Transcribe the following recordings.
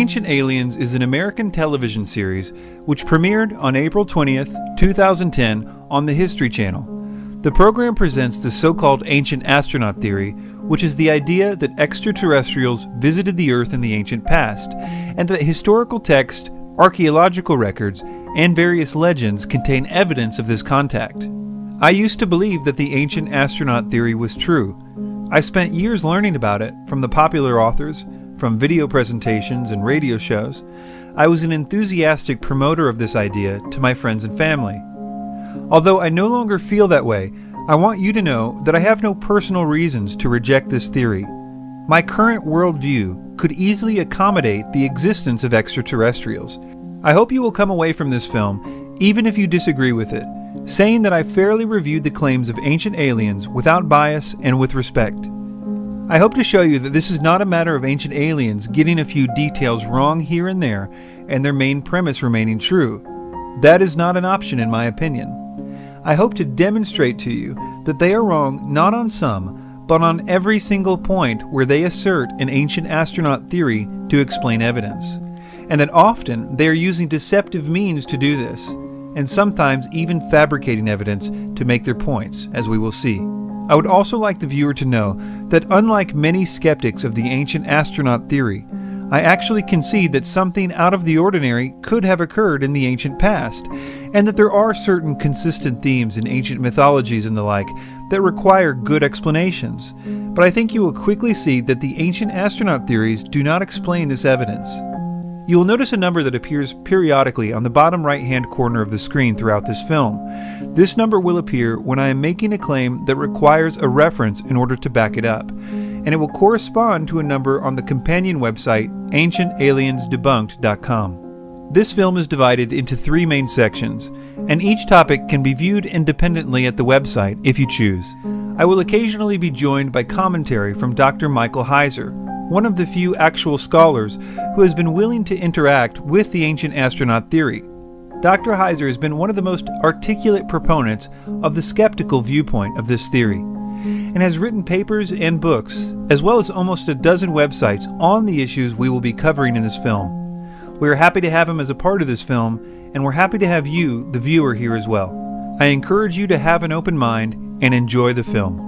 Ancient Aliens is an American television series which premiered on April 20th, 2010 on the History Channel. The program presents the so-called ancient astronaut theory, which is the idea that extraterrestrials visited the Earth in the ancient past, and that historical texts, archaeological records, and various legends contain evidence of this contact. I used to believe that the ancient astronaut theory was true. I spent years learning about it from the popular authors, from video presentations and radio shows. I was an enthusiastic promoter of this idea to my friends and family. Although I no longer feel that way, I want you to know that I have no personal reasons to reject this theory. My current worldview could easily accommodate the existence of extraterrestrials. I hope you will come away from this film, even if you disagree with it, saying that I fairly reviewed the claims of ancient aliens without bias and with respect. I hope to show you that this is not a matter of ancient aliens getting a few details wrong here and there and their main premise remaining true. That is not an option in my opinion. I hope to demonstrate to you that they are wrong not on some, but on every single point where they assert an ancient astronaut theory to explain evidence, and that often they are using deceptive means to do this, and sometimes even fabricating evidence to make their points, as we will see. I would also like the viewer to know that unlike many skeptics of the ancient astronaut theory, I actually concede that something out of the ordinary could have occurred in the ancient past, and that there are certain consistent themes in ancient mythologies and the like that require good explanations. But I think you will quickly see that the ancient astronaut theories do not explain this evidence. You will notice a number that appears periodically on the bottom right-hand corner of the screen throughout this film. This number will appear when I am making a claim that requires a reference in order to back it up, and it will correspond to a number on the companion website ancientaliensdebunked.com. This film is divided into 3 main sections, and each topic can be viewed independently at the website if you choose. I will occasionally be joined by commentary from Dr. Michael Heiser, one of the few actual scholars who has been willing to interact with the ancient astronaut theory. Dr. Heiser has been one of the most articulate proponents of the skeptical viewpoint of this theory, and has written papers and books, as well as almost a dozen websites on the issues we will be covering in this film. We are happy to have him as a part of this film, and we're happy to have you, the viewer, here as well. I encourage you to have an open mind and enjoy the film.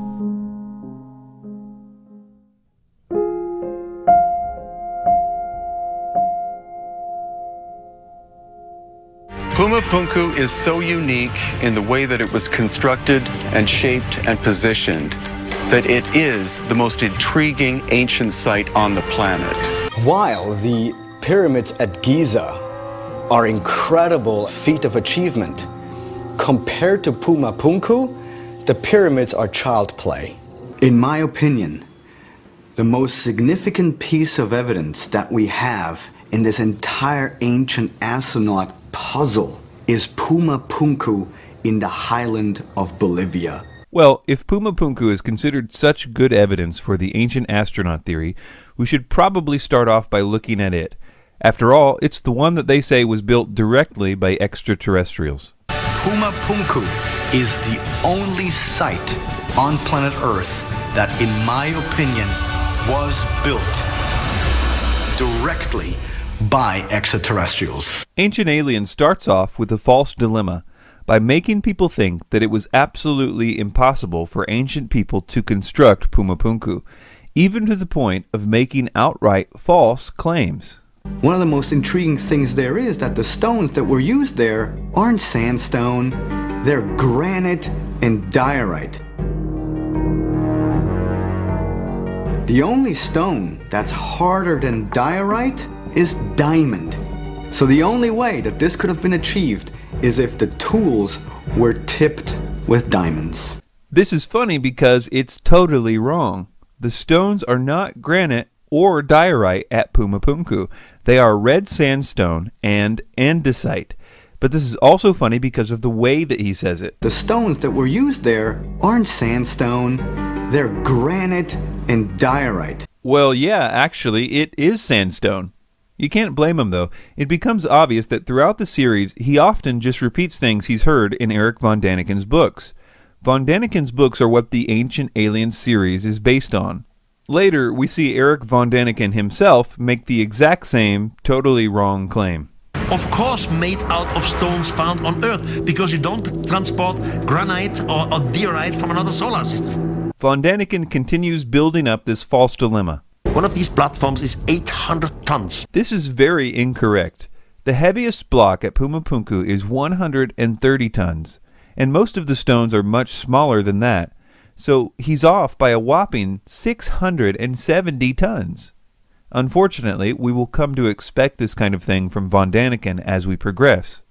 Pumapunku is so unique in the way that it was constructed and shaped and positioned that it is the most intriguing ancient site on the planet. While the pyramids at Giza are incredible feat of achievement, compared to Pumapunku, the pyramids are child play. In my opinion, the most significant piece of evidence that we have in this entire ancient astronaut puzzle is Pumapunku in the highland of Bolivia. Well, if Pumapunku is considered such good evidence for the ancient astronaut theory, we should probably start off by looking at it. After all, it's the one that they say was built directly by extraterrestrials. Pumapunku is the only site on planet Earth that, in my opinion, was built directly by extraterrestrials. Ancient Aliens starts off with a false dilemma by making people think that it was absolutely impossible for ancient people to construct Pumapunku, even to the point of making outright false claims. One of the most intriguing things there is that the stones that were used there aren't sandstone, they're granite and diorite. The only stone that's harder than diorite is diamond. So the only way that this could have been achieved is if the tools were tipped with diamonds. This is funny because it's totally wrong. The stones are not granite or diorite at Pumapunku. They are red sandstone and andesite. But this is also funny because of the way that he says it. The stones that were used there aren't sandstone, they're granite and diorite. Well, yeah, actually, it is sandstone. You can't blame him, though. It becomes obvious that throughout the series, he often just repeats things he's heard in Eric von Daniken's books. Von Daniken's books are what the Ancient Aliens series is based on. Later, we see Eric von Daniken himself make the exact same, totally wrong claim. Of course made out of stones found on Earth, because you don't transport granite or diorite from another solar system. Von Daniken continues building up this false dilemma. One of these platforms is 800 tons. This is very incorrect. The heaviest block at Pumapunku is 130 tons, and most of the stones are much smaller than that, so he's off by a whopping 670 tons. Unfortunately, we will come to expect this kind of thing from von Daniken as we progress.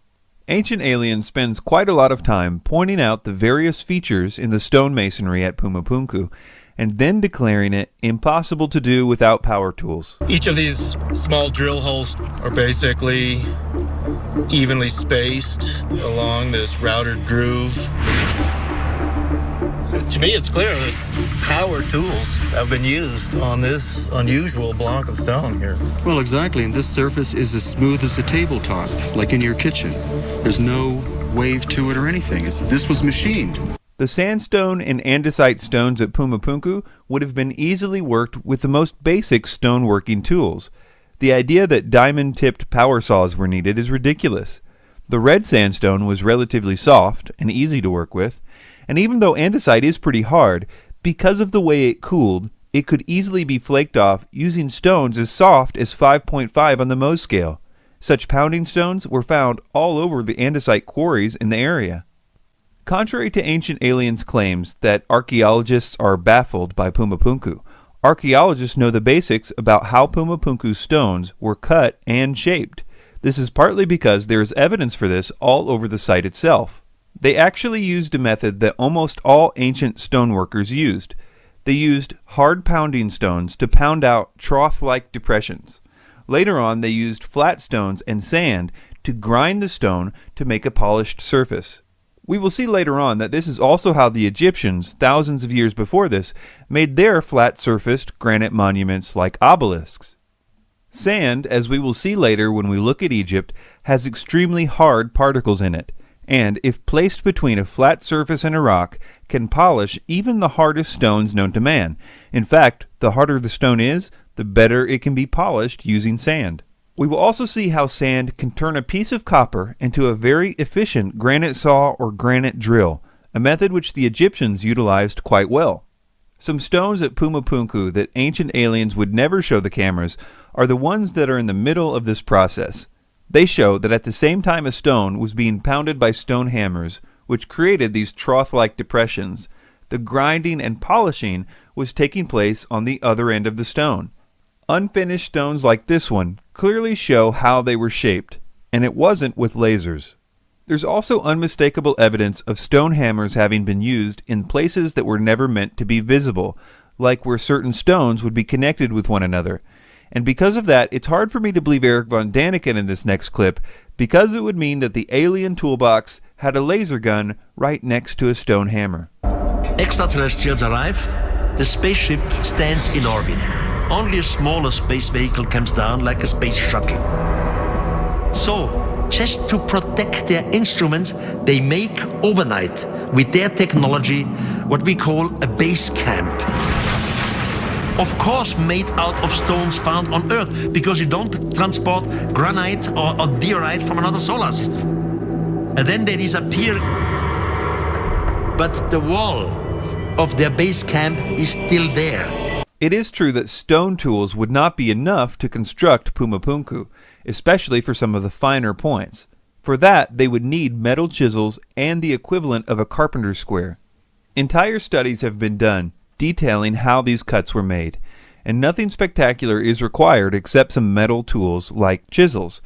Ancient Aliens spends quite a lot of time pointing out the various features in the stonemasonry at Pumapunku, and then declaring it impossible to do without power tools. Each of these small drill holes are basically evenly spaced along this routed groove. To me, it's clear that power tools have been used on this unusual block of stone here. Well, exactly, and this surface is as smooth as a tabletop, like in your kitchen. There's no wave to it or anything. This was machined. The sandstone and andesite stones at Pumapunku would have been easily worked with the most basic stoneworking tools. The idea that diamond-tipped power saws were needed is ridiculous. The red sandstone was relatively soft and easy to work with, and even though andesite is pretty hard, because of the way it cooled, it could easily be flaked off using stones as soft as 5.5 on the Mohs scale. Such pounding stones were found all over the andesite quarries in the area. Contrary to Ancient Aliens' claims that archaeologists are baffled by Pumapunku, archaeologists know the basics about how Pumapunku's stones were cut and shaped. This is partly because there is evidence for this all over the site itself. They actually used a method that almost all ancient stoneworkers used. They used hard pounding stones to pound out trough-like depressions. Later on, they used flat stones and sand to grind the stone to make a polished surface. We will see later on that this is also how the Egyptians, thousands of years before this, made their flat-surfaced granite monuments like obelisks. Sand, as we will see later when we look at Egypt, has extremely hard particles in it, and if placed between a flat surface and a rock, can polish even the hardest stones known to man. In fact, the harder the stone is, the better it can be polished using sand. We will also see how sand can turn a piece of copper into a very efficient granite saw or granite drill, a method which the Egyptians utilized quite well. Some stones at Pumapunku that Ancient Aliens would never show the cameras are the ones that are in the middle of this process. They show that at the same time a stone was being pounded by stone hammers, which created these trough-like depressions, the grinding and polishing was taking place on the other end of the stone. Unfinished stones like this one clearly show how they were shaped, and it wasn't with lasers. There's also unmistakable evidence of stone hammers having been used in places that were never meant to be visible, like where certain stones would be connected with one another. And because of that, it's hard for me to believe Eric von Daniken in this next clip, because it would mean that the alien toolbox had a laser gun right next to a stone hammer. Extraterrestrials arrive, the spaceship stands in orbit. Only a smaller space vehicle comes down like a space shuttle. So, just to protect their instruments, they make overnight, with their technology, what we call a base camp. Of course made out of stones found on Earth, because you don't transport granite or diorite from another solar system. And then they disappear. But the wall of their base camp is still there. It is true that stone tools would not be enough to construct Pumapunku, especially for some of the finer points. For that, they would need metal chisels and the equivalent of a carpenter's square. Entire studies have been done detailing how these cuts were made, and nothing spectacular is required except some metal tools like chisels.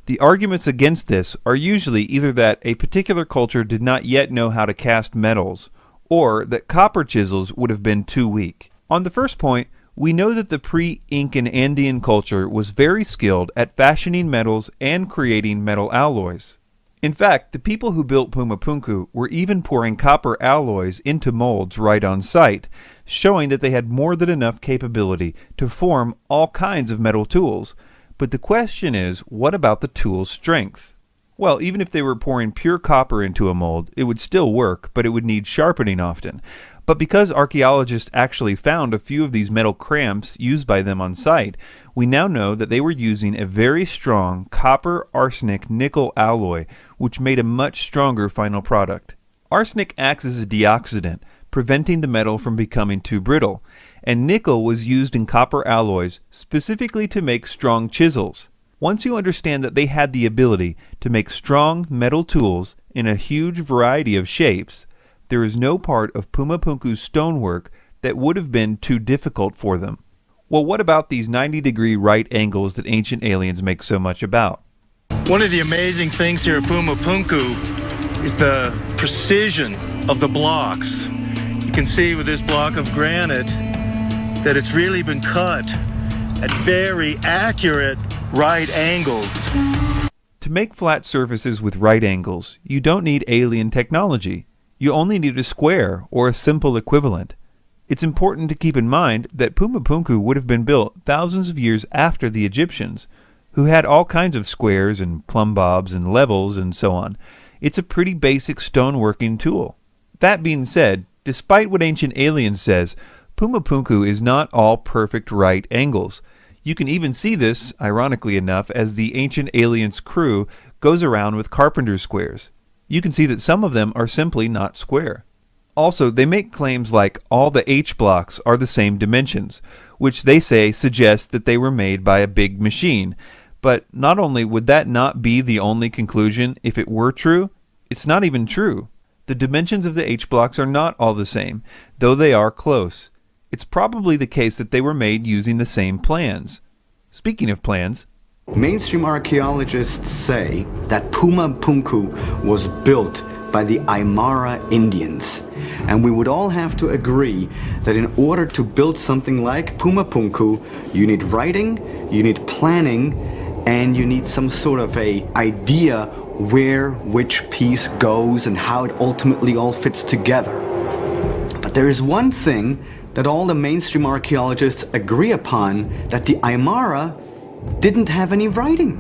The arguments against this are usually either that a particular culture did not yet know how to cast metals, or that copper chisels would have been too weak. On the first point, we know that the pre-Incan Andean culture was very skilled at fashioning metals and creating metal alloys. In fact, the people who built Pumapunku were even pouring copper alloys into molds right on site, showing that they had more than enough capability to form all kinds of metal tools. But the question is, what about the tool's strength? Well, even if they were pouring pure copper into a mold, it would still work, but it would need sharpening often. But because archaeologists actually found a few of these metal cramps used by them on site, we now know that they were using a very strong copper arsenic nickel alloy, which made a much stronger final product. Arsenic acts as a deoxidant, preventing the metal from becoming too brittle, and nickel was used in copper alloys specifically to make strong chisels. Once you understand that they had the ability to make strong metal tools in a huge variety of shapes, there is no part of Pumapunku's stonework that would have been too difficult for them. Well, what about these 90-degree right angles that ancient aliens make so much about? One of the amazing things here at Pumapunku is the precision of the blocks. You can see with this block of granite that it's really been cut at very accurate right angles. To make flat surfaces with right angles, you don't need alien technology. You only need a square or a simple equivalent. It's important to keep in mind that Pumapunku would have been built thousands of years after the Egyptians, who had all kinds of squares and plumb bobs and levels and so on. It's a pretty basic stoneworking tool. That being said, despite what Ancient Aliens says, Pumapunku is not all perfect right angles. You can even see this, ironically enough, as the Ancient Aliens crew goes around with carpenter's squares. You can see that some of them are simply not square. Also, they make claims like all the H blocks are the same dimensions, which they say suggests that they were made by a big machine. But not only would that not be the only conclusion if it were true, it's not even true. The dimensions of the H blocks are not all the same, though they are close. It's probably the case that they were made using the same plans. Speaking of plans, mainstream archaeologists say that Pumapunku was built by the Aymara Indians. And we would all have to agree that in order to build something like Pumapunku, you need writing, you need planning, and you need some sort of a idea where which piece goes and how it ultimately all fits together. But there is one thing that all the mainstream archaeologists agree upon, that the Aymara didn't have any writing.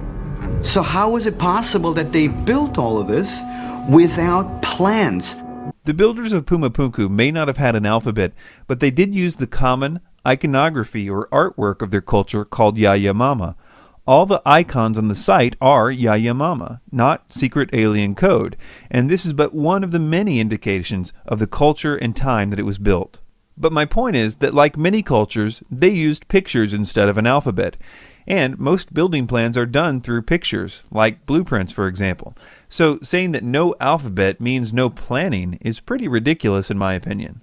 So how is it possible that they built all of this without plans? the builders of Pumapunku may not have had an alphabet, but they did use the common iconography or artwork of their culture called Yaeyamama. All the icons on the site are Yaeyamama, not secret alien code, and this is but one of the many indications of the culture and time that it was built. But my point is that like many cultures, they used pictures instead of an alphabet, and most building plans are done through pictures, like blueprints for example. So saying that no alphabet means no planning is pretty ridiculous in my opinion.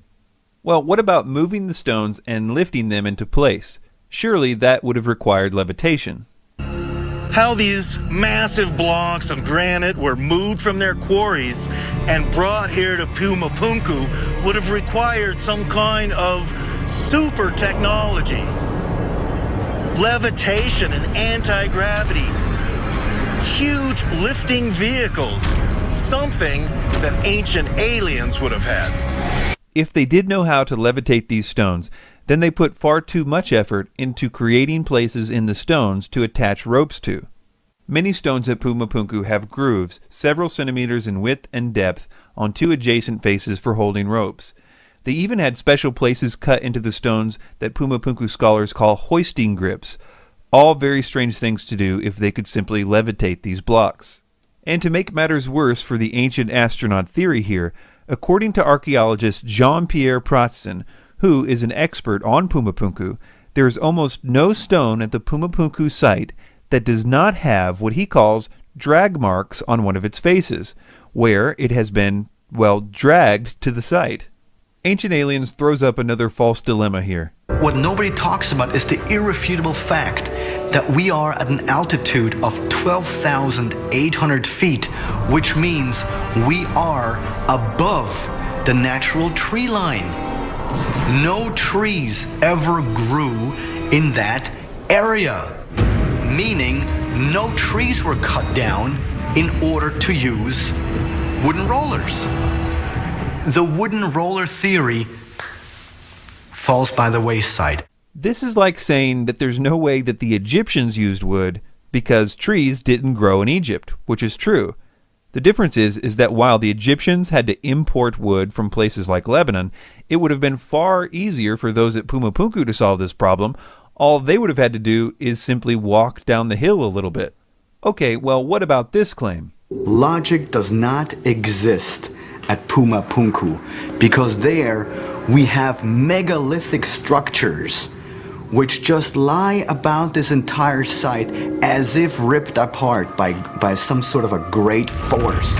Well, what about moving the stones and lifting them into place? Surely that would have required levitation. How these massive blocks of granite were moved from their quarries and brought here to Pumapunku would have required some kind of super technology. Levitation and anti-gravity. Huge lifting vehicles. Something that ancient aliens would have had. If they did know how to levitate these stones, then they put far too much effort into creating places in the stones to attach ropes to. Many stones at Pumapunku have grooves several centimeters in width and depth on two adjacent faces for holding ropes. They even had special places cut into the stones that Pumapunku scholars call hoisting grips, all very strange things to do if they could simply levitate these blocks. And to make matters worse for the ancient astronaut theory here, according to archaeologist Jean-Pierre Pratzen, who is an expert on Pumapunku, there is almost no stone at the Pumapunku site that does not have what he calls drag marks on one of its faces, where it has been, well, dragged to the site. Ancient Aliens throws up another false dilemma here. What nobody talks about is the irrefutable fact that we are at an altitude of 12,800 feet, which means we are above the natural tree line. No trees ever grew in that area, meaning no trees were cut down in order to use wooden rollers. The wooden roller theory falls by the wayside. This is like saying that there's no way that the Egyptians used wood because trees didn't grow in Egypt, which is true. The difference is that while the Egyptians had to import wood from places like Lebanon, it would have been far easier for those at Pumapunku to solve this problem. All they would have had to do is simply walk down the hill a little bit. Okay, well, what about this claim? Logic does not exist at Pumapunku because there we have megalithic structures which just lie about this entire site as if ripped apart by some sort of a great force.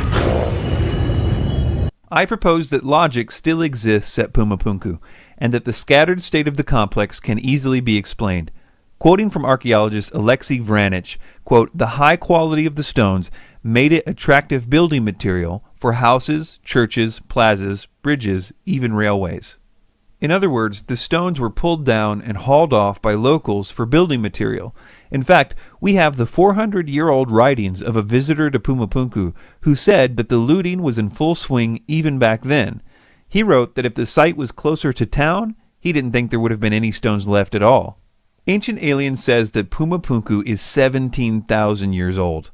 I propose that logic still exists at Pumapunku, and that the scattered state of the complex can easily be explained. Quoting from archaeologist Alexei Vranich, quote, "The high quality of the stones made it attractive building material for houses, churches, plazas, bridges, even railways." In other words, the stones were pulled down and hauled off by locals for building material. In fact, we have the 400-year-old writings of a visitor to Pumapunku who said that the looting was in full swing even back then. He wrote that if the site was closer to town, he didn't think there would have been any stones left at all. Ancient Alien says that Pumapunku is 17,000 years old.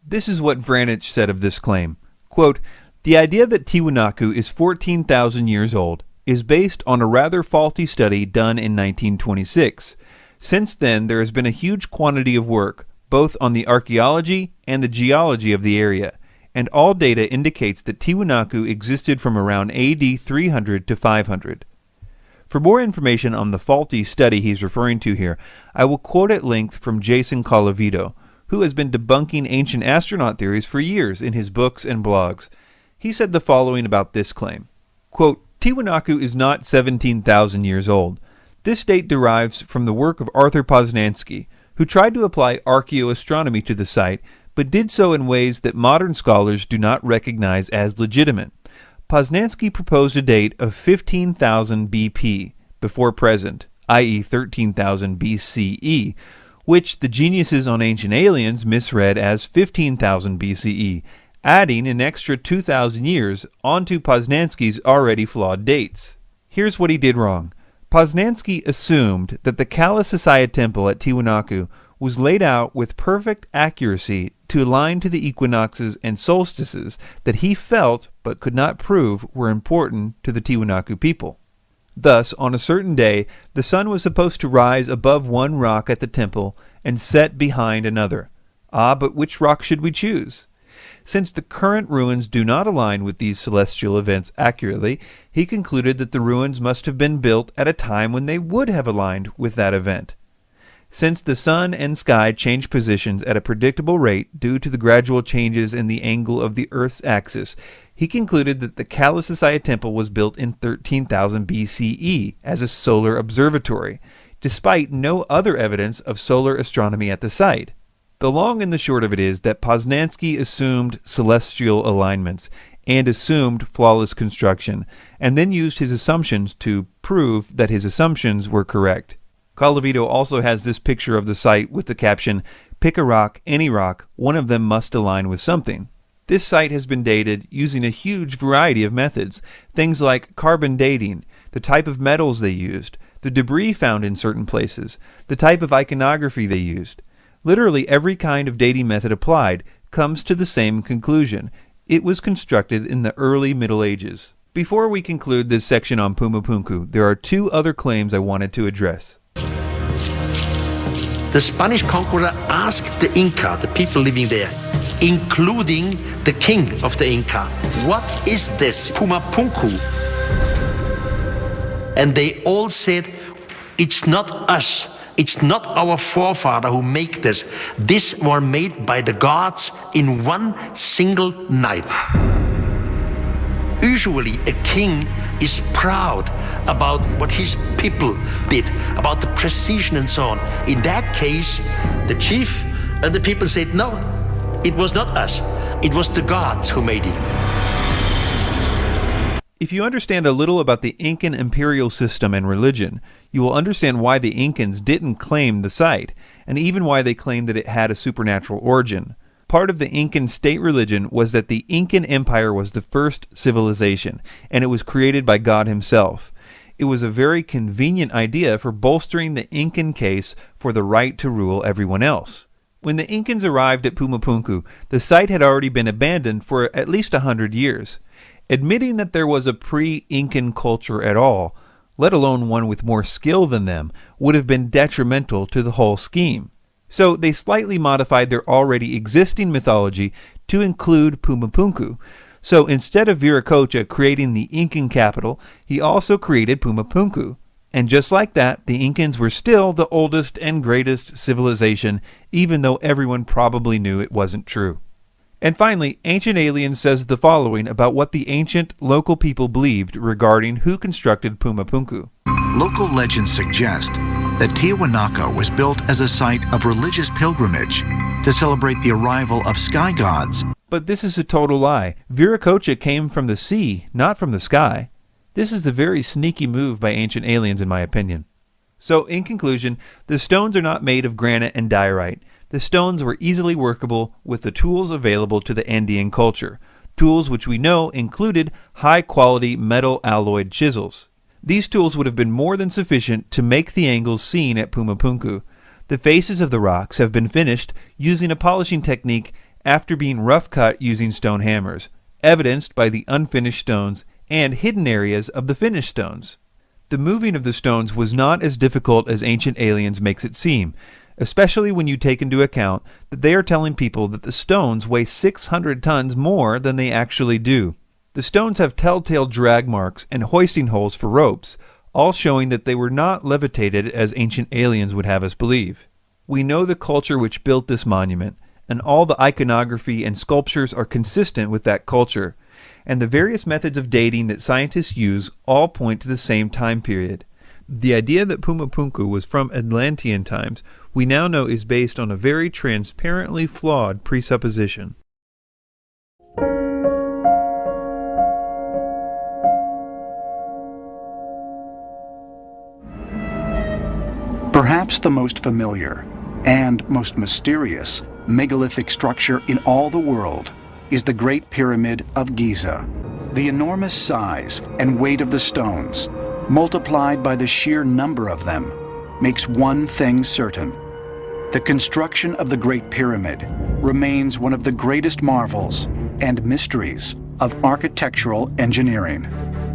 This is what Vranich said of this claim. Quote, "The idea that Tiwanaku is 14,000 years old is based on a rather faulty study done in 1926. Since then, there has been a huge quantity of work, both on the archaeology and the geology of the area, and all data indicates that Tiwanaku existed from around AD 300 to 500. For more information on the faulty study he's referring to here, I will quote at length from Jason Colavito, who has been debunking ancient astronaut theories for years in his books and blogs. He said the following about this claim. Quote, "Tiwanaku is not 17,000 years old. This date derives from the work of Arthur Poznański, who tried to apply archaeoastronomy to the site, but did so in ways that modern scholars do not recognize as legitimate. Poznański proposed a date of 15,000 BP, before present, i.e. 13,000 BCE, which the geniuses on Ancient Aliens misread as 15,000 BCE, adding an extra 2,000 years onto Poznański's already flawed dates. Here's what he did wrong. Poznański assumed that the Kala Sasaya temple at Tiwanaku was laid out with perfect accuracy to align to the equinoxes and solstices that he felt but could not prove were important to the Tiwanaku people. Thus, on a certain day, the sun was supposed to rise above one rock at the temple and set behind another. Ah, but which rock should we choose? Since the current ruins do not align with these celestial events accurately, he concluded that the ruins must have been built at a time when they would have aligned with that event. Since the sun and sky change positions at a predictable rate due to the gradual changes in the angle of the Earth's axis, he concluded that the Kala Sasaya temple was built in 13,000 BCE as a solar observatory, despite no other evidence of solar astronomy at the site. The long and the short of it is that Poznański assumed celestial alignments and assumed flawless construction, and then used his assumptions to prove that his assumptions were correct. Colavito also has this picture of the site with the caption, "Pick a rock, any rock, one of them must align with something." This site has been dated using a huge variety of methods, things like carbon dating, the type of metals they used, the debris found in certain places, the type of iconography they used. Literally every kind of dating method applied comes to the same conclusion. It was constructed in the early Middle Ages. Before we conclude this section on Pumapunku, there are two other claims I wanted to address. The Spanish conqueror asked the Inca, the people living there, including the king of the Inca, "What is this Pumapunku?" And they all said, "It's not us. It's not our forefather who made this. This were made by the gods in one single night." Usually a king is proud about what his people did, about the precision and so on. In that case, the chief and the people said, "No, it was not us. It was the gods who made it." If you understand a little about the Incan imperial system and religion, you will understand why the Incans didn't claim the site, and even why they claimed that it had a supernatural origin. Part of the Incan state religion was that the Incan Empire was the first civilization, and it was created by God himself. It was a very convenient idea for bolstering the Incan case for the right to rule everyone else. When the Incans arrived at Pumapunku, the site had already been abandoned for at least 100 years. Admitting that there was a pre-Incan culture at all, let alone one with more skill than them, would have been detrimental to the whole scheme. So they slightly modified their already existing mythology to include Pumapunku. So instead of Viracocha creating the Incan capital, he also created Pumapunku. And just like that, the Incans were still the oldest and greatest civilization, even though everyone probably knew it wasn't true. And finally, Ancient Aliens says the following about what the ancient local people believed regarding who constructed Pumapunku. Local legends suggest that Tiahuanaco was built as a site of religious pilgrimage to celebrate the arrival of sky gods. But this is a total lie. Viracocha came from the sea, not from the sky. This is a very sneaky move by Ancient Aliens in my opinion. So in conclusion, the stones are not made of granite and diorite. The stones were easily workable with the tools available to the Andean culture, tools which we know included high-quality metal alloyed chisels. These tools would have been more than sufficient to make the angles seen at Pumapunku. The faces of the rocks have been finished using a polishing technique after being rough cut using stone hammers, evidenced by the unfinished stones and hidden areas of the finished stones. The moving of the stones was not as difficult as Ancient Aliens makes it seem, especially when you take into account that they are telling people that the stones weigh 600 tons more than they actually do. The stones have telltale drag marks and hoisting holes for ropes, all showing that they were not levitated as Ancient Aliens would have us believe. We know the culture which built this monument, and all the iconography and sculptures are consistent with that culture, and the various methods of dating that scientists use all point to the same time period. The idea that Pumapunku was from Atlantean times we now know is based on a very transparently flawed presupposition. Perhaps the most familiar and most mysterious megalithic structure in all the world is the Great Pyramid of Giza. The enormous size and weight of the stones, multiplied by the sheer number of them, makes one thing certain. The construction of the Great Pyramid remains one of the greatest marvels and mysteries of architectural engineering.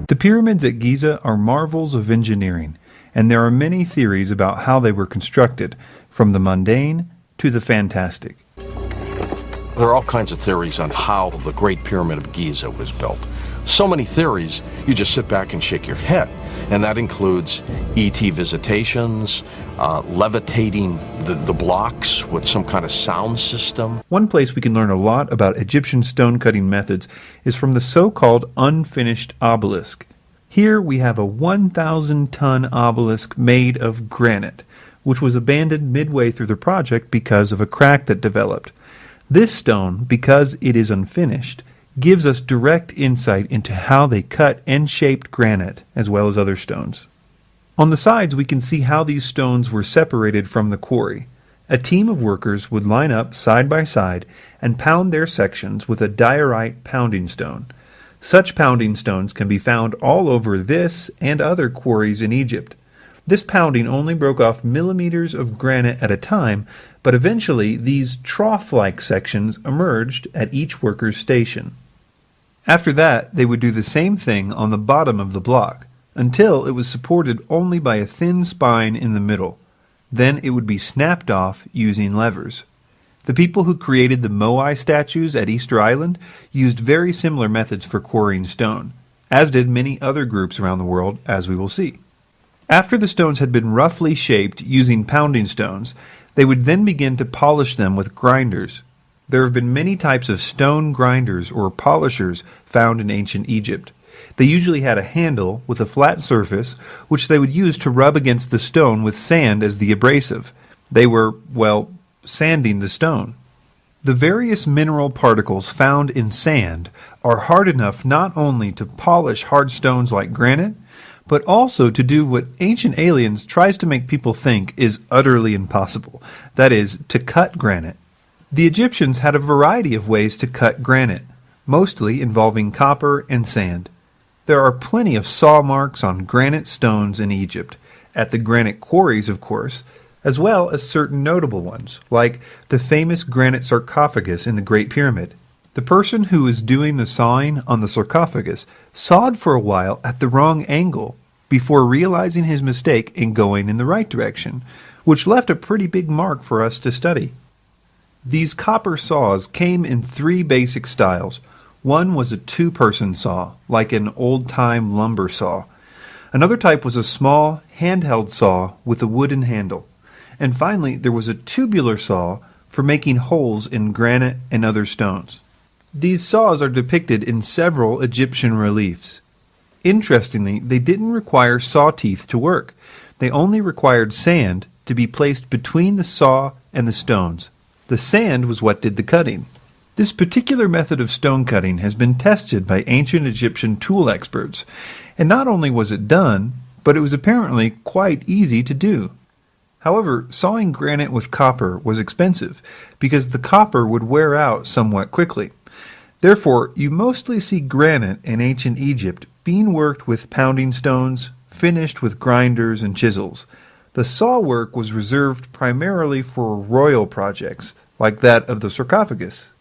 The pyramids at Giza are marvels of engineering, and there are many theories about how they were constructed, from the mundane to the fantastic. There are all kinds of theories on how the Great Pyramid of Giza was built. So many theories, you just sit back and shake your head. And that includes ET visitations, levitating the blocks with some kind of sound system. One place we can learn a lot about Egyptian stone cutting methods is from the so-called unfinished obelisk. Here we have a 1,000-ton obelisk made of granite, which was abandoned midway through the project because of a crack that developed. This stone, because it is unfinished, gives us direct insight into how they cut and shaped granite, as well as other stones. On the sides we can see how these stones were separated from the quarry. A team of workers would line up side by side and pound their sections with a diorite pounding stone. Such pounding stones can be found all over this and other quarries in Egypt. This pounding only broke off millimeters of granite at a time, but eventually these trough-like sections emerged at each worker's station. After that, they would do the same thing on the bottom of the block, until it was supported only by a thin spine in the middle. Then it would be snapped off using levers. The people who created the Moai statues at Easter Island used very similar methods for quarrying stone, as did many other groups around the world, as we will see. After the stones had been roughly shaped using pounding stones, they would then begin to polish them with grinders. There have been many types of stone grinders or polishers found in ancient Egypt. They usually had a handle with a flat surface, which they would use to rub against the stone with sand as the abrasive. They were, well, sanding the stone. The various mineral particles found in sand are hard enough not only to polish hard stones like granite, but also to do what Ancient Aliens tries to make people think is utterly impossible, that is, to cut granite. The Egyptians had a variety of ways to cut granite, mostly involving copper and sand. There are plenty of saw marks on granite stones in Egypt, at the granite quarries, of course, as well as certain notable ones, like the famous granite sarcophagus in the Great Pyramid. The person who was doing the sawing on the sarcophagus sawed for a while at the wrong angle before realizing his mistake and going in the right direction, which left a pretty big mark for us to study. These copper saws came in three basic styles. One was a two-person saw, like an old-time lumber saw. Another type was a small, handheld saw with a wooden handle. And finally, there was a tubular saw for making holes in granite and other stones. These saws are depicted in several Egyptian reliefs. Interestingly, they didn't require saw teeth to work. They only required sand to be placed between the saw and the stones. The sand was what did the cutting. This particular method of stone cutting has been tested by ancient Egyptian tool experts, and not only was it done, but it was apparently quite easy to do. However, sawing granite with copper was expensive, because the copper would wear out somewhat quickly. Therefore, you mostly see granite in ancient Egypt being worked with pounding stones, finished with grinders and chisels. The saw work was reserved primarily for royal projects, like that of the sarcophagus.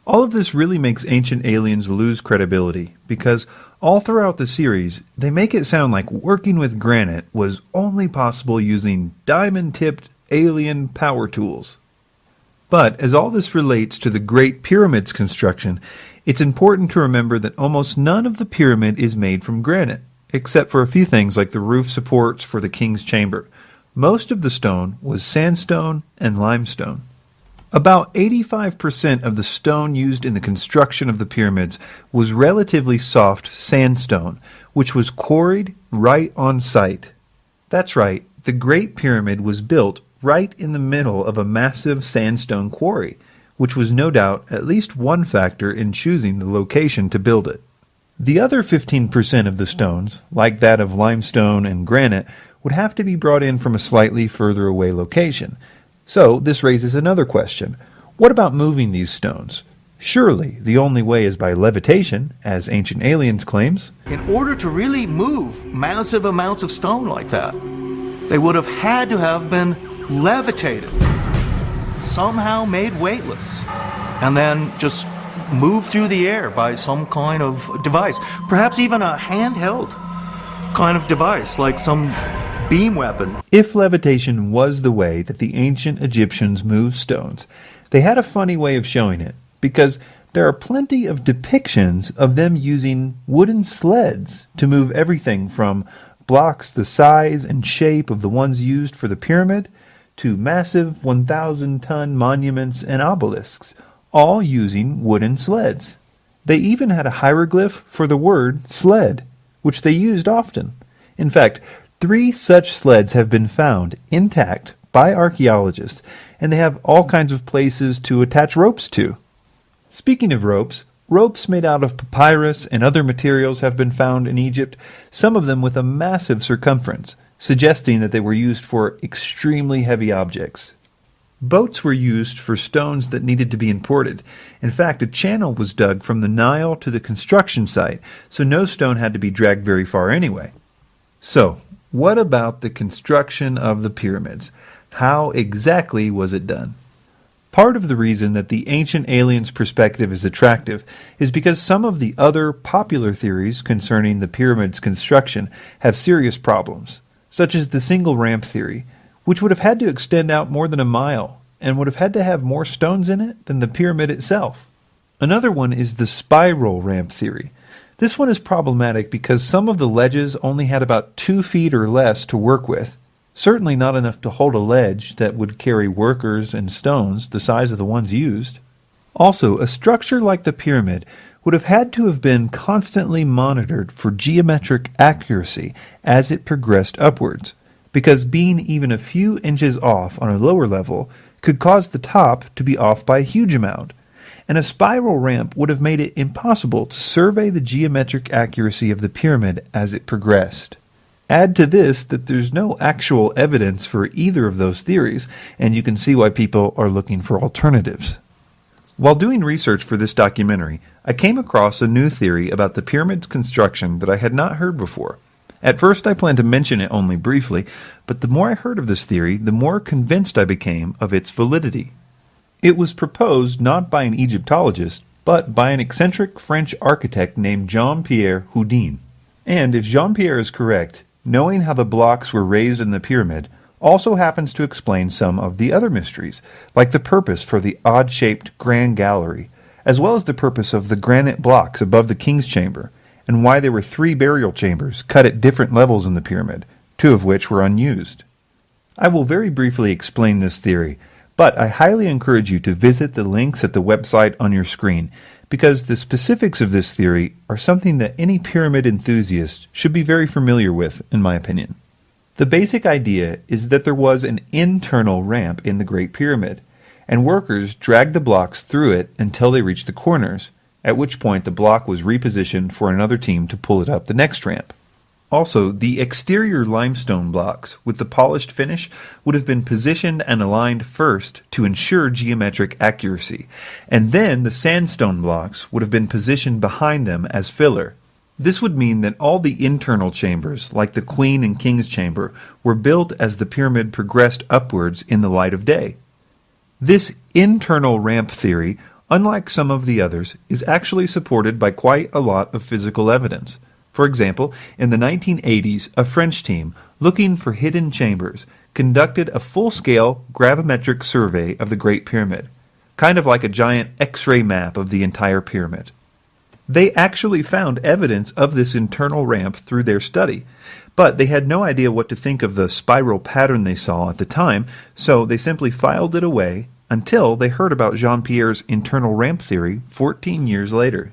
All of this really makes Ancient Aliens lose credibility, because all throughout the series, they make it sound like working with granite was only possible using diamond-tipped alien power tools. But as all this relates to the Great Pyramid's construction, it's important to remember that almost none of the pyramid is made from granite, except for a few things like the roof supports for the king's chamber. Most of the stone was sandstone and limestone. About 85% of the stone used in the construction of the pyramids was relatively soft sandstone, which was quarried right on site. That's right, the Great Pyramid was built right in the middle of a massive sandstone quarry, which was no doubt at least one factor in choosing the location to build it. The other 15% of the stones, like that of limestone and granite, would have to be brought in from a slightly further away location. So this raises another question. What about moving these stones? Surely the only way is by levitation, as Ancient Aliens claims. In order to really move massive amounts of stone like that, they would have had to have been levitated, somehow made weightless, and then just moved through the air by some kind of device, perhaps even a handheld kind of device, like some beam weapon. If levitation was the way that the ancient Egyptians moved stones, they had a funny way of showing it, because there are plenty of depictions of them using wooden sleds to move everything from blocks the size and shape of the ones used for the pyramid to massive 1,000-ton monuments and obelisks, all using wooden sleds. They even had a hieroglyph for the word sled, which they used often. In fact, 3 such sleds have been found intact by archaeologists, and they have all kinds of places to attach ropes to. Speaking of ropes, ropes made out of papyrus and other materials have been found in Egypt, some of them with a massive circumference, suggesting that they were used for extremely heavy objects. Boats were used for stones that needed to be imported. In fact, a channel was dug from the Nile to the construction site, so no stone had to be dragged very far anyway. So, what about the construction of the pyramids? How exactly was it done? Part of the reason that the Ancient Aliens perspective is attractive is because some of the other popular theories concerning the pyramid's construction have serious problems, such as the single ramp theory, which would have had to extend out more than a mile and would have had to have more stones in it than the pyramid itself. Another one is the spiral ramp theory. This one is problematic because some of the ledges only had about 2 feet or less to work with, certainly not enough to hold a ledge that would carry workers and stones the size of the ones used. Also, a structure like the pyramid would have had to have been constantly monitored for geometric accuracy as it progressed upwards, because being even a few inches off on a lower level could cause the top to be off by a huge amount, and a spiral ramp would have made it impossible to survey the geometric accuracy of the pyramid as it progressed. Add to this that there's no actual evidence for either of those theories, and you can see why people are looking for alternatives. While doing research for this documentary, I came across a new theory about the pyramid's construction that I had not heard before. At first I planned to mention it only briefly, but the more I heard of this theory, the more convinced I became of its validity. It was proposed not by an Egyptologist, but by an eccentric French architect named Jean-Pierre Houdin. And if Jean-Pierre is correct, knowing how the blocks were raised in the pyramid also happens to explain some of the other mysteries, like the purpose for the odd-shaped Grand Gallery, as well as the purpose of the granite blocks above the king's chamber, and why there were 3 burial chambers cut at different levels in the pyramid, 2 of which were unused. I will very briefly explain this theory, but I highly encourage you to visit the links at the website on your screen, because the specifics of this theory are something that any pyramid enthusiast should be very familiar with, in my opinion. The basic idea is that there was an internal ramp in the Great Pyramid, and workers dragged the blocks through it until they reached the corners, at which point the block was repositioned for another team to pull it up the next ramp. Also, the exterior limestone blocks with the polished finish would have been positioned and aligned first to ensure geometric accuracy, and then the sandstone blocks would have been positioned behind them as filler. This would mean that all the internal chambers, like the Queen and King's chamber, were built as the pyramid progressed upwards in the light of day. This internal ramp theory, unlike some of the others, is actually supported by quite a lot of physical evidence. For example, in the 1980s, a French team, looking for hidden chambers, conducted a full-scale gravimetric survey of the Great Pyramid, kind of like a giant X-ray map of the entire pyramid. They actually found evidence of this internal ramp through their study, but they had no idea what to think of the spiral pattern they saw at the time, so they simply filed it away until they heard about Jean-Pierre's internal ramp theory 14 years later.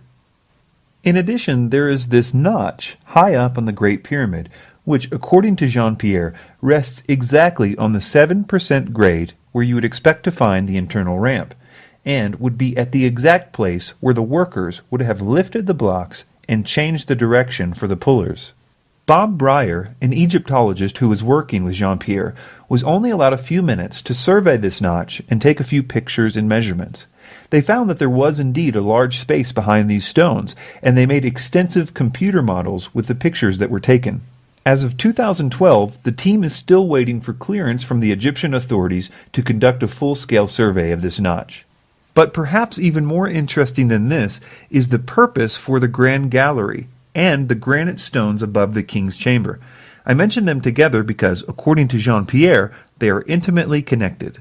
In addition, there is this notch high up on the Great Pyramid, which, according to Jean-Pierre, rests exactly on the 7% grade where you would expect to find the internal ramp, and would be at the exact place where the workers would have lifted the blocks and changed the direction for the pullers. Bob Breyer, an Egyptologist who was working with Jean-Pierre, was only allowed a few minutes to survey this notch and take a few pictures and measurements. They found that there was indeed a large space behind these stones, and they made extensive computer models with the pictures that were taken. As of 2012, the team is still waiting for clearance from the Egyptian authorities to conduct a full-scale survey of this notch. But perhaps even more interesting than this is the purpose for the Grand Gallery and the granite stones above the king's chamber. I mention them together because, according to Jean-Pierre, they are intimately connected.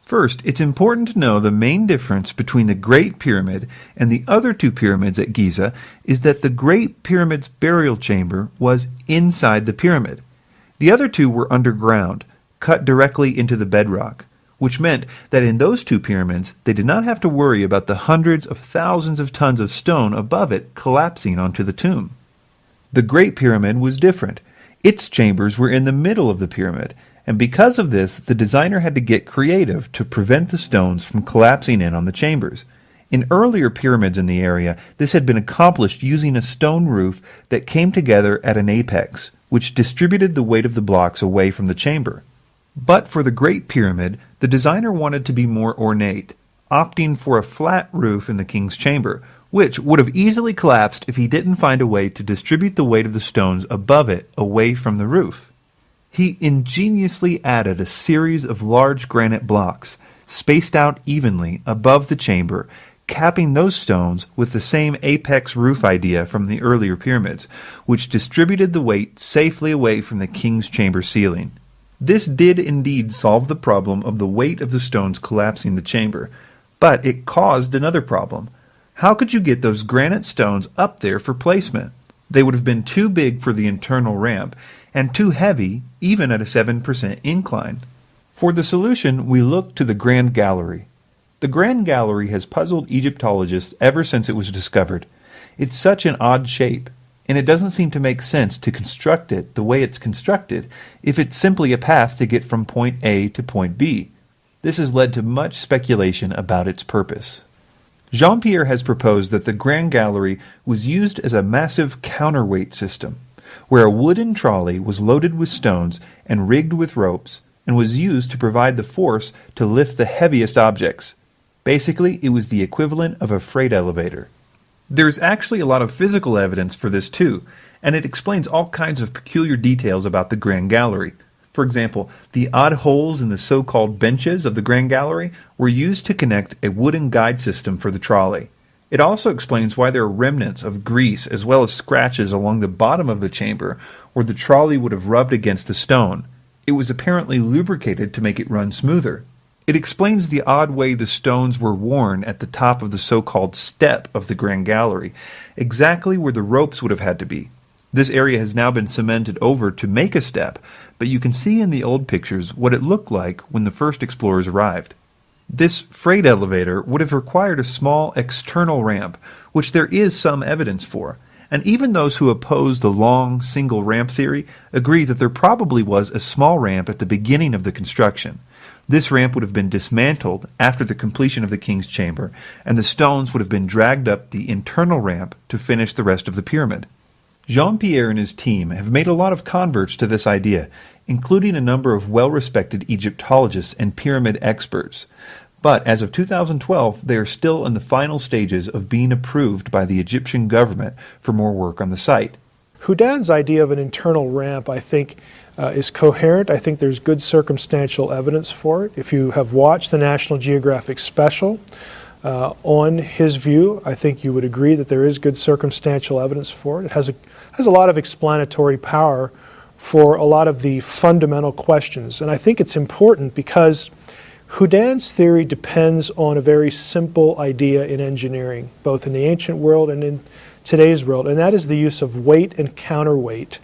First, it's important to know the main difference between the Great Pyramid and the other 2 pyramids at Giza is that the Great Pyramid's burial chamber was inside the pyramid. The other 2 were underground, cut directly into the bedrock, which meant that in those 2 pyramids they did not have to worry about the hundreds of thousands of tons of stone above it collapsing onto the tomb. The Great Pyramid was different. Its chambers were in the middle of the pyramid, and because of this, the designer had to get creative to prevent the stones from collapsing in on the chambers. In earlier pyramids in the area, this had been accomplished using a stone roof that came together at an apex, which distributed the weight of the blocks away from the chamber. But for the Great Pyramid, the designer wanted to be more ornate, opting for a flat roof in the king's chamber, which would have easily collapsed if he didn't find a way to distribute the weight of the stones above it away from the roof. He ingeniously added a series of large granite blocks, spaced out evenly above the chamber, capping those stones with the same apex roof idea from the earlier pyramids, which distributed the weight safely away from the king's chamber ceiling. This did indeed solve the problem of the weight of the stones collapsing the chamber, but it caused another problem. How could you get those granite stones up there for placement? They would have been too big for the internal ramp, and too heavy even at a 7% incline. For the solution, we look to the Grand Gallery. The Grand Gallery has puzzled Egyptologists ever since it was discovered. It's such an odd shape, and it doesn't seem to make sense to construct it the way it's constructed if it's simply a path to get from point A to point B. This has led to much speculation about its purpose. Jean-Pierre has proposed that the Grand Gallery was used as a massive counterweight system, where a wooden trolley was loaded with stones and rigged with ropes, and was used to provide the force to lift the heaviest objects. Basically, it was the equivalent of a freight elevator. There's actually a lot of physical evidence for this too, and it explains all kinds of peculiar details about the Grand Gallery. For example, the odd holes in the so-called benches of the Grand Gallery were used to connect a wooden guide system for the trolley. It also explains why there are remnants of grease as well as scratches along the bottom of the chamber where the trolley would have rubbed against the stone. It was apparently lubricated to make it run smoother. It explains the odd way the stones were worn at the top of the so-called step of the Grand Gallery, exactly where the ropes would have had to be. This area has now been cemented over to make a step, but you can see in the old pictures what it looked like when the first explorers arrived. This freight elevator would have required a small external ramp, which there is some evidence for, and even those who oppose the long, single ramp theory agree that there probably was a small ramp at the beginning of the construction. This ramp would have been dismantled after the completion of the king's chamber, and the stones would have been dragged up the internal ramp to finish the rest of the pyramid. Jean-Pierre and his team have made a lot of converts to this idea, including a number of well-respected Egyptologists and pyramid experts. But as of 2012, they are still in the final stages of being approved by the Egyptian government for more work on the site. Houdin's idea of an internal ramp, I think, is coherent. I think there's good circumstantial evidence for it. If you have watched the National Geographic special on his view, I think you would agree that there is good circumstantial evidence for it. It has a lot of explanatory power for a lot of the fundamental questions. And I think it's important because Houdin's theory depends on a very simple idea in engineering, both in the ancient world and in today's world, and that is the use of weight and counterweight,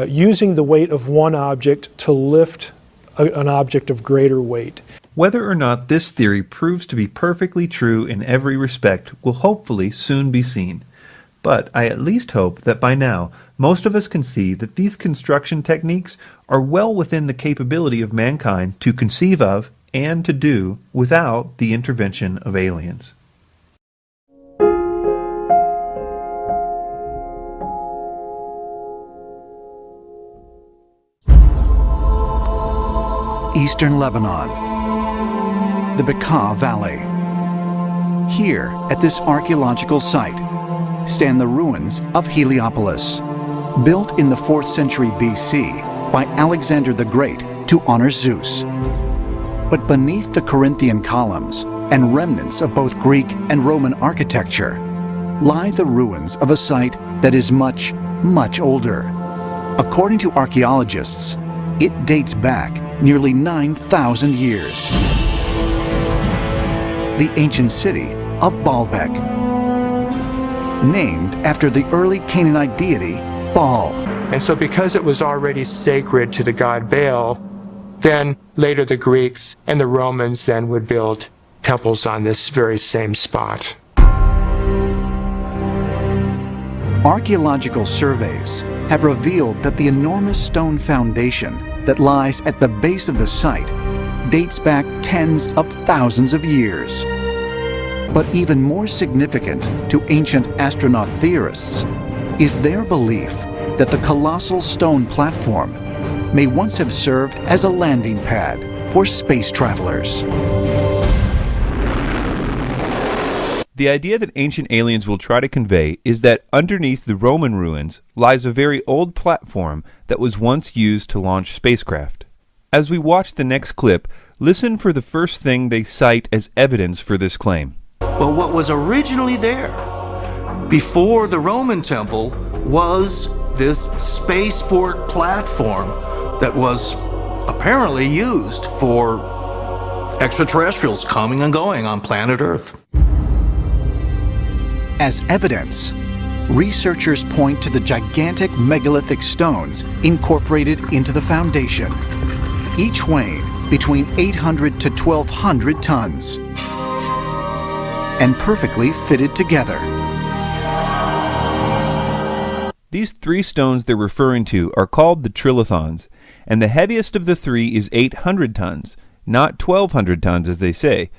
using the weight of one object to lift an object of greater weight. Whether or not this theory proves to be perfectly true in every respect will hopefully soon be seen. But I at least hope that by now most of us can see that these construction techniques are well within the capability of mankind to conceive of and to do without the intervention of aliens. Eastern Lebanon, the Bekaa Valley. Here, at this archaeological site, stand the ruins of Heliopolis, built in the 4th century BC by Alexander the Great to honor Zeus. But beneath the Corinthian columns and remnants of both Greek and Roman architecture lie the ruins of a site that is much, much older. According to archaeologists, it dates back nearly 9,000 years. The ancient city of Baalbek, named after the early Canaanite deity Baal. And so because it was already sacred to the god Baal, then later the Greeks and the Romans then would build temples on this very same spot. Archaeological surveys have revealed that the enormous stone foundation that lies at the base of the site dates back tens of thousands of years. But even more significant to ancient astronaut theorists is their belief that the colossal stone platform may once have served as a landing pad for space travelers. The idea that ancient aliens will try to convey is that underneath the Roman ruins lies a very old platform that was once used to launch spacecraft. As we watch the next clip, listen for the first thing they cite as evidence for this claim. But what was originally there before the Roman temple was this spaceport platform that was apparently used for extraterrestrials coming and going on planet Earth. As evidence, researchers point to the gigantic megalithic stones incorporated into the foundation, each weighing between 800 to 1,200 tons, and perfectly fitted together. These three stones they're referring to are called the trilithons, and the heaviest of the three is 800 tons, not 1,200 tons as they say.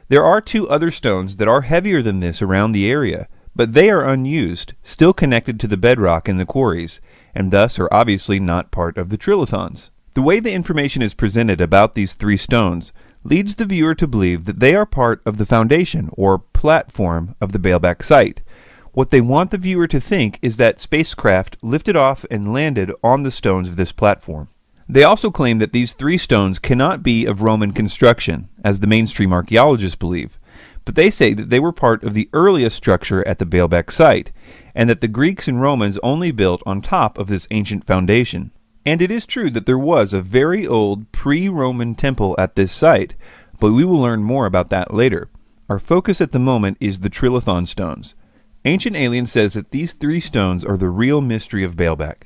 There are two other stones that are heavier than this around the area, but they are unused, still connected to the bedrock in the quarries, and thus are obviously not part of the trilithons. The way the information is presented about these three stones leads the viewer to believe that they are part of the foundation or platform of the Baalbek site, What they want the viewer to think is that spacecraft lifted off and landed on the stones of this platform. They also claim that these 3 stones cannot be of Roman construction, as the mainstream archaeologists believe, but they say that they were part of the earliest structure at the Baalbek site, and that the Greeks and Romans only built on top of this ancient foundation. And it is true that there was a very old pre-Roman temple at this site, but we will learn more about that later. Our focus at the moment is the Trilithon stones. Ancient Alien says that these 3 stones are the real mystery of Baalbek.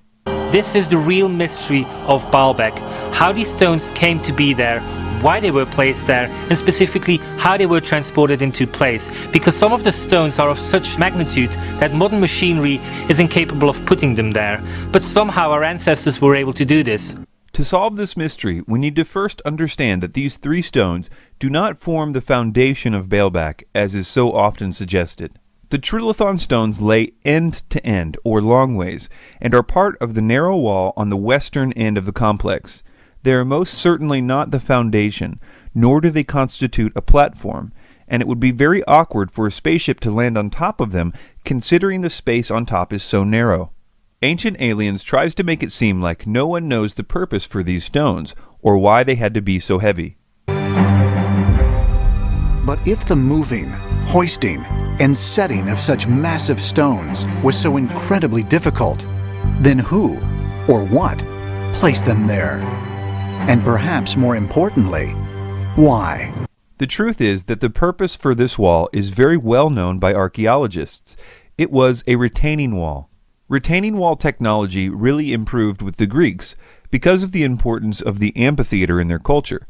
This is the real mystery of Baalbek, how these stones came to be there, why they were placed there, and specifically how they were transported into place, because some of the stones are of such magnitude that modern machinery is incapable of putting them there, but somehow our ancestors were able to do this. To solve this mystery, we need to first understand that these 3 stones do not form the foundation of Baalbek, as is so often suggested. The Trilithon stones lay end to end, or long ways, and are part of the narrow wall on the western end of the complex. They are most certainly not the foundation, nor do they constitute a platform, and it would be very awkward for a spaceship to land on top of them, considering the space on top is so narrow. Ancient Aliens tries to make it seem like no one knows the purpose for these stones, or why they had to be so heavy. But if the moving, hoisting, and setting of such massive stones was so incredibly difficult, then who, or what, placed them there? And perhaps more importantly, why? The truth is that the purpose for this wall is very well known by archaeologists. It was a retaining wall. Retaining wall technology really improved with the Greeks because of the importance of the amphitheater in their culture.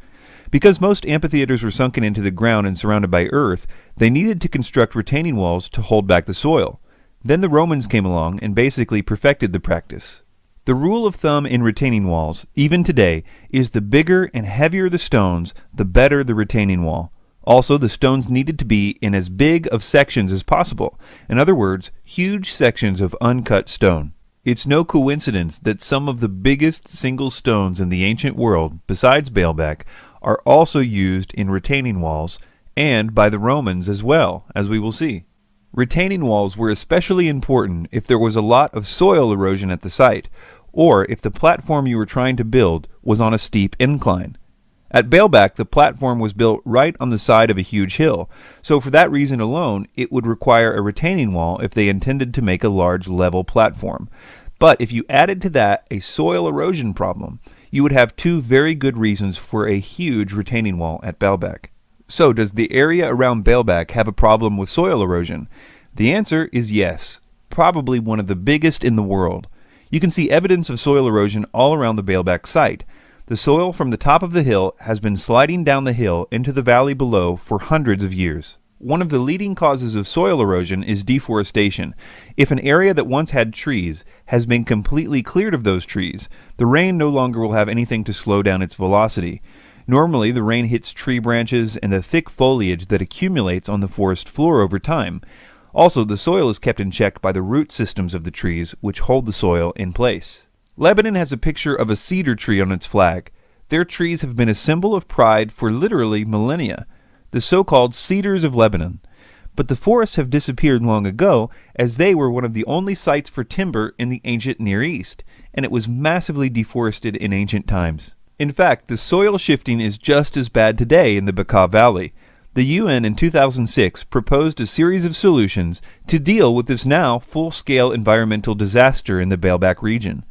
Because most amphitheaters were sunken into the ground and surrounded by earth, they needed to construct retaining walls to hold back the soil. Then the Romans came along and basically perfected the practice. The rule of thumb in retaining walls, even today, is the bigger and heavier the stones, the better the retaining wall. Also, the stones needed to be in as big of sections as possible. In other words, huge sections of uncut stone. It's no coincidence that some of the biggest single stones in the ancient world, besides Baalbek, are also used in retaining walls, and by the Romans as well, as we will see. Retaining walls were especially important if there was a lot of soil erosion at the site, or if the platform you were trying to build was on a steep incline. At Baalbek, the platform was built right on the side of a huge hill, so for that reason alone, it would require a retaining wall if they intended to make a large level platform. But if you added to that a soil erosion problem, you would have 2 very good reasons for a huge retaining wall at Baalbek. So, does the area around Baalbek have a problem with soil erosion? The answer is yes, probably one of the biggest in the world. You can see evidence of soil erosion all around the Baalbek site. The soil from the top of the hill has been sliding down the hill into the valley below for hundreds of years. One of the leading causes of soil erosion is deforestation. If an area that once had trees has been completely cleared of those trees, the rain no longer will have anything to slow down its velocity. Normally, the rain hits tree branches and the thick foliage that accumulates on the forest floor over time. Also, the soil is kept in check by the root systems of the trees, which hold the soil in place. Lebanon has a picture of a cedar tree on its flag. Their trees have been a symbol of pride for literally millennia, the so-called Cedars of Lebanon. But the forests have disappeared long ago, as they were one of the only sites for timber in the ancient Near East, and it was massively deforested in ancient times. In fact, the soil shifting is just as bad today in the Bekaa Valley. The UN in 2006 proposed a series of solutions to deal with this now full-scale environmental disaster in the Baalbek region.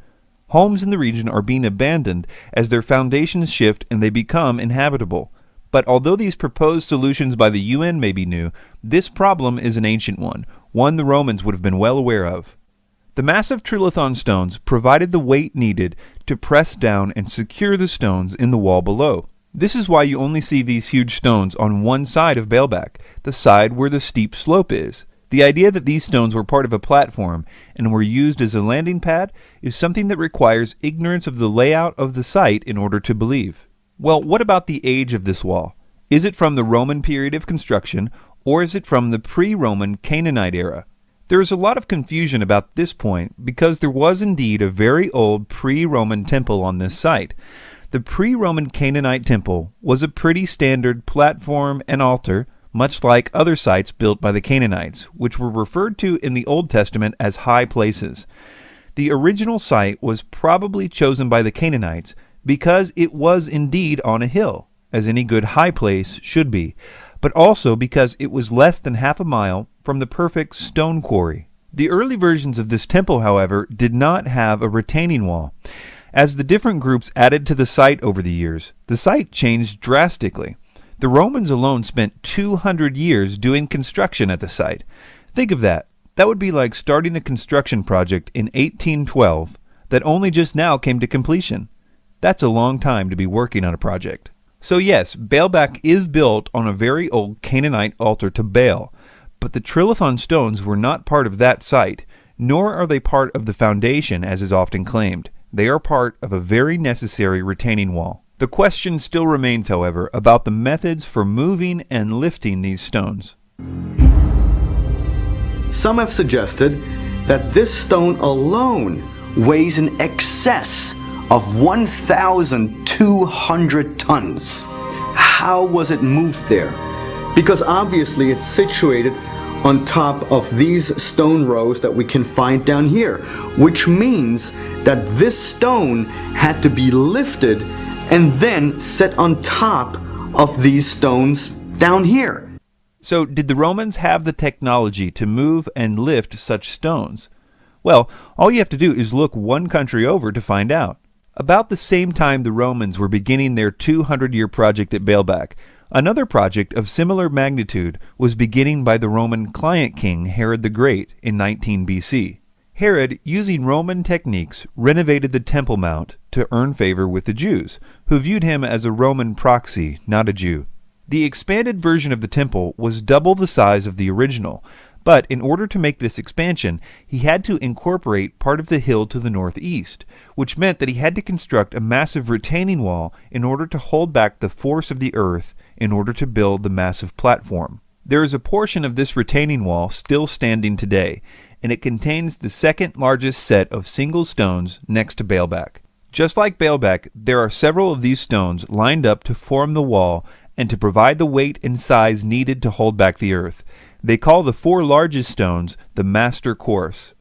Homes in the region are being abandoned as their foundations shift and they become inhabitable. But although these proposed solutions by the UN may be new, this problem is an ancient one the Romans would have been well aware of. The massive Trilithon stones provided the weight needed to press down and secure the stones in the wall below. This is why you only see these huge stones on one side of Baalbek, the side where the steep slope is. The idea that these stones were part of a platform and were used as a landing pad is something that requires ignorance of the layout of the site in order to believe. Well, what about the age of this wall? Is it from the Roman period of construction, or is it from the pre-Roman Canaanite era? There is a lot of confusion about this point because there was indeed a very old pre-Roman temple on this site. The pre-Roman Canaanite temple was a pretty standard platform and altar, much like other sites built by the Canaanites, which were referred to in the Old Testament as high places. The original site was probably chosen by the Canaanites because it was indeed on a hill, as any good high place should be, but also because it was less than half a mile from the perfect stone quarry. The early versions of this temple, however, did not have a retaining wall. As the different groups added to the site over the years, the site changed drastically. The Romans alone spent 200 years doing construction at the site. Think of that. That would be like starting a construction project in 1812 that only just now came to completion. That's a long time to be working on a project. So yes, Baalbek is built on a very old Canaanite altar to Baal, but the trilithon stones were not part of that site, nor are they part of the foundation as is often claimed. They are part of a very necessary retaining wall. The question still remains, however, about the methods for moving and lifting these stones. Some have suggested that this stone alone weighs in excess of 1,200 tons. How was it moved there? Because obviously it's situated on top of these stone rows that we can find down here, which means that this stone had to be lifted and then set on top of these stones down here. So did the Romans have the technology to move and lift such stones? Well, all you have to do is look one country over to find out. About the same time the Romans were beginning their 200-year project at Baalbek, another project of similar magnitude was beginning by the Roman client king Herod the Great in 19 BC. Herod, using Roman techniques, renovated the Temple Mount to earn favor with the Jews, who viewed him as a Roman proxy, not a Jew. The expanded version of the temple was double the size of the original, but in order to make this expansion, he had to incorporate part of the hill to the northeast, which meant that he had to construct a massive retaining wall in order to hold back the force of the earth in order to build the massive platform. There is a portion of this retaining wall still standing today, and it contains the second largest set of single stones next to Baalbek. Just like Baalbek, there are several of these stones lined up to form the wall and to provide the weight and size needed to hold back the earth. They call the four largest stones the master course.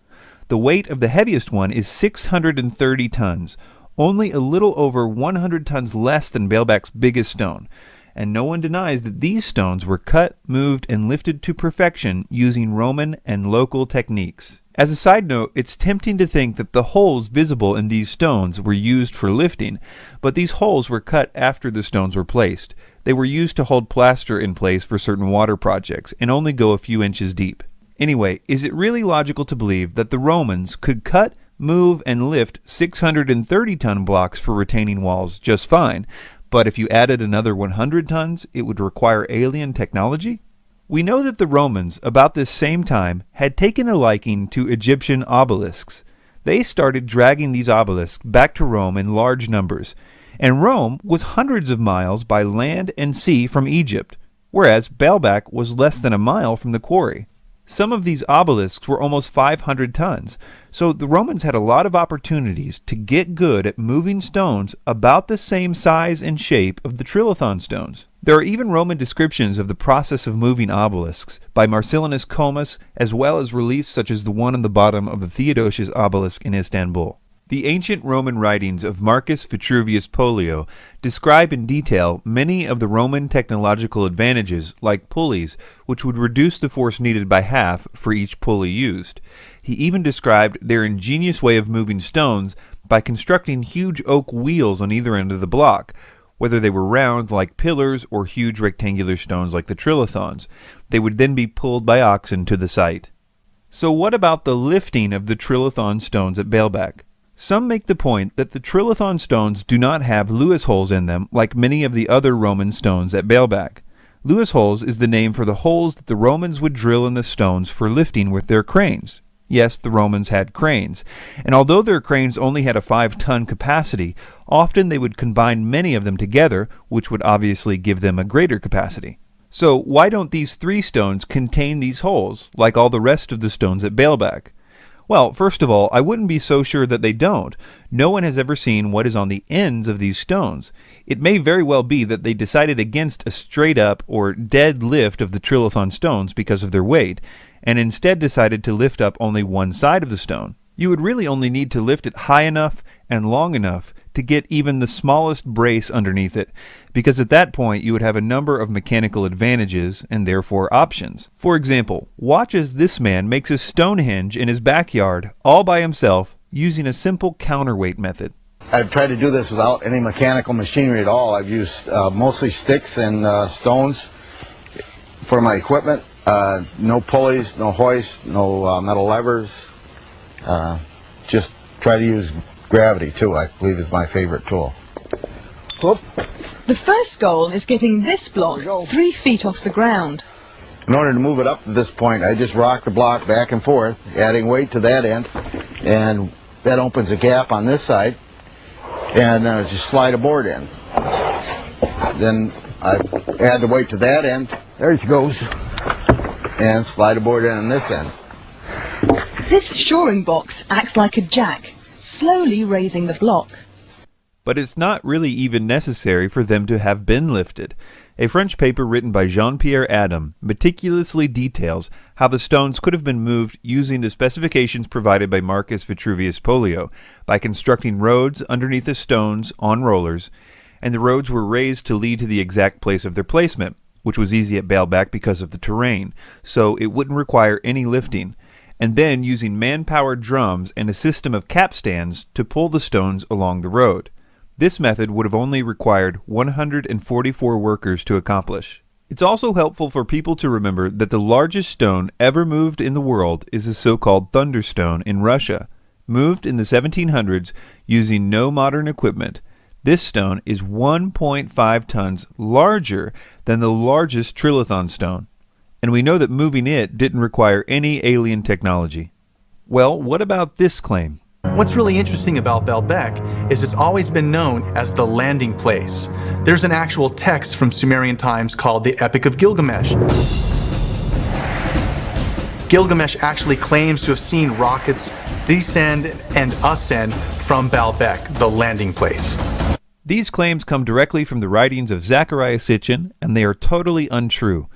The weight of the heaviest one is 630 tons, only a little over 100 tons less than Baalbek's biggest stone, and no one denies that these stones were cut, moved, and lifted to perfection using Roman and local techniques. As a side note, it's tempting to think that the holes visible in these stones were used for lifting, but these holes were cut after the stones were placed. They were used to hold plaster in place for certain water projects and only go a few inches deep. Anyway, is it really logical to believe that the Romans could cut, move, and lift 630-ton blocks for retaining walls just fine, but if you added another 100 tons, it would require alien technology? We know that the Romans, about this same time, had taken a liking to Egyptian obelisks. They started dragging these obelisks back to Rome in large numbers, and Rome was hundreds of miles by land and sea from Egypt, whereas Baalbek was less than a mile from the quarry. Some of these obelisks were almost 500 tons, so the Romans had a lot of opportunities to get good at moving stones about the same size and shape of the trilithon stones. There are even Roman descriptions of the process of moving obelisks by Marcellinus Comus, as well as reliefs such as the one on the bottom of the Theodosius obelisk in Istanbul. The ancient Roman writings of Marcus Vitruvius Pollio describe in detail many of the Roman technological advantages, like pulleys, which would reduce the force needed by half for each pulley used. He even described their ingenious way of moving stones by constructing huge oak wheels on either end of the block, whether they were round like pillars or huge rectangular stones like the trilithons. They would then be pulled by oxen to the site. So what about the lifting of the trilithon stones at Baalbek? Some make the point that the trilithon stones do not have Lewis holes in them like many of the other Roman stones at Baalbek. Lewis holes is the name for the holes that the Romans would drill in the stones for lifting with their cranes. Yes, the Romans had cranes, and although their cranes only had a 5-ton capacity, often they would combine many of them together, which would obviously give them a greater capacity. So why don't these 3 stones contain these holes, like all the rest of the stones at Baalbek? Well, first of all, I wouldn't be so sure that they don't. No one has ever seen what is on the ends of these stones. It may very well be that they decided against a straight-up or dead lift of the trilithon stones because of their weight, and instead decided to lift up only one side of the stone. You would really only need to lift it high enough and long enough to get even the smallest brace underneath it, because at that point you would have a number of mechanical advantages and therefore options. For example, watch as this man makes a Stonehenge in his backyard all by himself using a simple counterweight method. I've tried to do this without any mechanical machinery at all. I've used mostly sticks and stones for my equipment. No pulleys, no hoist, no metal levers. Just try to use gravity too, I believe, is my favorite tool. Whoop. The first goal is getting this block 3 feet off the ground. In order to move it up to this point, I just rock the block back and forth, adding weight to that end, and that opens a gap on this side, and just slide a board in. Then I add the weight to that end, there it goes, and slide a board in on this end. This shoring box acts like a jack, slowly raising the block. But it's not really even necessary for them to have been lifted. A French paper written by Jean-Pierre Adam meticulously details how the stones could have been moved using the specifications provided by Marcus Vitruvius Pollio by constructing roads underneath the stones on rollers, and the roads were raised to lead to the exact place of their placement, which was easy at Baalbek because of the terrain, so it wouldn't require any lifting, and then using man-powered drums and a system of capstans to pull the stones along the road. This method would have only required 144 workers to accomplish. It's also helpful for people to remember that the largest stone ever moved in the world is the so-called Thunderstone in Russia. Moved in the 1700s using no modern equipment, this stone is 1.5 tons larger than the largest trilithon stone. And we know that moving it didn't require any alien technology. Well, what about this claim? What's really interesting about Baalbek is it's always been known as the landing place. There's an actual text from Sumerian times called the Epic of Gilgamesh. Gilgamesh actually claims to have seen rockets descend and ascend from Baalbek, the landing place. These claims come directly from the writings of Zechariah Sitchin, and they are totally untrue.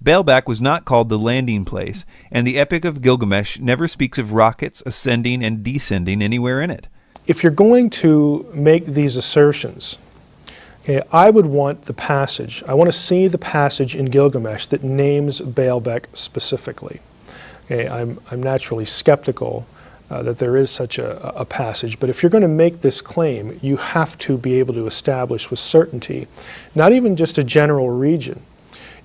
Baalbek was not called the landing place, and the Epic of Gilgamesh never speaks of rockets ascending and descending anywhere in it. If you're going to make these assertions, okay, I would want the passage. I want to see the passage in Gilgamesh that names Baalbek specifically. Okay, I'm naturally skeptical that there is such a passage, but if you're going to make this claim, you have to be able to establish with certainty, not even just a general region.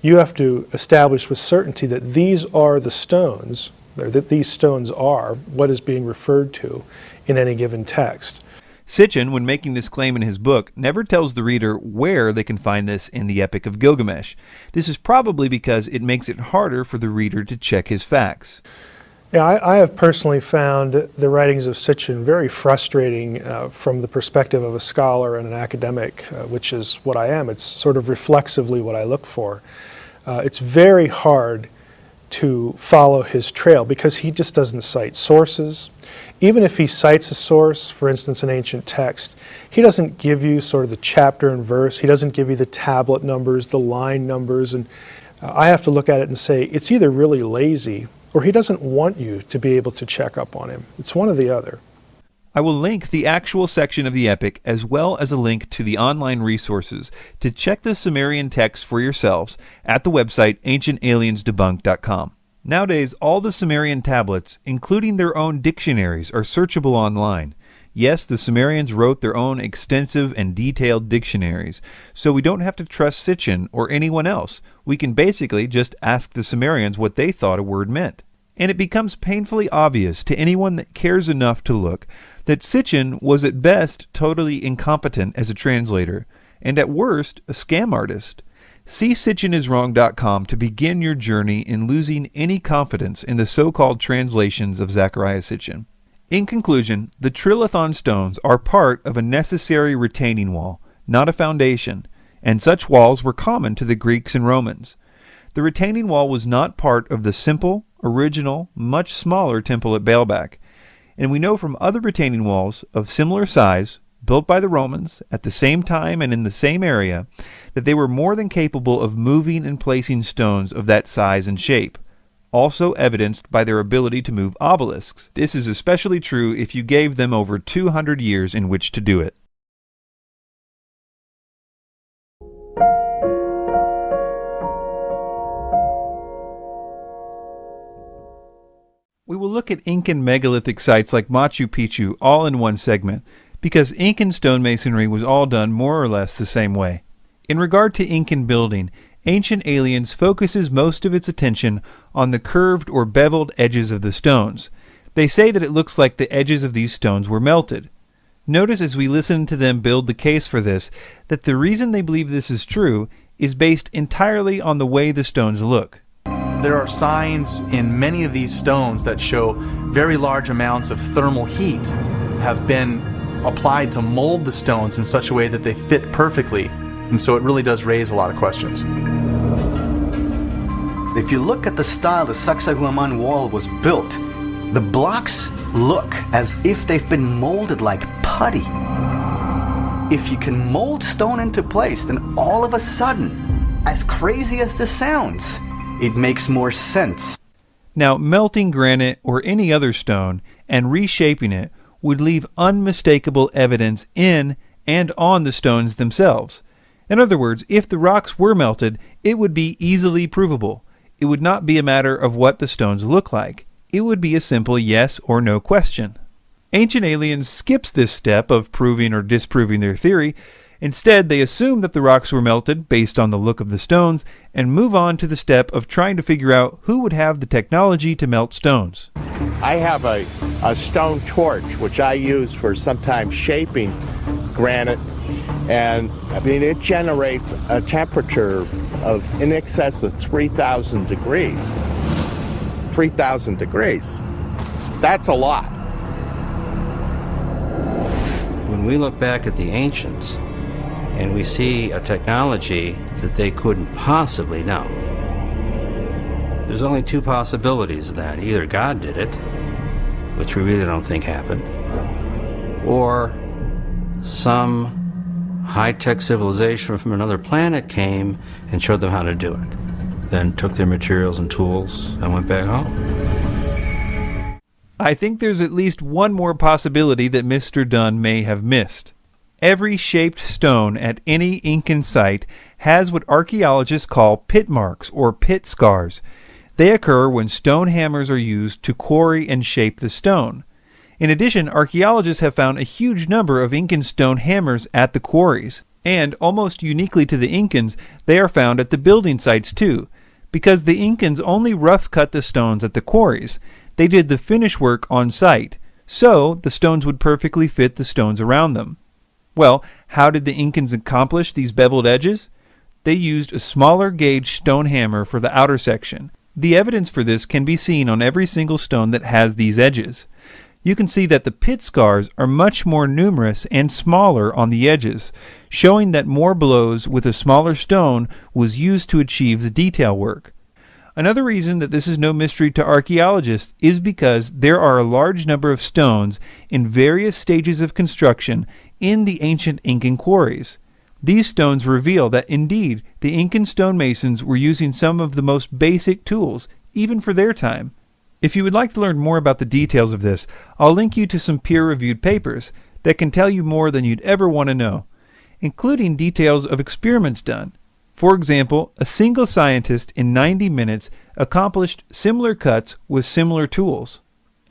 You have to establish with certainty that these are the stones, or that these stones are what is being referred to in any given text. Sitchin, when making this claim in his book, never tells the reader where they can find this in the Epic of Gilgamesh. This is probably because it makes it harder for the reader to check his facts. Yeah, I have personally found the writings of Sitchin very frustrating from the perspective of a scholar and an academic, which is what I am. It's sort of reflexively what I look for. It's very hard to follow his trail because he just doesn't cite sources. Even if he cites a source, for instance, an ancient text, he doesn't give you sort of the chapter and verse. He doesn't give you the tablet numbers, the line numbers, and I have to look at it and say it's either really lazy or he doesn't want you to be able to check up on him. It's one or the other. I will link the actual section of the Epic as well as a link to the online resources to check the Sumerian text for yourselves at the website ancientaliensdebunked.com. Nowadays, all the Sumerian tablets, including their own dictionaries, are searchable online. Yes, the Sumerians wrote their own extensive and detailed dictionaries, so we don't have to trust Sitchin or anyone else. We can basically just ask the Sumerians what they thought a word meant. And it becomes painfully obvious to anyone that cares enough to look that Sitchin was at best totally incompetent as a translator, and at worst a scam artist. See SitchinIsWrong.com to begin your journey in losing any confidence in the so-called translations of Zechariah Sitchin. In conclusion, the trilithon stones are part of a necessary retaining wall, not a foundation, and such walls were common to the Greeks and Romans. The retaining wall was not part of the simple, original, much smaller temple at Baalbek. and we know from other retaining walls of similar size, built by the Romans at the same time and in the same area, that they were more than capable of moving and placing stones of that size and shape, also evidenced by their ability to move obelisks. This is especially true if you gave them over 200 years in which to do it. We will look at Incan megalithic sites like Machu Picchu all in one segment, because Incan stonemasonry was all done more or less the same way. In regard to Incan building, Ancient Aliens focuses most of its attention on the curved or beveled edges of the stones. They say that it looks like the edges of these stones were melted. Notice as we listen to them build the case for this, that the reason they believe this is true is based entirely on the way the stones look. There are signs in many of these stones that show very large amounts of thermal heat have been applied to mold the stones in such a way that they fit perfectly. And so it really does raise a lot of questions. If you look at the style the Sacsayhuaman wall was built, the blocks look as if they've been molded like putty. If you can mold stone into place, then all of a sudden, as crazy as this sounds, it makes more sense. Now, melting granite or any other stone and reshaping it would leave unmistakable evidence in and on the stones themselves. In other words, if the rocks were melted, it would be easily provable. It would not be a matter of what the stones look like. It would be a simple yes or no question. Ancient Aliens skips this step of proving or disproving their theory. Instead, they assume that the rocks were melted based on the look of the stones and move on to the step of trying to figure out who would have the technology to melt stones. I have a stone torch which I use for sometimes shaping granite, and I mean it generates a temperature of in excess of 3,000 degrees. 3,000 degrees. That's a lot. When we look back at the ancients and we see a technology that they couldn't possibly know, there's only two possibilities of that. Either God did it, which we really don't think happened, or some high-tech civilization from another planet came and showed them how to do it, then took their materials and tools and went back home. I think there's at least one more possibility that Mr. Dunn may have missed. Every shaped stone at any Incan site has what archaeologists call pit marks or pit scars. They occur when stone hammers are used to quarry and shape the stone. In addition, archaeologists have found a huge number of Incan stone hammers at the quarries. And, almost uniquely to the Incans, they are found at the building sites too, because the Incans only rough cut the stones at the quarries. They did the finish work on site, so the stones would perfectly fit the stones around them. Well, how did the Incans accomplish these beveled edges? They used a smaller gauge stone hammer for the outer section. The evidence for this can be seen on every single stone that has these edges. You can see that the pit scars are much more numerous and smaller on the edges, showing that more blows with a smaller stone was used to achieve the detail work. Another reason that this is no mystery to archaeologists is because there are a large number of stones in various stages of construction in the ancient Incan quarries. These stones reveal that indeed the Incan stonemasons were using some of the most basic tools, even for their time. If you would like to learn more about the details of this, I'll link you to some peer-reviewed papers that can tell you more than you'd ever want to know, including details of experiments done. For example, a single scientist in 90 minutes accomplished similar cuts with similar tools.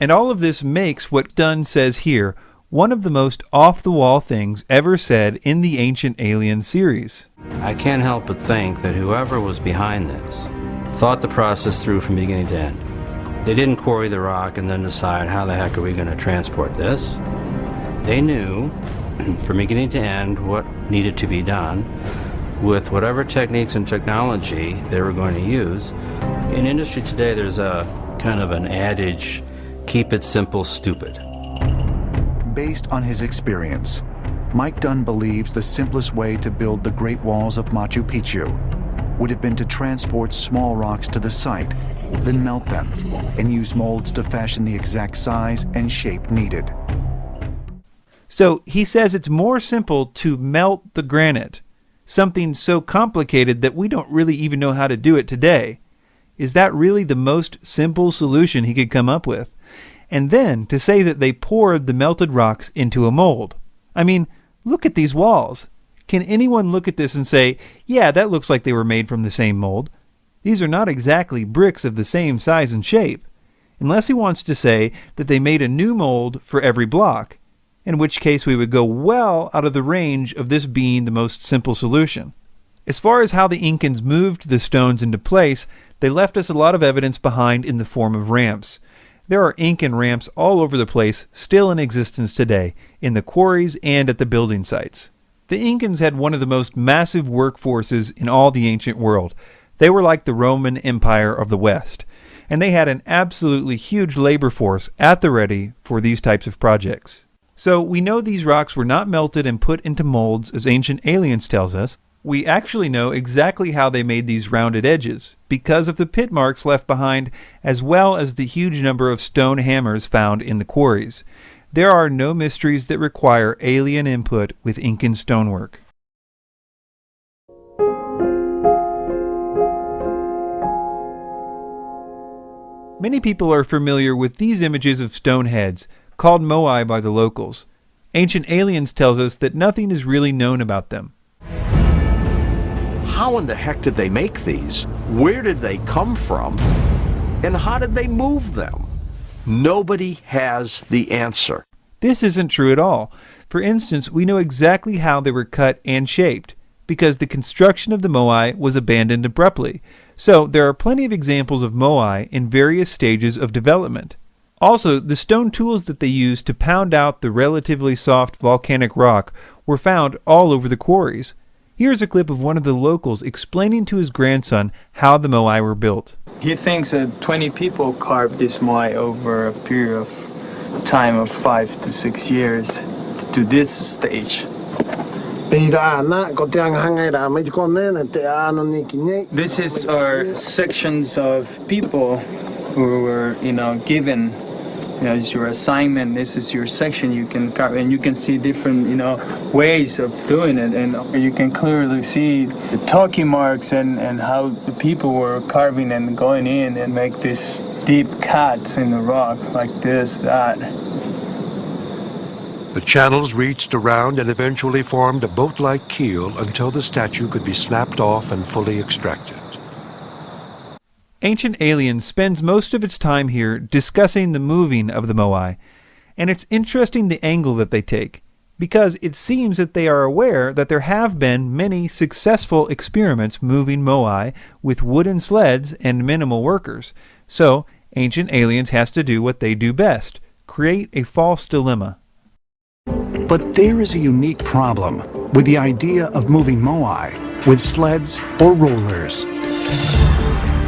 And all of this makes what Dunn says here one of the most off-the-wall things ever said in the Ancient Aliens series. I can't help but think that whoever was behind this thought the process through from beginning to end. They didn't quarry the rock and then decide how the heck are we going to transport this. They knew from beginning to end what needed to be done with whatever techniques and technology they were going to use. In industry today, there's a kind of an adage, keep it simple, stupid. Based on his experience, Mike Dunn believes the simplest way to build the Great Walls of Machu Picchu would have been to transport small rocks to the site then melt them and use molds to fashion the exact size and shape needed. So he says it's more simple to melt the granite, something so complicated that we don't really even know how to do it today. Is that really the most simple solution he could come up with? And then to say that they poured the melted rocks into a mold. I mean, look at these walls. Can anyone look at this and say, yeah, that looks like they were made from the same mold? These are not exactly bricks of the same size and shape, unless he wants to say that they made a new mold for every block, in which case we would go well out of the range of this being the most simple solution. As far as how the Incans moved the stones into place, they left us a lot of evidence behind in the form of ramps. There are Incan ramps all over the place, still in existence today, in the quarries and at the building sites. The Incans had one of the most massive workforces in all the ancient world. They were like the Roman Empire of the West, and they had an absolutely huge labor force at the ready for these types of projects. So we know these rocks were not melted and put into molds as Ancient Aliens tells us. We actually know exactly how they made these rounded edges, because of the pit marks left behind, as well as the huge number of stone hammers found in the quarries. There are no mysteries that require alien input with Incan stonework. Many people are familiar with these images of stone heads, called moai by the locals. Ancient Aliens tells us that nothing is really known about them. How in the heck did they make these? Where did they come from? And how did they move them? Nobody has the answer. This isn't true at all. For instance, we know exactly how they were cut and shaped, because the construction of the moai was abandoned abruptly. So there are plenty of examples of moai in various stages of development. Also, the stone tools that they used to pound out the relatively soft volcanic rock were found all over the quarries. Here's a clip of one of the locals explaining to his grandson how the moai were built. He thinks that 20 people carved this moai over a period of time of 5 to 6 years to this stage. This is our sections of people who were, given. As your assignment, this is your section. You can carve, and you can see different, ways of doing it, and you can clearly see the talkie marks and how the people were carving and going in and make these deep cuts in the rock, like this, that. The channels reached around and eventually formed a boat-like keel until the statue could be snapped off and fully extracted. Ancient Aliens spends most of its time here discussing the moving of the moai, and it's interesting the angle that they take, because it seems that they are aware that there have been many successful experiments moving moai with wooden sleds and minimal workers. So, Ancient Aliens has to do what they do best, create a false dilemma. But there is a unique problem with the idea of moving moai with sleds or rollers.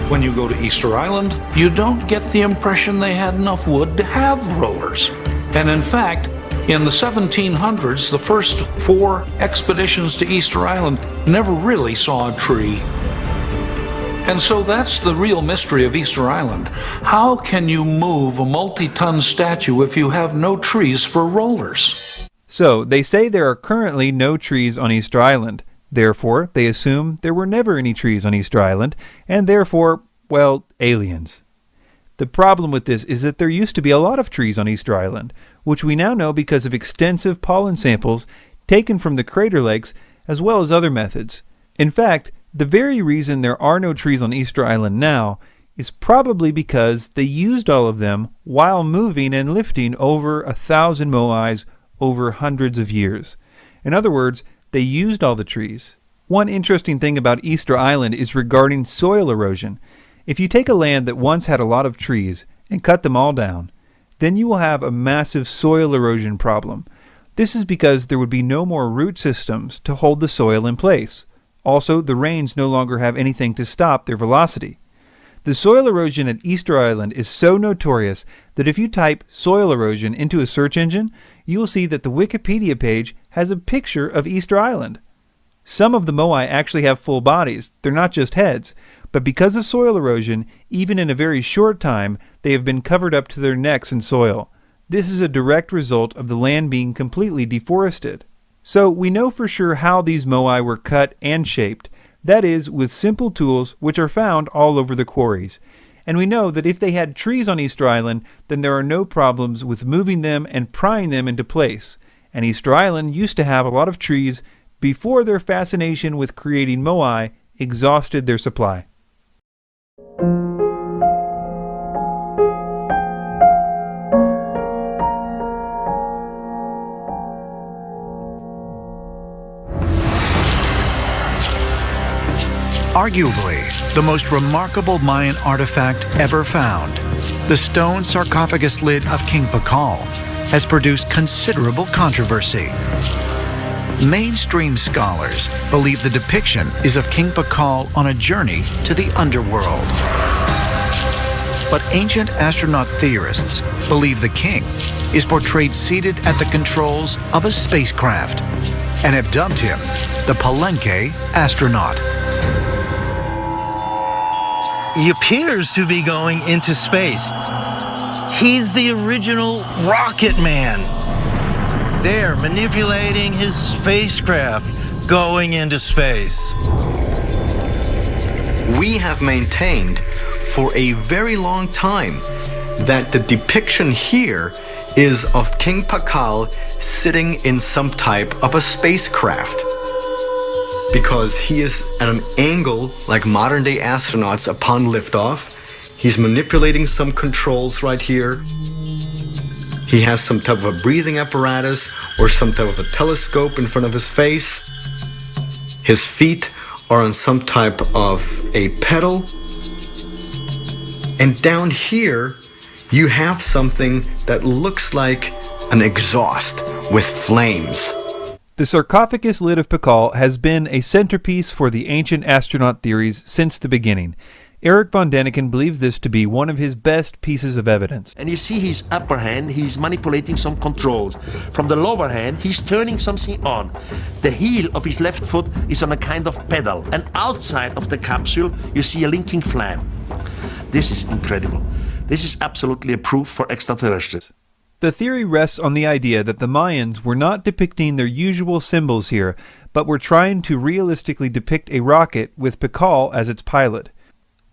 When you go to Easter Island, you don't get the impression they had enough wood to have rollers. And in fact, in the 1700s, the first 4 expeditions to Easter Island never really saw a tree. And so that's the real mystery of Easter Island. How can you move a multi-ton statue if you have no trees for rollers? So, they say there are currently no trees on Easter Island. Therefore, they assume there were never any trees on Easter Island, and therefore, well, aliens. The problem with this is that there used to be a lot of trees on Easter Island, which we now know because of extensive pollen samples taken from the crater lakes as well as other methods. In fact, the very reason there are no trees on Easter Island now is probably because they used all of them while moving and lifting over 1,000 moais over hundreds of years. In other words, they used all the trees. One interesting thing about Easter Island is regarding soil erosion. If you take a land that once had a lot of trees and cut them all down, then you will have a massive soil erosion problem. This is because there would be no more root systems to hold the soil in place. Also, the rains no longer have anything to stop their velocity. The soil erosion at Easter Island is so notorious that if you type soil erosion into a search engine, you will see that the Wikipedia page has a picture of Easter Island. Some of the moai actually have full bodies, they're not just heads, but because of soil erosion, even in a very short time, they have been covered up to their necks in soil. This is a direct result of the land being completely deforested. So we know for sure how these moai were cut and shaped, that is, with simple tools which are found all over the quarries. And we know that if they had trees on Easter Island, then there are no problems with moving them and prying them into place. And Easter Island used to have a lot of trees before their fascination with creating moai exhausted their supply. Arguably, the most remarkable Mayan artifact ever found, the stone sarcophagus lid of King Pakal, has produced considerable controversy. Mainstream scholars believe the depiction is of King Pakal on a journey to the underworld. But ancient astronaut theorists believe the king is portrayed seated at the controls of a spacecraft and have dubbed him the Palenque astronaut. He appears to be going into space. He's the original rocket man. There, manipulating his spacecraft, going into space. We have maintained for a very long time that the depiction here is of King Pakal sitting in some type of a spacecraft, because he is at an angle like modern-day astronauts upon liftoff. He's manipulating some controls right here. He has some type of a breathing apparatus or some type of a telescope in front of his face. His feet are on some type of a pedal. And down here, you have something that looks like an exhaust with flames. The sarcophagus lid of Pakal has been a centerpiece for the ancient astronaut theories since the beginning. Eric von Däniken believes this to be one of his best pieces of evidence. And you see his upper hand, he's manipulating some controls. From the lower hand, he's turning something on. The heel of his left foot is on a kind of pedal. And outside of the capsule, you see a linking flame. This is incredible. This is absolutely a proof for extraterrestrials. The theory rests on the idea that the Mayans were not depicting their usual symbols here, but were trying to realistically depict a rocket with Pakal as its pilot.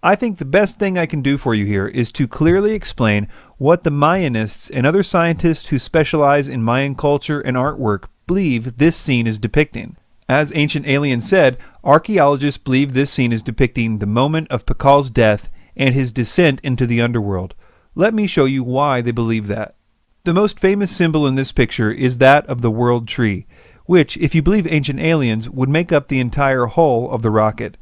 I think the best thing I can do for you here is to clearly explain what the Mayanists and other scientists who specialize in Mayan culture and artwork believe this scene is depicting. As Ancient Alien said, archaeologists believe this scene is depicting the moment of Pakal's death and his descent into the underworld. Let me show you why they believe that. The most famous symbol in this picture is that of the World Tree, which, if you believe Ancient Aliens, would make up the entire hull of the rocket.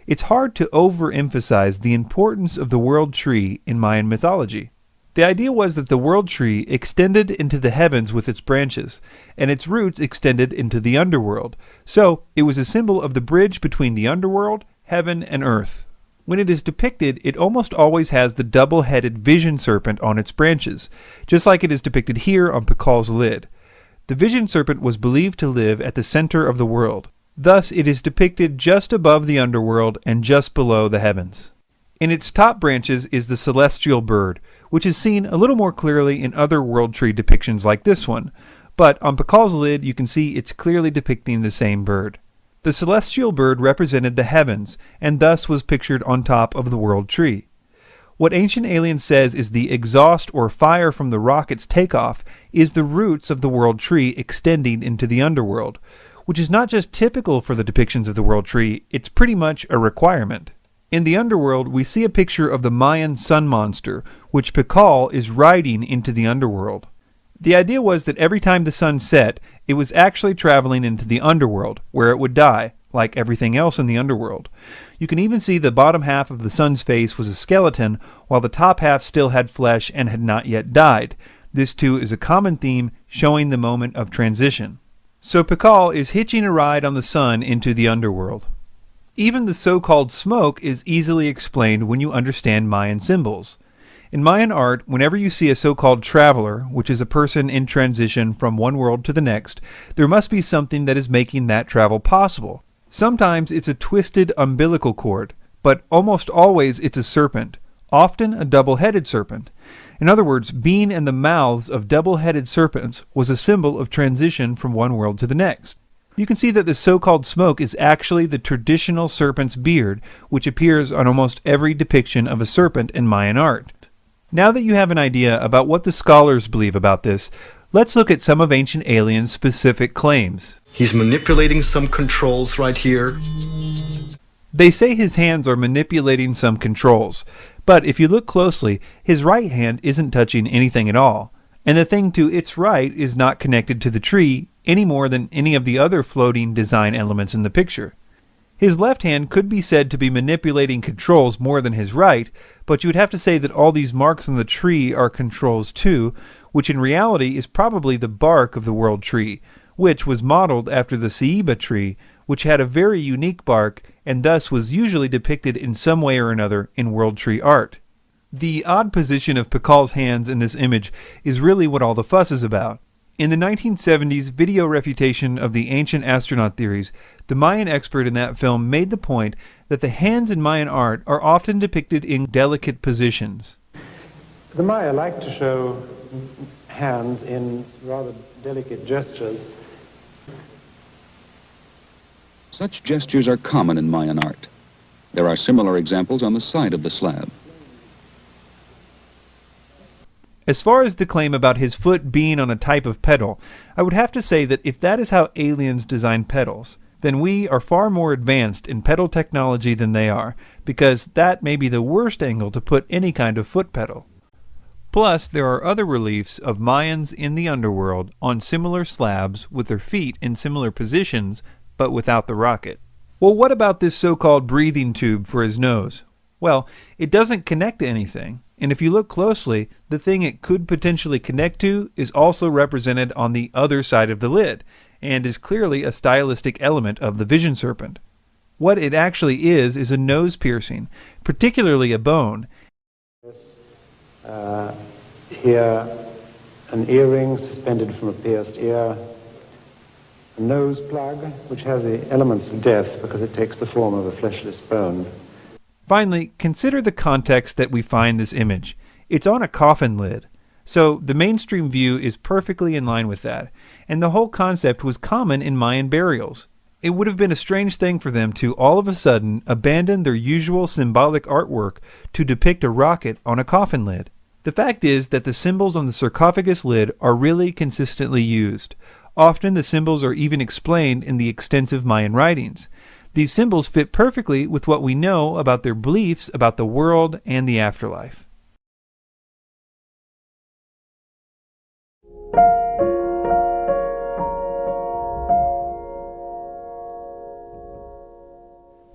It's hard to overemphasize the importance of the World Tree in Mayan mythology. The idea was that the World Tree extended into the heavens with its branches, and its roots extended into the underworld, so it was a symbol of the bridge between the underworld, heaven, and earth. When it is depicted, it almost always has the double-headed vision serpent on its branches, just like it is depicted here on Pakal's lid. The vision serpent was believed to live at the center of the world. Thus, it is depicted just above the underworld and just below the heavens. In its top branches is the celestial bird, which is seen a little more clearly in other World Tree depictions like this one, but on Pakal's lid you can see it's clearly depicting the same bird. The celestial bird represented the heavens, and thus was pictured on top of the World Tree. What Ancient Alien says is the exhaust or fire from the rocket's takeoff is the roots of the World Tree extending into the underworld, which is not just typical for the depictions of the World Tree, it's pretty much a requirement. In the underworld, we see a picture of the Mayan sun monster, which Pakal is riding into the underworld. The idea was that every time the sun set, it was actually traveling into the underworld, where it would die, like everything else in the underworld. You can even see the bottom half of the sun's face was a skeleton, while the top half still had flesh and had not yet died. This too is a common theme showing the moment of transition. So Pakal is hitching a ride on the sun into the underworld. Even the so-called smoke is easily explained when you understand Mayan symbols. In Mayan art, whenever you see a so-called traveler, which is a person in transition from one world to the next, there must be something that is making that travel possible. Sometimes it's a twisted umbilical cord, but almost always it's a serpent, often a double-headed serpent. In other words, being in the mouths of double-headed serpents was a symbol of transition from one world to the next. You can see that the so-called smoke is actually the traditional serpent's beard, which appears on almost every depiction of a serpent in Mayan art. Now that you have an idea about what the scholars believe about this, let's look at some of Ancient Alien's specific claims. He's manipulating some controls right here. They say his hands are manipulating some controls, but if you look closely, his right hand isn't touching anything at all, and the thing to its right is not connected to the tree any more than any of the other floating design elements in the picture. His left hand could be said to be manipulating controls more than his right, but you would have to say that all these marks on the tree are controls too, which in reality is probably the bark of the world tree, which was modeled after the ceiba tree, which had a very unique bark and thus was usually depicted in some way or another in world tree art. The odd position of Pakal's hands in this image is really what all the fuss is about. In the 1970s video refutation of the ancient astronaut theories, the Mayan expert in that film made the point that the hands in Mayan art are often depicted in delicate positions. The Maya like to show hands in rather delicate gestures. Such gestures are common in Mayan art. There are similar examples on the side of the slab. As far as the claim about his foot being on a type of pedal, I would have to say that if that is how aliens design pedals, then we are far more advanced in pedal technology than they are, because that may be the worst angle to put any kind of foot pedal. Plus, there are other reliefs of Mayans in the underworld on similar slabs with their feet in similar positions, but without the rocket. Well, what about this so-called breathing tube for his nose? Well, it doesn't connect to anything, and if you look closely, the thing it could potentially connect to is also represented on the other side of the lid, and is clearly a stylistic element of the vision serpent. What it actually is a nose piercing, particularly a bone. Here, an earring suspended from a pierced ear, a nose plug, which has the elements of death because it takes the form of a fleshless bone. Finally, consider the context that we find this image. It's on a coffin lid, so the mainstream view is perfectly in line with that, and the whole concept was common in Mayan burials. It would have been a strange thing for them to all of a sudden abandon their usual symbolic artwork to depict a rocket on a coffin lid. The fact is that the symbols on the sarcophagus lid are really consistently used. Often the symbols are even explained in the extensive Mayan writings. These symbols fit perfectly with what we know about their beliefs about the world and the afterlife.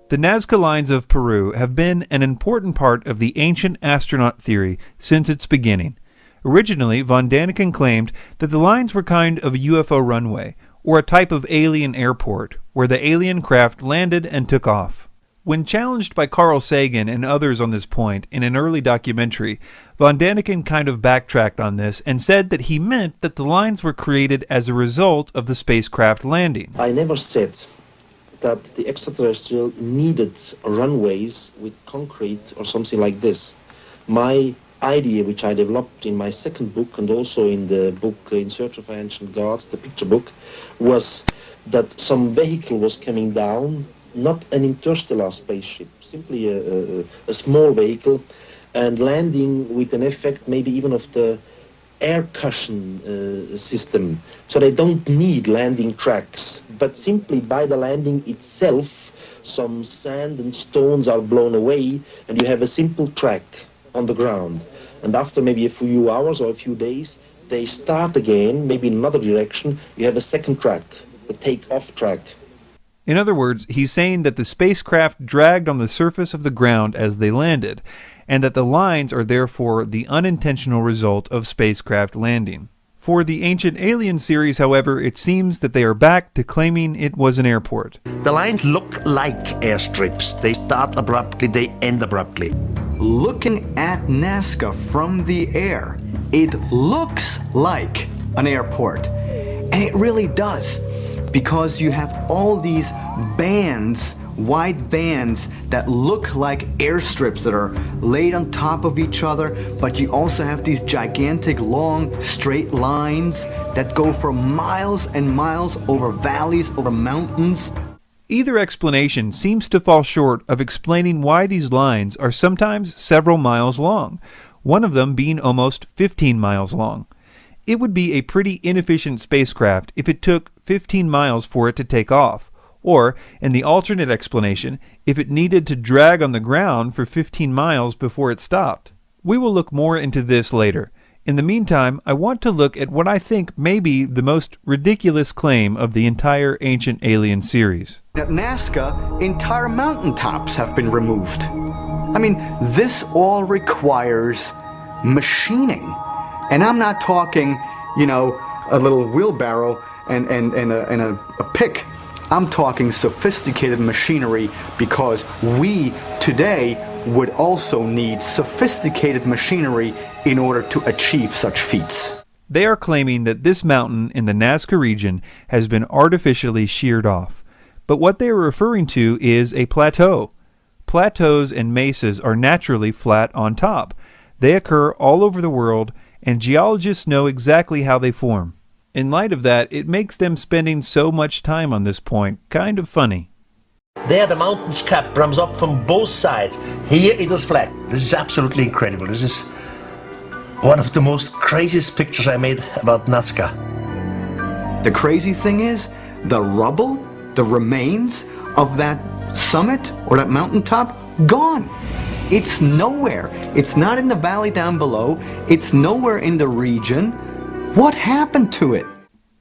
The Nazca lines of Peru have been an important part of the ancient astronaut theory since its beginning. Originally, von Daniken claimed that the lines were kind of a UFO runway, or a type of alien airport, where the alien craft landed and took off. When challenged by Carl Sagan and others on this point in an early documentary, von Daniken kind of backtracked on this and said that he meant that the lines were created as a result of the spacecraft landing. I never said that the extraterrestrial needed runways with concrete or something like this. My idea, which I developed in my second book and also in the book In Search of Ancient Gods, the picture book, was that some vehicle was coming down, not an interstellar spaceship, simply a small vehicle, and landing with an effect maybe even of the air cushion system. So they don't need landing tracks, but simply by the landing itself, some sand and stones are blown away, and you have a simple track on the ground. And after maybe a few hours or a few days, they start again, maybe in another direction, you have a second track, the take-off track. In other words, he's saying that the spacecraft dragged on the surface of the ground as they landed, and that the lines are therefore the unintentional result of spacecraft landing. For the Ancient Alien series, however, it seems that they are back to claiming it was an airport. The lines look like airstrips. They start abruptly, they end abruptly. Looking at Nazca from the air, it looks like an airport. And it really does, because you have all these bands wide bands that look like airstrips that are laid on top of each other, but you also have these gigantic, long, straight lines that go for miles and miles over valleys, over mountains. Either explanation seems to fall short of explaining why these lines are sometimes several miles long, one of them being almost 15 miles long. It would be a pretty inefficient spacecraft if it took 15 miles for it to take off, or, in the alternate explanation, if it needed to drag on the ground for 15 miles before it stopped. We will look more into this later. In the meantime, I want to look at what I think may be the most ridiculous claim of the entire Ancient Alien series. At Nazca, entire mountaintops have been removed. I mean, this all requires machining. And I'm not talking, you know, a little wheelbarrow and a pick. I'm talking sophisticated machinery, because we today would also need sophisticated machinery in order to achieve such feats. They are claiming that this mountain in the Nazca region has been artificially sheared off. But what they are referring to is a plateau. Plateaus and mesas are naturally flat on top. They occur all over the world, and geologists know exactly how they form. In light of that, it makes them spending so much time on this point kind of funny. There the mountain's cap comes up from both sides. Here it was flat. This is absolutely incredible. This is one of the most craziest pictures I made about Nazca. The crazy thing is, the rubble, the remains of that summit or that mountaintop, gone. It's nowhere. It's not in the valley down below. It's nowhere in the region. What happened to it?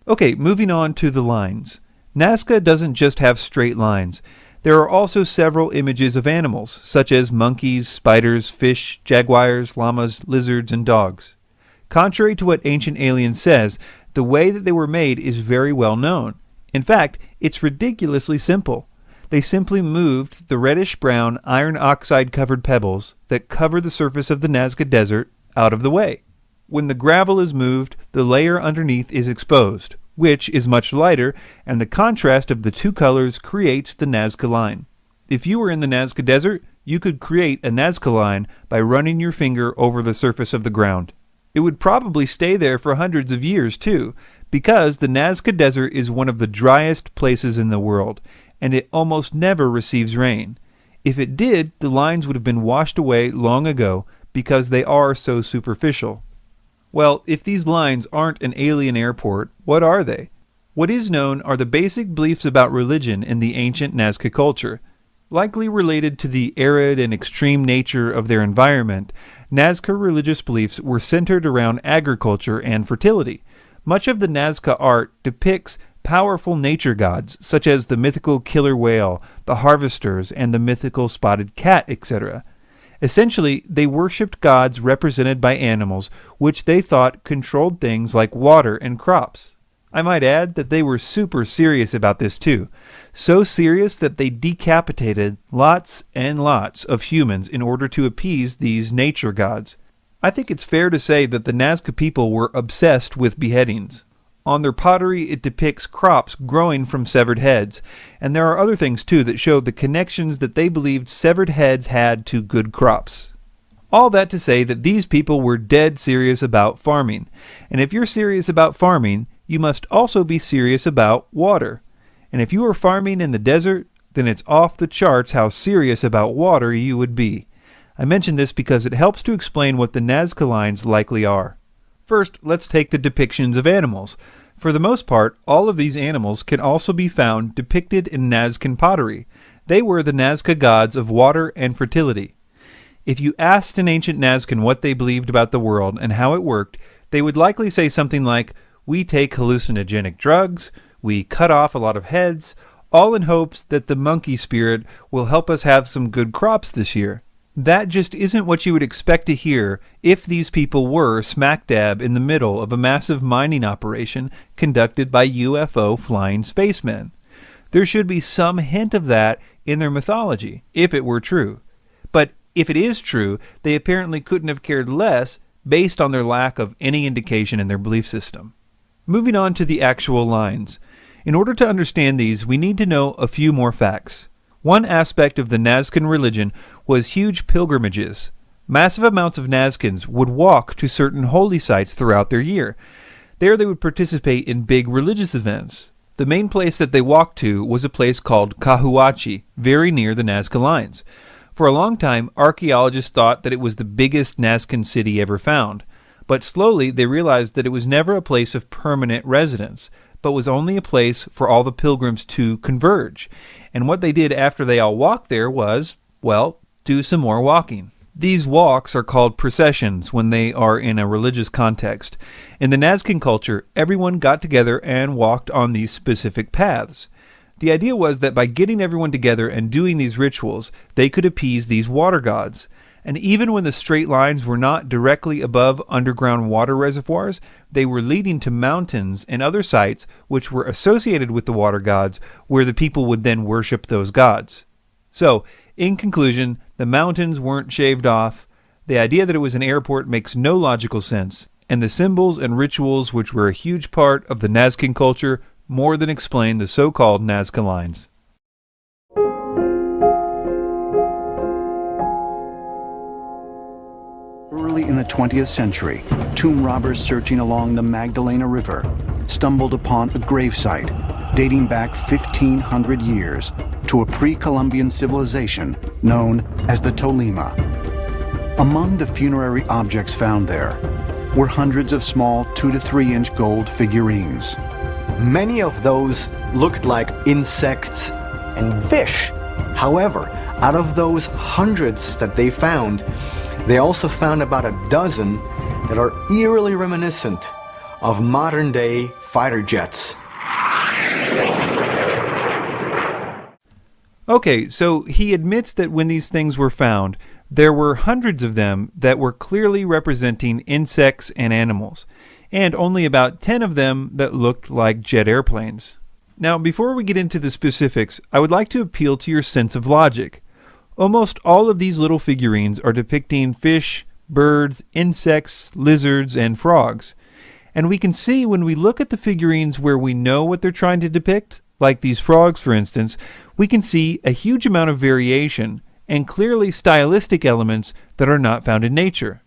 Okay, moving on to the lines. Nazca doesn't just have straight lines. There are also several images of animals, such as monkeys, spiders, fish, jaguars, llamas, lizards, and dogs. Contrary to what Ancient Alien says, the way that they were made is very well known. In fact, it's ridiculously simple. They simply moved the reddish-brown iron oxide-covered pebbles that cover the surface of the Nazca Desert out of the way. When the gravel is moved, the layer underneath is exposed, which is much lighter, and the contrast of the two colors creates the Nazca line. If you were in the Nazca Desert, you could create a Nazca line by running your finger over the surface of the ground. It would probably stay there for hundreds of years, too, because the Nazca Desert is one of the driest places in the world, and it almost never receives rain. If it did, the lines would have been washed away long ago because they are so superficial. Well, if these lines aren't an alien airport, what are they? What is known are the basic beliefs about religion in the ancient Nazca culture. Likely related to the arid and extreme nature of their environment, Nazca religious beliefs were centered around agriculture and fertility. Much of the Nazca art depicts powerful nature gods, such as the mythical killer whale, the harvesters, and the mythical spotted cat, etc. Essentially, they worshipped gods represented by animals, which they thought controlled things like water and crops. I might add that they were super serious about this too. So serious that they decapitated lots and lots of humans in order to appease these nature gods. I think it's fair to say that the Nazca people were obsessed with beheadings. On their pottery, it depicts crops growing from severed heads, and there are other things too that show the connections that they believed severed heads had to good crops. All that to say that these people were dead serious about farming, and if you're serious about farming, you must also be serious about water. And if you are farming in the desert, then it's off the charts how serious about water you would be. I mention this because it helps to explain what the Nazca lines likely are. First, let's take the depictions of animals. For the most part, all of these animals can also be found depicted in Nazcan pottery. They were the Nazca gods of water and fertility. If you asked an ancient Nazcan what they believed about the world and how it worked, they would likely say something like, "We take hallucinogenic drugs, we cut off a lot of heads, all in hopes that the monkey spirit will help us have some good crops this year." That just isn't what you would expect to hear if these people were smack dab in the middle of a massive mining operation conducted by UFO flying spacemen. There should be some hint of that in their mythology, if it were true. But if it is true, they apparently couldn't have cared less based on their lack of any indication in their belief system. Moving on to the actual lines. In order to understand these, we need to know a few more facts. One aspect of the Nazcan religion was huge pilgrimages. Massive amounts of Nazcans would walk to certain holy sites throughout their year. There they would participate in big religious events. The main place that they walked to was a place called Cahuachi, very near the Nazca lines. For a long time, archaeologists thought that it was the biggest Nazcan city ever found. But slowly they realized that it was never a place of permanent residence, but was only a place for all the pilgrims to converge. And what they did after they all walked there was, well, do some more walking. These walks are called processions when they are in a religious context. In the Nazcan culture, everyone got together and walked on these specific paths. The idea was that by getting everyone together and doing these rituals, they could appease these water gods. And even when the straight lines were not directly above underground water reservoirs, they were leading to mountains and other sites which were associated with the water gods, where the people would then worship those gods. So, in conclusion, the mountains weren't shaved off. The idea that it was an airport makes no logical sense, and the symbols and rituals which were a huge part of the Nazcan culture more than explain the so-called Nazca lines. Early in the 20th century, tomb robbers searching along the Magdalena River stumbled upon a gravesite dating back 1,500 years to a pre-Columbian civilization known as the Tolima. Among the funerary objects found there were hundreds of small 2 to 3 inch gold figurines. Many of those looked like insects and fish. However, out of those hundreds that they found, they also found about a dozen that are eerily reminiscent of modern-day fighter jets. Okay, so he admits that when these things were found, there were hundreds of them that were clearly representing insects and animals, and only about 10 of them that looked like jet airplanes. Now, before we get into the specifics, I would like to appeal to your sense of logic. Almost all of these little figurines are depicting fish, birds, insects, lizards, and frogs. And we can see when we look at the figurines where we know what they're trying to depict, like these frogs for instance, we can see a huge amount of variation and clearly stylistic elements that are not found in nature.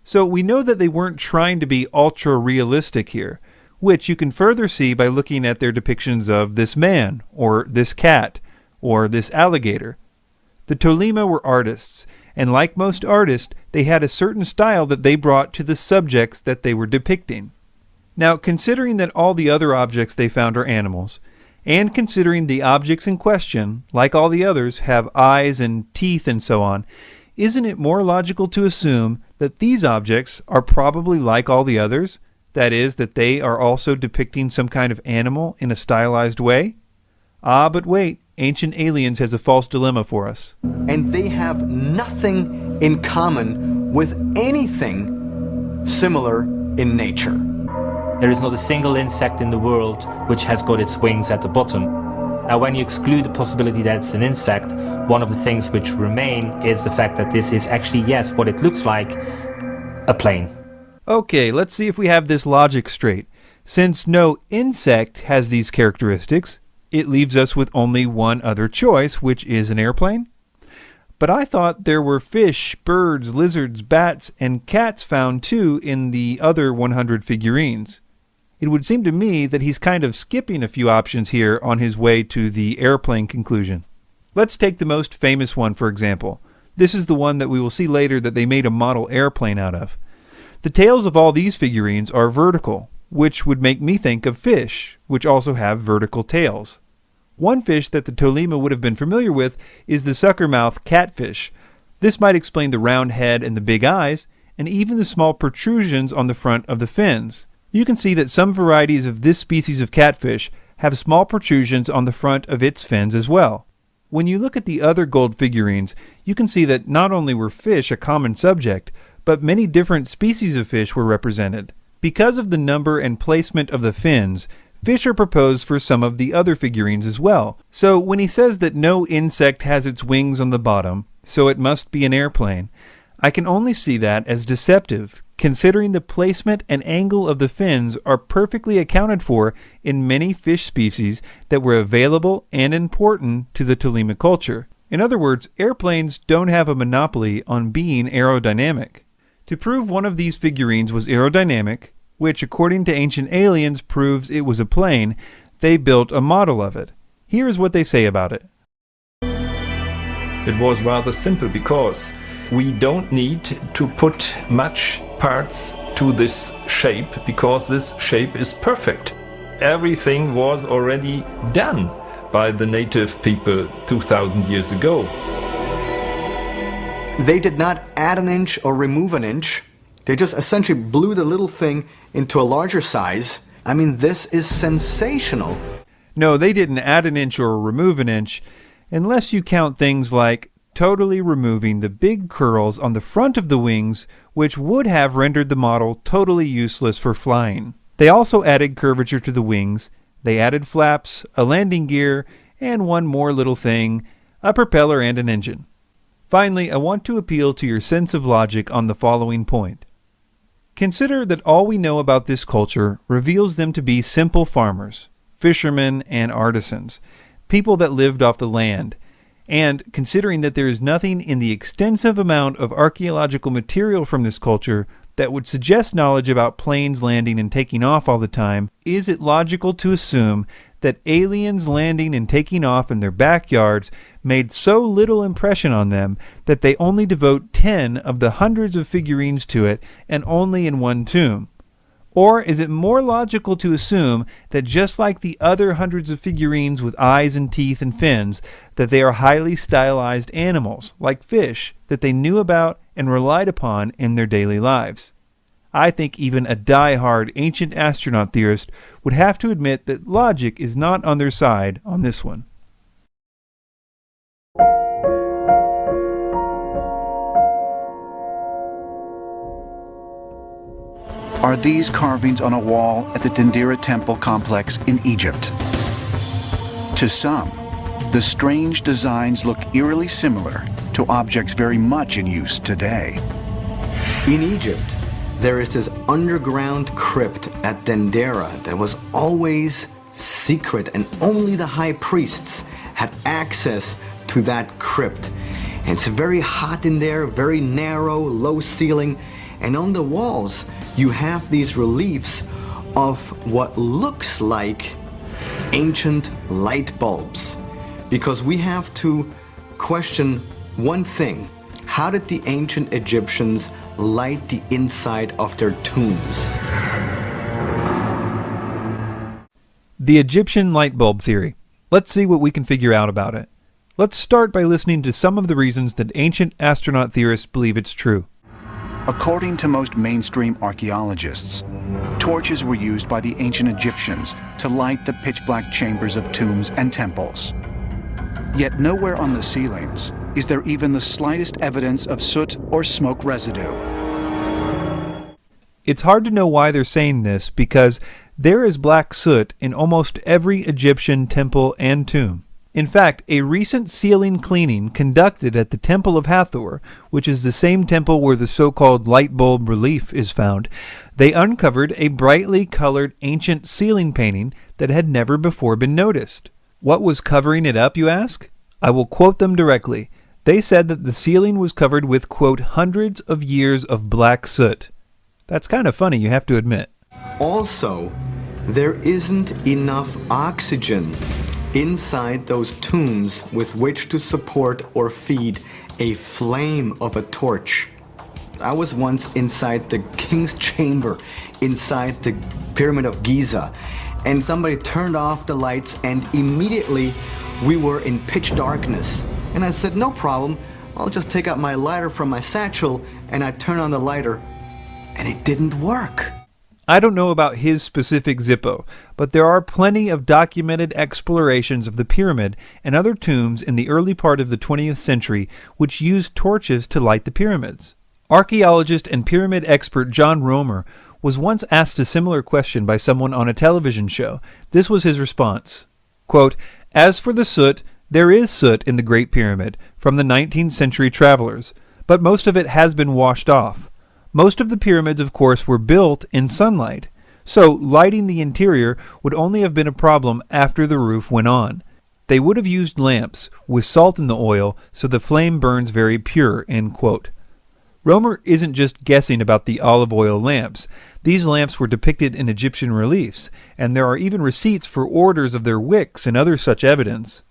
So we know that they weren't trying to be ultra-realistic here, which you can further see by looking at their depictions of this man, or this cat, or this alligator. The Tolima were artists, and like most artists, they had a certain style that they brought to the subjects that they were depicting. Now, considering that all the other objects they found are animals, and considering the objects in question, like all the others, have eyes and teeth and so on, isn't it more logical to assume that these objects are probably like all the others? That is, that they are also depicting some kind of animal in a stylized way? Ah, but wait, Ancient Aliens has a false dilemma for us. And they have nothing in common with anything similar in nature. There is not a single insect in the world which has got its wings at the bottom. Now, when you exclude the possibility that it's an insect, one of the things which remain is the fact that this is actually, yes, what it looks like, a plane. Okay, let's see if we have this logic straight. Since no insect has these characteristics, it leaves us with only one other choice, which is an airplane. But I thought there were fish, birds, lizards, bats, and cats found too in the other 100 figurines. It would seem to me that he's kind of skipping a few options here on his way to the airplane conclusion. Let's take the most famous one, for example. This is the one that we will see later that they made a model airplane out of. The tails of all these figurines are vertical, which would make me think of fish, which also have vertical tails. One fish that the Tolima would have been familiar with is the suckermouth catfish. This might explain the round head and the big eyes, and even the small protrusions on the front of the fins. You can see that some varieties of this species of catfish have small protrusions on the front of its fins as well. When you look at the other gold figurines, you can see that not only were fish a common subject, but many different species of fish were represented. Because of the number and placement of the fins, fish are proposed for some of the other figurines as well. So when he says that no insect has its wings on the bottom, so it must be an airplane, I can only see that as deceptive, considering the placement and angle of the fins are perfectly accounted for in many fish species that were available and important to the Tolima culture. In other words, airplanes don't have a monopoly on being aerodynamic. To prove one of these figurines was aerodynamic, which according to Ancient Aliens proves it was a plane, they built a model of it. Here's what they say about it. It was rather simple because we don't need to put much parts to this shape because this shape is perfect. Everything was already done by the native people 2,000 years ago. They did not add an inch or remove an inch. They just essentially blew the little thing into a larger size. I mean, this is sensational. No, they didn't add an inch or remove an inch, unless you count things like totally removing the big curls on the front of the wings, which would have rendered the model totally useless for flying. They also added curvature to the wings. They added flaps, a landing gear, and one more little thing, a propeller and an engine. Finally, I want to appeal to your sense of logic on the following point. Consider that all we know about this culture reveals them to be simple farmers, fishermen, and artisans, people that lived off the land. And considering that there is nothing in the extensive amount of archaeological material from this culture that would suggest knowledge about planes landing and taking off all the time, is it logical to assume that aliens landing and taking off in their backyards made so little impression on them that they only devote 10 of the hundreds of figurines to it and only in one tomb? Or is it more logical to assume that just like the other hundreds of figurines with eyes and teeth and fins, that they are highly stylized animals, like fish, that they knew about and relied upon in their daily lives? I think even a die-hard ancient astronaut theorist would have to admit that logic is not on their side on this one. Are these carvings on a wall at the Dendera Temple complex in Egypt? To some, the strange designs look eerily similar to objects very much in use today. In Egypt, there is this underground crypt at Dendera that was always secret, and only the high priests had access to that crypt. And it's very hot in there, very narrow, low ceiling, and on the walls you have these reliefs of what looks like ancient light bulbs. Because we have to question one thing: how did the ancient Egyptians light the inside of their tombs? The Egyptian light bulb theory. Let's see what we can figure out about it. Let's start by listening to some of the reasons that ancient astronaut theorists believe it's true. According to most mainstream archaeologists, torches were used by the ancient Egyptians to light the pitch-black chambers of tombs and temples. Yet nowhere on the ceilings is there even the slightest evidence of soot or smoke residue. It's hard to know why they're saying this, because there is black soot in almost every Egyptian temple and tomb. In fact, a recent ceiling cleaning conducted at the Temple of Hathor, which is the same temple where the so-called light bulb relief is found, they uncovered a brightly colored ancient ceiling painting that had never before been noticed. What was covering it up, you ask? I will quote them directly. They said that the ceiling was covered with, quote, hundreds of years of black soot. That's kind of funny, you have to admit. Also, there isn't enough oxygen inside those tombs with which to support or feed a flame of a torch. I was once inside the king's chamber, inside the Pyramid of Giza, and somebody turned off the lights and immediately we were in pitch darkness. And I said, no problem, I'll just take out my lighter from my satchel, and I turn on the lighter, and it didn't work. I don't know about his specific Zippo, but there are plenty of documented explorations of the pyramid and other tombs in the early part of the 20th century which used torches to light the pyramids. Archaeologist and pyramid expert John Romer was once asked a similar question by someone on a television show. This was his response, quote, "As for the soot, there is soot in the Great Pyramid from the 19th century travelers, but most of it has been washed off. Most of the pyramids, of course, were built in sunlight, so lighting the interior would only have been a problem after the roof went on. They would have used lamps with salt in the oil so the flame burns very pure, end quote. Romer isn't just guessing about the olive oil lamps. These lamps were depicted in Egyptian reliefs, and there are even receipts for orders of their wicks and other such evidence.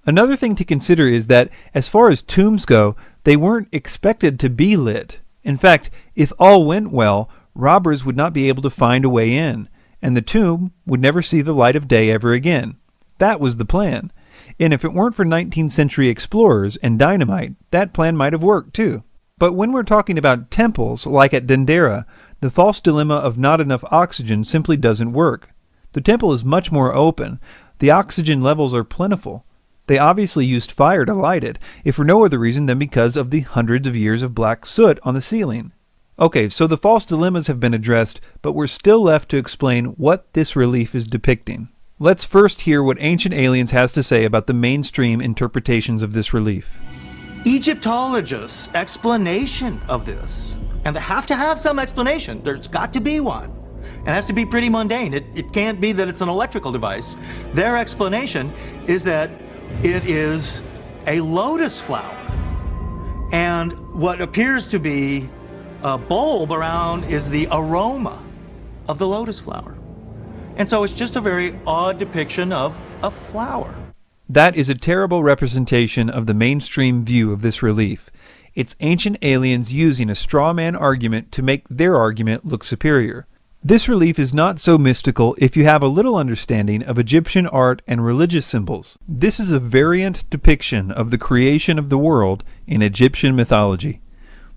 Another thing to consider is that, as far as tombs go, they weren't expected to be lit. In fact, if all went well, robbers would not be able to find a way in, and the tomb would never see the light of day ever again. That was the plan. And if it weren't for 19th century explorers and dynamite, that plan might have worked too. But when we're talking about temples, like at Dendera, the false dilemma of not enough oxygen simply doesn't work. The temple is much more open. The oxygen levels are plentiful. They obviously used fire to light it, if for no other reason than because of the hundreds of years of black soot on the ceiling. Okay, so the false dilemmas have been addressed, but we're still left to explain what this relief is depicting. Let's first hear what Ancient Aliens has to say about the mainstream interpretations of this relief. Egyptologists' explanation of this, and they have to have some explanation, there's got to be one. It has to be pretty mundane. It can't be that it's an electrical device. Their explanation is that it is a lotus flower. And what appears to be a bulb around is the aroma of the lotus flower. And so it's just a very odd depiction of a flower. That is a terrible representation of the mainstream view of this relief. It's Ancient Aliens using a straw man argument to make their argument look superior. This relief is not so mystical if you have a little understanding of Egyptian art and religious symbols. This is a variant depiction of the creation of the world in Egyptian mythology.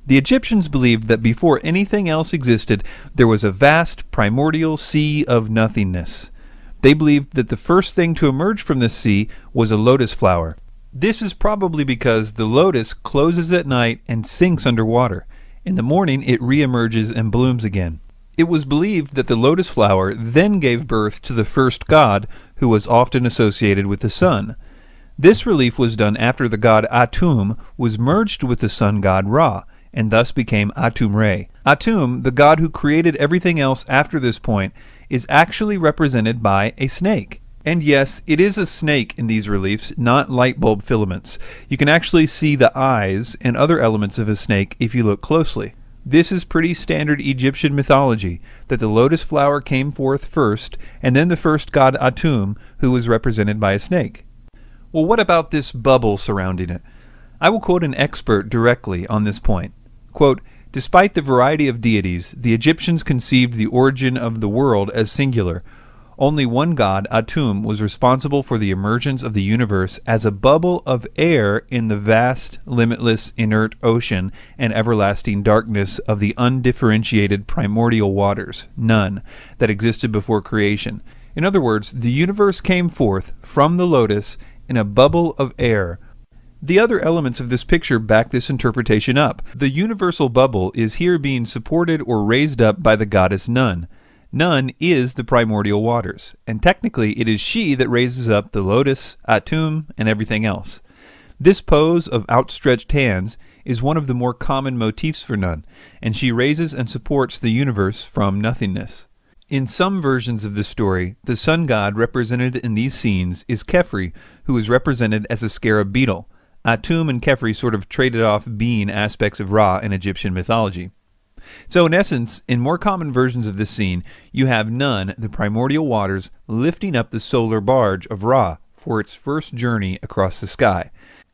The Egyptians believed that before anything else existed, there was a vast primordial sea of nothingness. They believed that the first thing to emerge from this sea was a lotus flower. This is probably because the lotus closes at night and sinks underwater. In the morning, it reemerges and blooms again. It was believed that the lotus flower then gave birth to the first god, who was often associated with the sun. This relief was done after the god Atum was merged with the sun god Ra, and thus became Atum-Re. Atum, the god who created everything else after this point, is actually represented by a snake. And yes, it is a snake in these reliefs, not light bulb filaments. You can actually see the eyes and other elements of a snake if you look closely. This is pretty standard Egyptian mythology, that the lotus flower came forth first, and then the first god Atum, who was represented by a snake. Well, what about this bubble surrounding it? I will quote an expert directly on this point. Quote, "Despite the variety of deities, the Egyptians conceived the origin of the world as singular. Only one god, Atum, was responsible for the emergence of the universe as a bubble of air in the vast, limitless, inert ocean and everlasting darkness of the undifferentiated primordial waters, none, that existed before creation. In other words, the universe came forth from the lotus in a bubble of air." The other elements of this picture back this interpretation up. The universal bubble is here being supported or raised up by the goddess Nun. Nun is the primordial waters, and technically it is she that raises up the lotus, Atum, and everything else. This pose of outstretched hands is one of the more common motifs for Nun, and she raises and supports the universe from nothingness. In some versions of the story, the sun god represented in these scenes is Khepri, who is represented as a scarab beetle. Atum and Khepri sort of traded off being aspects of Ra in Egyptian mythology. So in essence, in more common versions of this scene, you have Nun, the primordial waters, lifting up the solar barge of Ra for its first journey across the sky.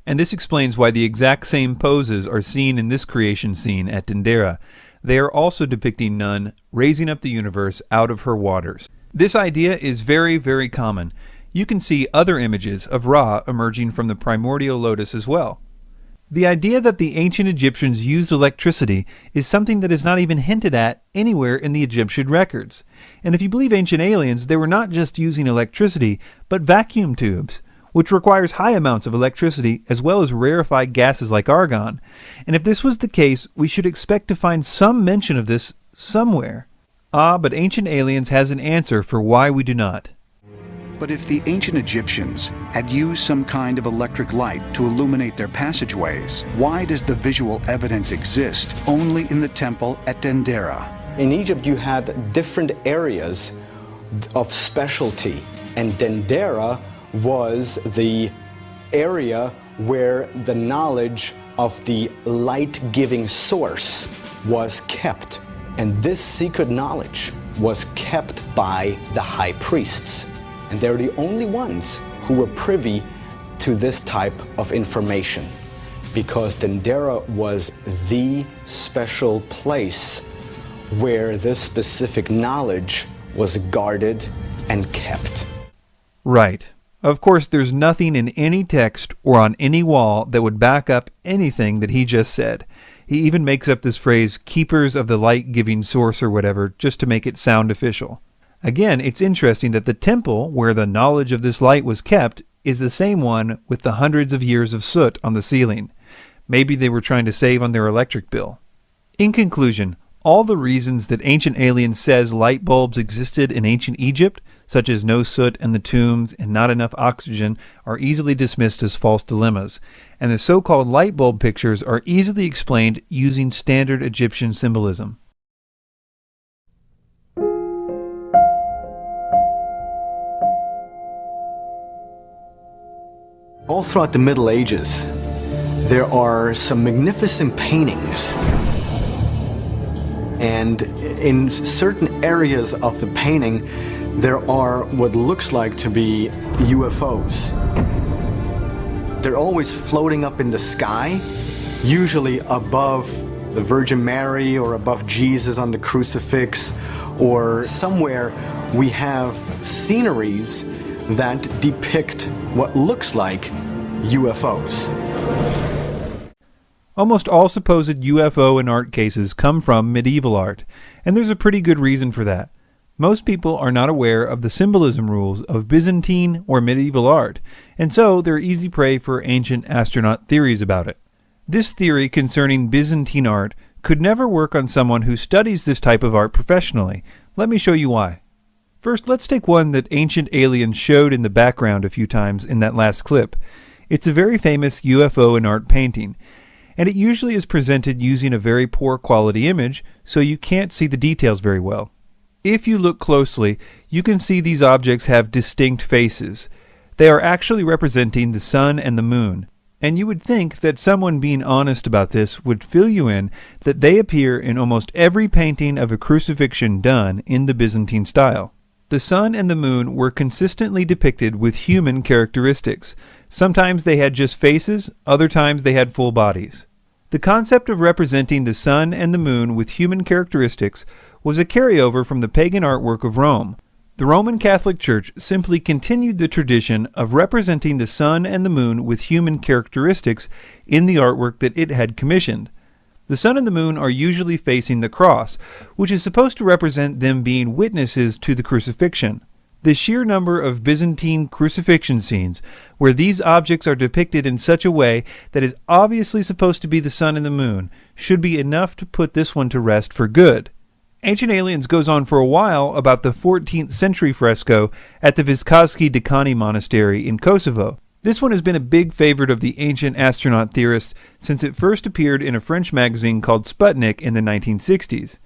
And this explains why the exact same poses are seen in this creation scene at Dendera. They are also depicting Nun raising up the universe out of her waters. This idea is very, very common. You can see other images of Ra emerging from the primordial lotus as well. The idea that the ancient Egyptians used electricity is something that is not even hinted at anywhere in the Egyptian records. And if you believe Ancient Aliens, they were not just using electricity, but vacuum tubes, which requires high amounts of electricity as well as rarefied gases like argon. And if this was the case, we should expect to find some mention of this somewhere. But Ancient Aliens has an answer for why we do not. But if the ancient Egyptians had used some kind of electric light to illuminate their passageways, why does the visual evidence exist only in the temple at Dendera? In Egypt, you had different areas of specialty, and Dendera was the area where the knowledge of the light-giving source was kept. And this secret knowledge was kept by the high priests. And they're the only ones who were privy to this type of information, because Dendera was the special place where this specific knowledge was guarded and kept. Right. Of course, there's nothing in any text or on any wall that would back up anything that he just said. He even makes up this phrase, keepers of the light-giving source or whatever, just to make it sound official. Again, it's interesting that the temple where the knowledge of this light was kept is the same one with the hundreds of years of soot on the ceiling. Maybe they were trying to save on their electric bill. In conclusion, all the reasons that Ancient Aliens says light bulbs existed in ancient Egypt, such as no soot in the tombs and not enough oxygen, are easily dismissed as false dilemmas, and the so-called light bulb pictures are easily explained using standard Egyptian symbolism. All throughout the Middle Ages, there are some magnificent paintings. And in certain areas of the painting, there are what looks like to be UFOs. They're always floating up in the sky, usually above the Virgin Mary or above Jesus on the crucifix, or somewhere we have sceneries that depict what looks like UFOs. Almost all supposed UFO and art cases come from medieval art, and there's a pretty good reason for that. Most people are not aware of the symbolism rules of Byzantine or medieval art, and so they're easy prey for ancient astronaut theories about it. This theory concerning Byzantine art could never work on someone who studies this type of art professionally. Let me show you why. First, let's take one that Ancient Aliens showed in the background a few times in that last clip. It's a very famous UFO and art painting, and it usually is presented using a very poor quality image, so you can't see the details very well. If you look closely, you can see these objects have distinct faces. They are actually representing the sun and the moon, and you would think that someone being honest about this would fill you in that they appear in almost every painting of a crucifixion done in the Byzantine style. The sun and the moon were consistently depicted with human characteristics. Sometimes they had just faces, other times they had full bodies. The concept of representing the sun and the moon with human characteristics was a carryover from the pagan artwork of Rome. The Roman Catholic Church simply continued the tradition of representing the sun and the moon with human characteristics in the artwork that it had commissioned. The sun and the moon are usually facing the cross, which is supposed to represent them being witnesses to the crucifixion. The sheer number of Byzantine crucifixion scenes where these objects are depicted in such a way that is obviously supposed to be the sun and the moon should be enough to put this one to rest for good. Ancient Aliens goes on for a while about the 14th century fresco at the Viskovsky Dekani Monastery in Kosovo. This one has been a big favorite of the ancient astronaut theorists since it first appeared in a French magazine called Sputnik in the 1960s.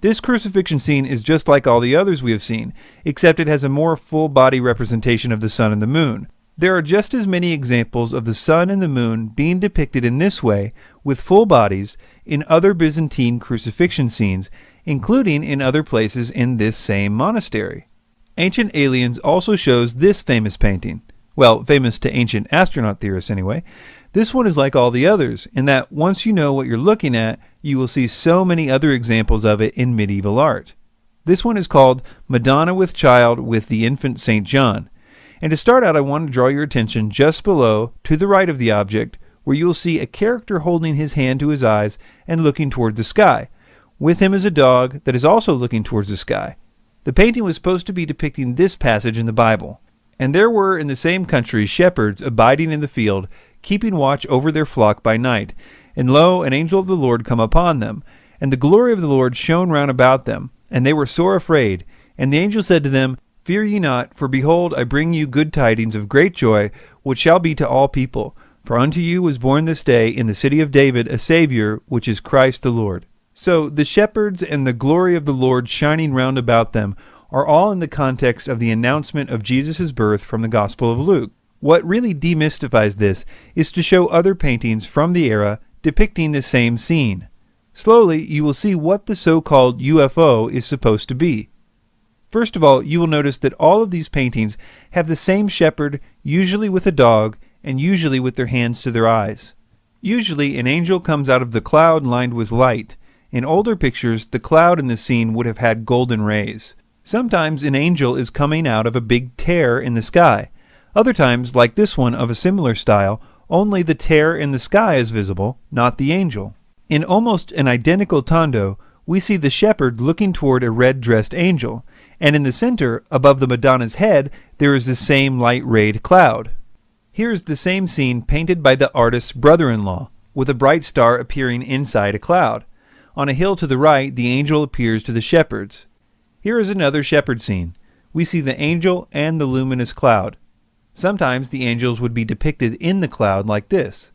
This crucifixion scene is just like all the others we have seen, except it has a more full-body representation of the sun and the moon. There are just as many examples of the sun and the moon being depicted in this way, with full bodies, in other Byzantine crucifixion scenes, including in other places in this same monastery. Ancient Aliens also shows this famous painting. Well, famous to ancient astronaut theorists anyway. This one is like all the others, in that once you know what you're looking at, you will see so many other examples of it in medieval art. This one is called Madonna with Child with the Infant St. John. And to start out, I want to draw your attention just below, to the right of the object, where you will see a character holding his hand to his eyes and looking toward the sky. With him is a dog that is also looking towards the sky. The painting was supposed to be depicting this passage in the Bible. And there were in the same country shepherds abiding in the field, keeping watch over their flock by night. And lo, an angel of the Lord come upon them, and the glory of the Lord shone round about them, and they were sore afraid. And the angel said to them, Fear ye not, for behold, I bring you good tidings of great joy, which shall be to all people. For unto you was born this day in the city of David a Saviour, which is Christ the Lord. So the shepherds and the glory of the Lord shining round about them are all in the context of the announcement of Jesus' birth from the Gospel of Luke. What really demystifies this is to show other paintings from the era depicting the same scene. Slowly, you will see what the so-called UFO is supposed to be. First of all, you will notice that all of these paintings have the same shepherd, usually with a dog, and usually with their hands to their eyes. Usually, an angel comes out of the cloud lined with light. In older pictures, the cloud in the scene would have had golden rays. Sometimes an angel is coming out of a big tear in the sky. Other times, like this one of a similar style, only the tear in the sky is visible, not the angel. In almost an identical tondo, we see the shepherd looking toward a red-dressed angel, and in the center, above the Madonna's head, there is the same light-rayed cloud. Here is the same scene painted by the artist's brother-in-law, with a bright star appearing inside a cloud. On a hill to the right, the angel appears to the shepherds. Here is another shepherd scene. We see the angel and the luminous cloud. Sometimes the angels would be depicted in the cloud like this.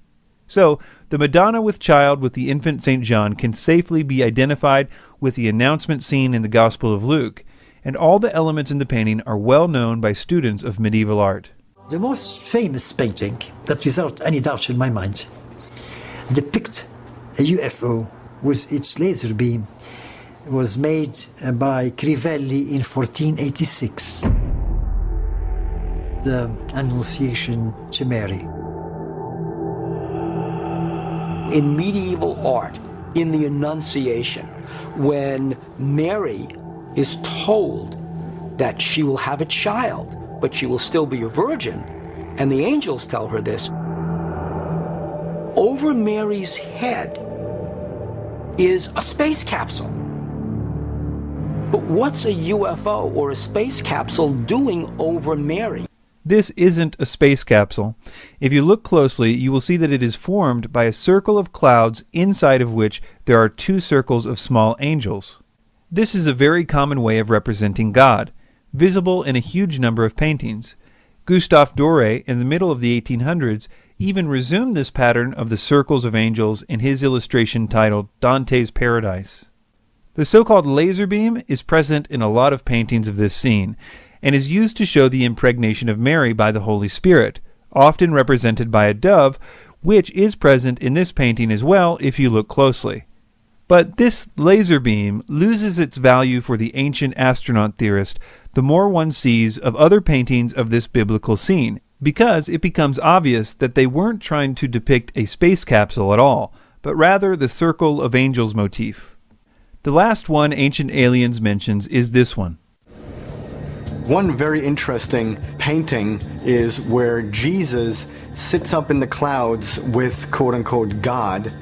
So, the Madonna with child with the infant St. John can safely be identified with the announcement scene in the Gospel of Luke, and all the elements in the painting are well known by students of medieval art. The most famous painting, that without any doubt in my mind, depicts a UFO with its laser beam, was made by Crivelli in 1486. The Annunciation to Mary. In medieval art, in the Annunciation, when Mary is told that she will have a child, but she will still be a virgin, and the angels tell her this, over Mary's head is a space capsule. But what's a UFO or a space capsule doing over Mary? This isn't a space capsule. If you look closely, you will see that it is formed by a circle of clouds inside of which there are two circles of small angels. This is a very common way of representing God, visible in a huge number of paintings. Gustave Doré, in the middle of the 1800s, even resumed this pattern of the circles of angels in his illustration titled Dante's Paradise. The so-called laser beam is present in a lot of paintings of this scene, and is used to show the impregnation of Mary by the Holy Spirit, often represented by a dove, which is present in this painting as well if you look closely. But this laser beam loses its value for the ancient astronaut theorist the more one sees of other paintings of this biblical scene, because it becomes obvious that they weren't trying to depict a space capsule at all, but rather the circle of angels motif. The last one Ancient Aliens mentions is this one. One very interesting painting is where Jesus sits up in the clouds with quote-unquote God,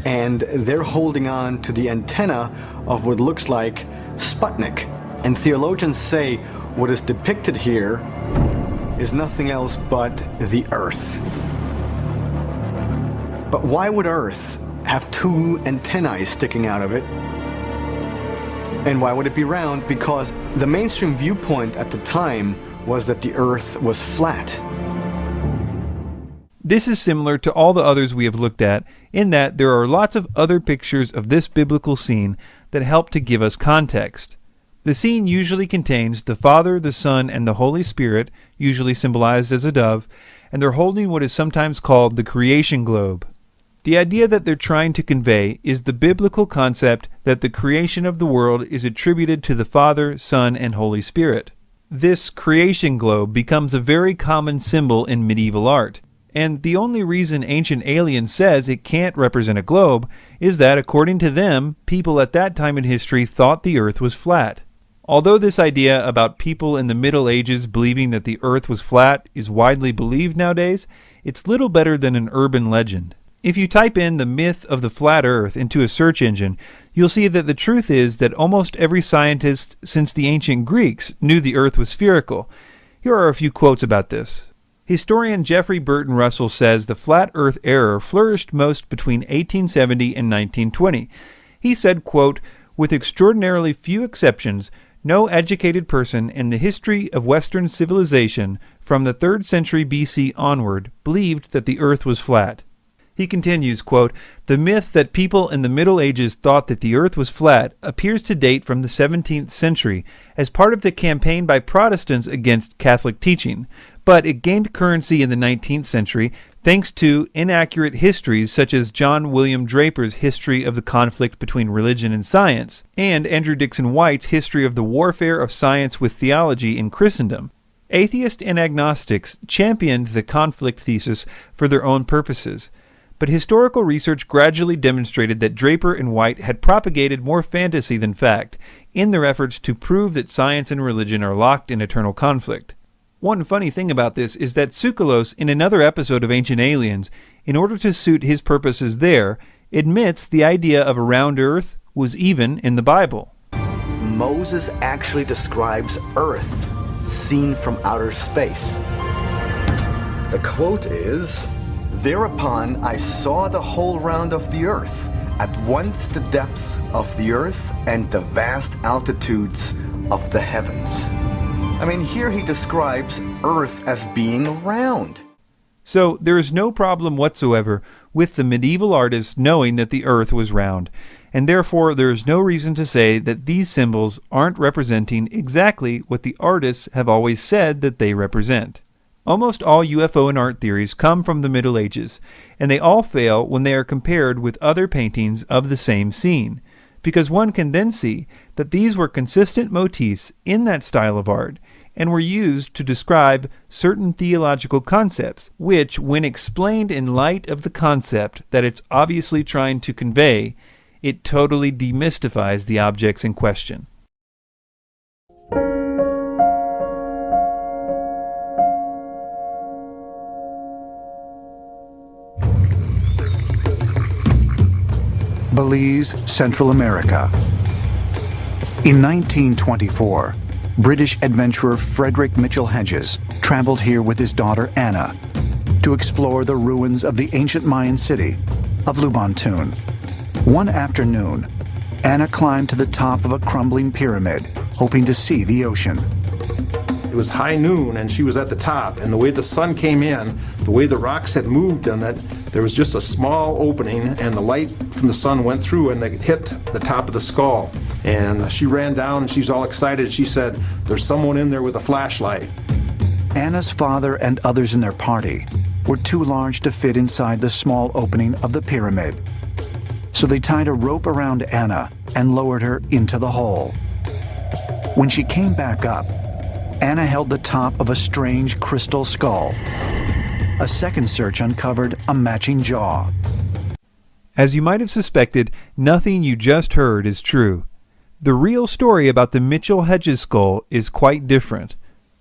and they're holding on to the antenna of what looks like Sputnik. And theologians say what is depicted here is nothing else but the Earth. But why would Earth have two antennae sticking out of it? And why would it be round? Because the mainstream viewpoint at the time was that the Earth was flat. This is similar to all the others we have looked at, in that there are lots of other pictures of this biblical scene that help to give us context. The scene usually contains the Father, the Son, and the Holy Spirit, usually symbolized as a dove, and they're holding what is sometimes called the creation globe. The idea that they're trying to convey is the biblical concept that the creation of the world is attributed to the Father, Son, and Holy Spirit. This creation globe becomes a very common symbol in medieval art, and the only reason Ancient Aliens says it can't represent a globe is that, according to them, people at that time in history thought the Earth was flat. Although this idea about people in the Middle Ages believing that the Earth was flat is widely believed nowadays, it's little better than an urban legend. If you type in the myth of the flat Earth into a search engine, you'll see that the truth is that almost every scientist since the ancient Greeks knew the Earth was spherical. Here are a few quotes about this. Historian Jeffrey Burton Russell says the flat Earth error flourished most between 1870 and 1920. He said, quote, "With extraordinarily few exceptions, No educated person in the history of Western civilization from the 3rd century BC onward believed that the earth was flat. He continues, quote, "The myth that people in the Middle Ages thought that the earth was flat appears to date from the 17th century as part of the campaign by Protestants against Catholic teaching, but it gained currency in the 19th century thanks to inaccurate histories such as John William Draper's History of the Conflict Between Religion and Science and Andrew Dixon White's History of the Warfare of Science with Theology in Christendom. Atheists and agnostics championed the conflict thesis for their own purposes, but historical research gradually demonstrated that Draper and White had propagated more fantasy than fact in their efforts to prove that science and religion are locked in eternal conflict. One funny thing about this is that Tsoukalos, in another episode of Ancient Aliens, in order to suit his purposes there, admits the idea of a round earth was even in the Bible. Moses actually describes Earth seen from outer space. The quote is, "Thereupon I saw the whole round of the earth, at once the depth of the earth and the vast altitudes of the heavens." I mean, here he describes Earth as being round. So there is no problem whatsoever with the medieval artists knowing that the earth was round, and therefore there is no reason to say that these symbols aren't representing exactly what the artists have always said that they represent. Almost all UFO and art theories come from the Middle Ages, and they all fail when they are compared with other paintings of the same scene, because one can then see that these were consistent motifs in that style of art, and were used to describe certain theological concepts, which, when explained in light of the concept that it's obviously trying to convey, it totally demystifies the objects in question. Belize, Central America. In 1924, British adventurer Frederick Mitchell Hedges traveled here with his daughter Anna to explore the ruins of the ancient Mayan city of Lubantun. One afternoon, Anna climbed to the top of a crumbling pyramid, hoping to see the ocean. It was high noon and she was at the top, and the way the sun came in, the way the rocks had moved on that, there was just a small opening and the light from the sun went through and it hit the top of the skull. And she ran down and she was all excited. She said, "There's someone in there with a flashlight." Anna's father and others in their party were too large to fit inside the small opening of the pyramid. So they tied a rope around Anna and lowered her into the hole. When she came back up, Anna held the top of a strange crystal skull. A second search uncovered a matching jaw. As you might have suspected, nothing you just heard is true. The real story about the Mitchell Hedges skull is quite different.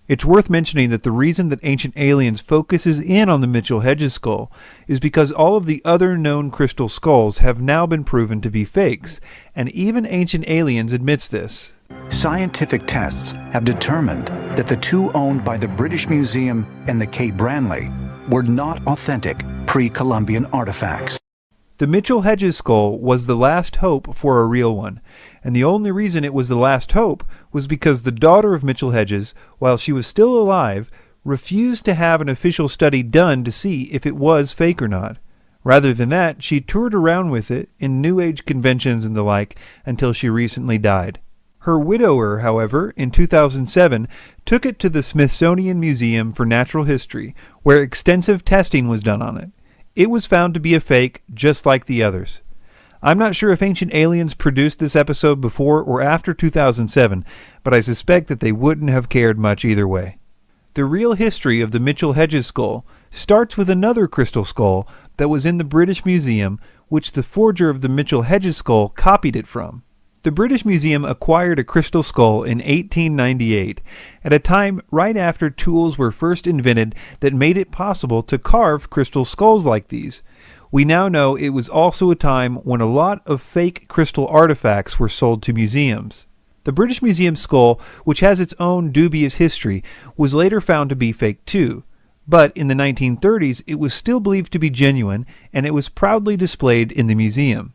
It's worth mentioning that the reason that Ancient Aliens focuses in on the Mitchell Hedges skull is because all of the other known crystal skulls have now been proven to be fakes, and even Ancient Aliens admits this. Scientific tests have determined that the two owned by the British Museum and the K. Branly were not authentic pre-Columbian artifacts. The Mitchell Hedges skull was the last hope for a real one, and the only reason it was the last hope was because the daughter of Mitchell Hedges, while she was still alive, refused to have an official study done to see if it was fake or not. Rather than that, she toured around with it in New Age conventions and the like until she recently died. Her widower, however, in 2007, took it to the Smithsonian Museum for Natural History, where extensive testing was done on it. It was found to be a fake, just like the others. I'm not sure if Ancient Aliens produced this episode before or after 2007, but I suspect that they wouldn't have cared much either way. The real history of the Mitchell Hedges skull starts with another crystal skull that was in the British Museum, which the forger of the Mitchell Hedges skull copied it from. The British Museum acquired a crystal skull in 1898, at a time right after tools were first invented that made it possible to carve crystal skulls like these. We now know it was also a time when a lot of fake crystal artifacts were sold to museums. The British Museum skull, which has its own dubious history, was later found to be fake too. But in the 1930s, it was still believed to be genuine, and it was proudly displayed in the museum.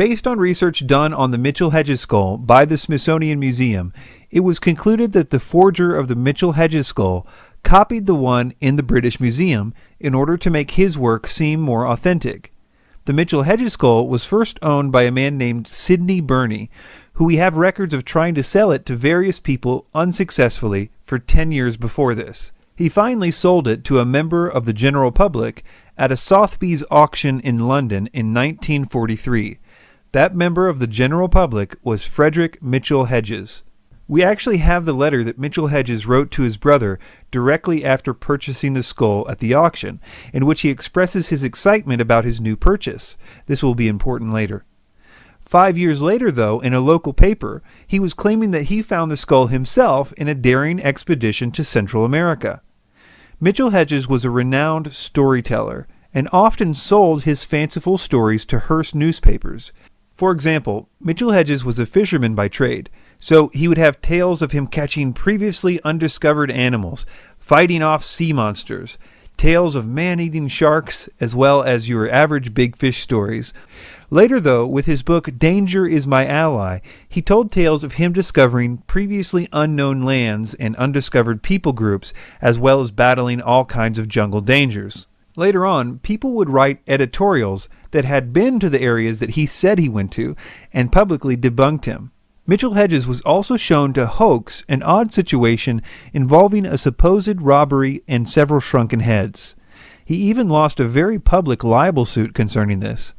Based on research done on the Mitchell-Hedges skull by the Smithsonian Museum, it was concluded that the forger of the Mitchell-Hedges skull copied the one in the British Museum in order to make his work seem more authentic. The Mitchell-Hedges skull was first owned by a man named Sidney Burney, who we have records of trying to sell it to various people unsuccessfully for 10 years before this. He finally sold it to a member of the general public at a Sotheby's auction in London in 1943. That member of the general public was Frederick Mitchell-Hedges. We actually have the letter that Mitchell-Hedges wrote to his brother directly after purchasing the skull at the auction, in which he expresses his excitement about his new purchase. This will be important later. 5 years later, though, in a local paper, he was claiming that he found the skull himself in a daring expedition to Central America. Mitchell-Hedges was a renowned storyteller and often sold his fanciful stories to Hearst newspapers. For example, Mitchell-Hedges was a fisherman by trade, so he would have tales of him catching previously undiscovered animals, fighting off sea monsters, tales of man-eating sharks, as well as your average big fish stories. Later, though, with his book Danger is My Ally, he told tales of him discovering previously unknown lands and undiscovered people groups, as well as battling all kinds of jungle dangers. Later on, people would write editorials that had been to the areas that he said he went to and publicly debunked him. Mitchell-Hedges was also shown to hoax an odd situation involving a supposed robbery and several shrunken heads. He even lost a very public libel suit concerning this.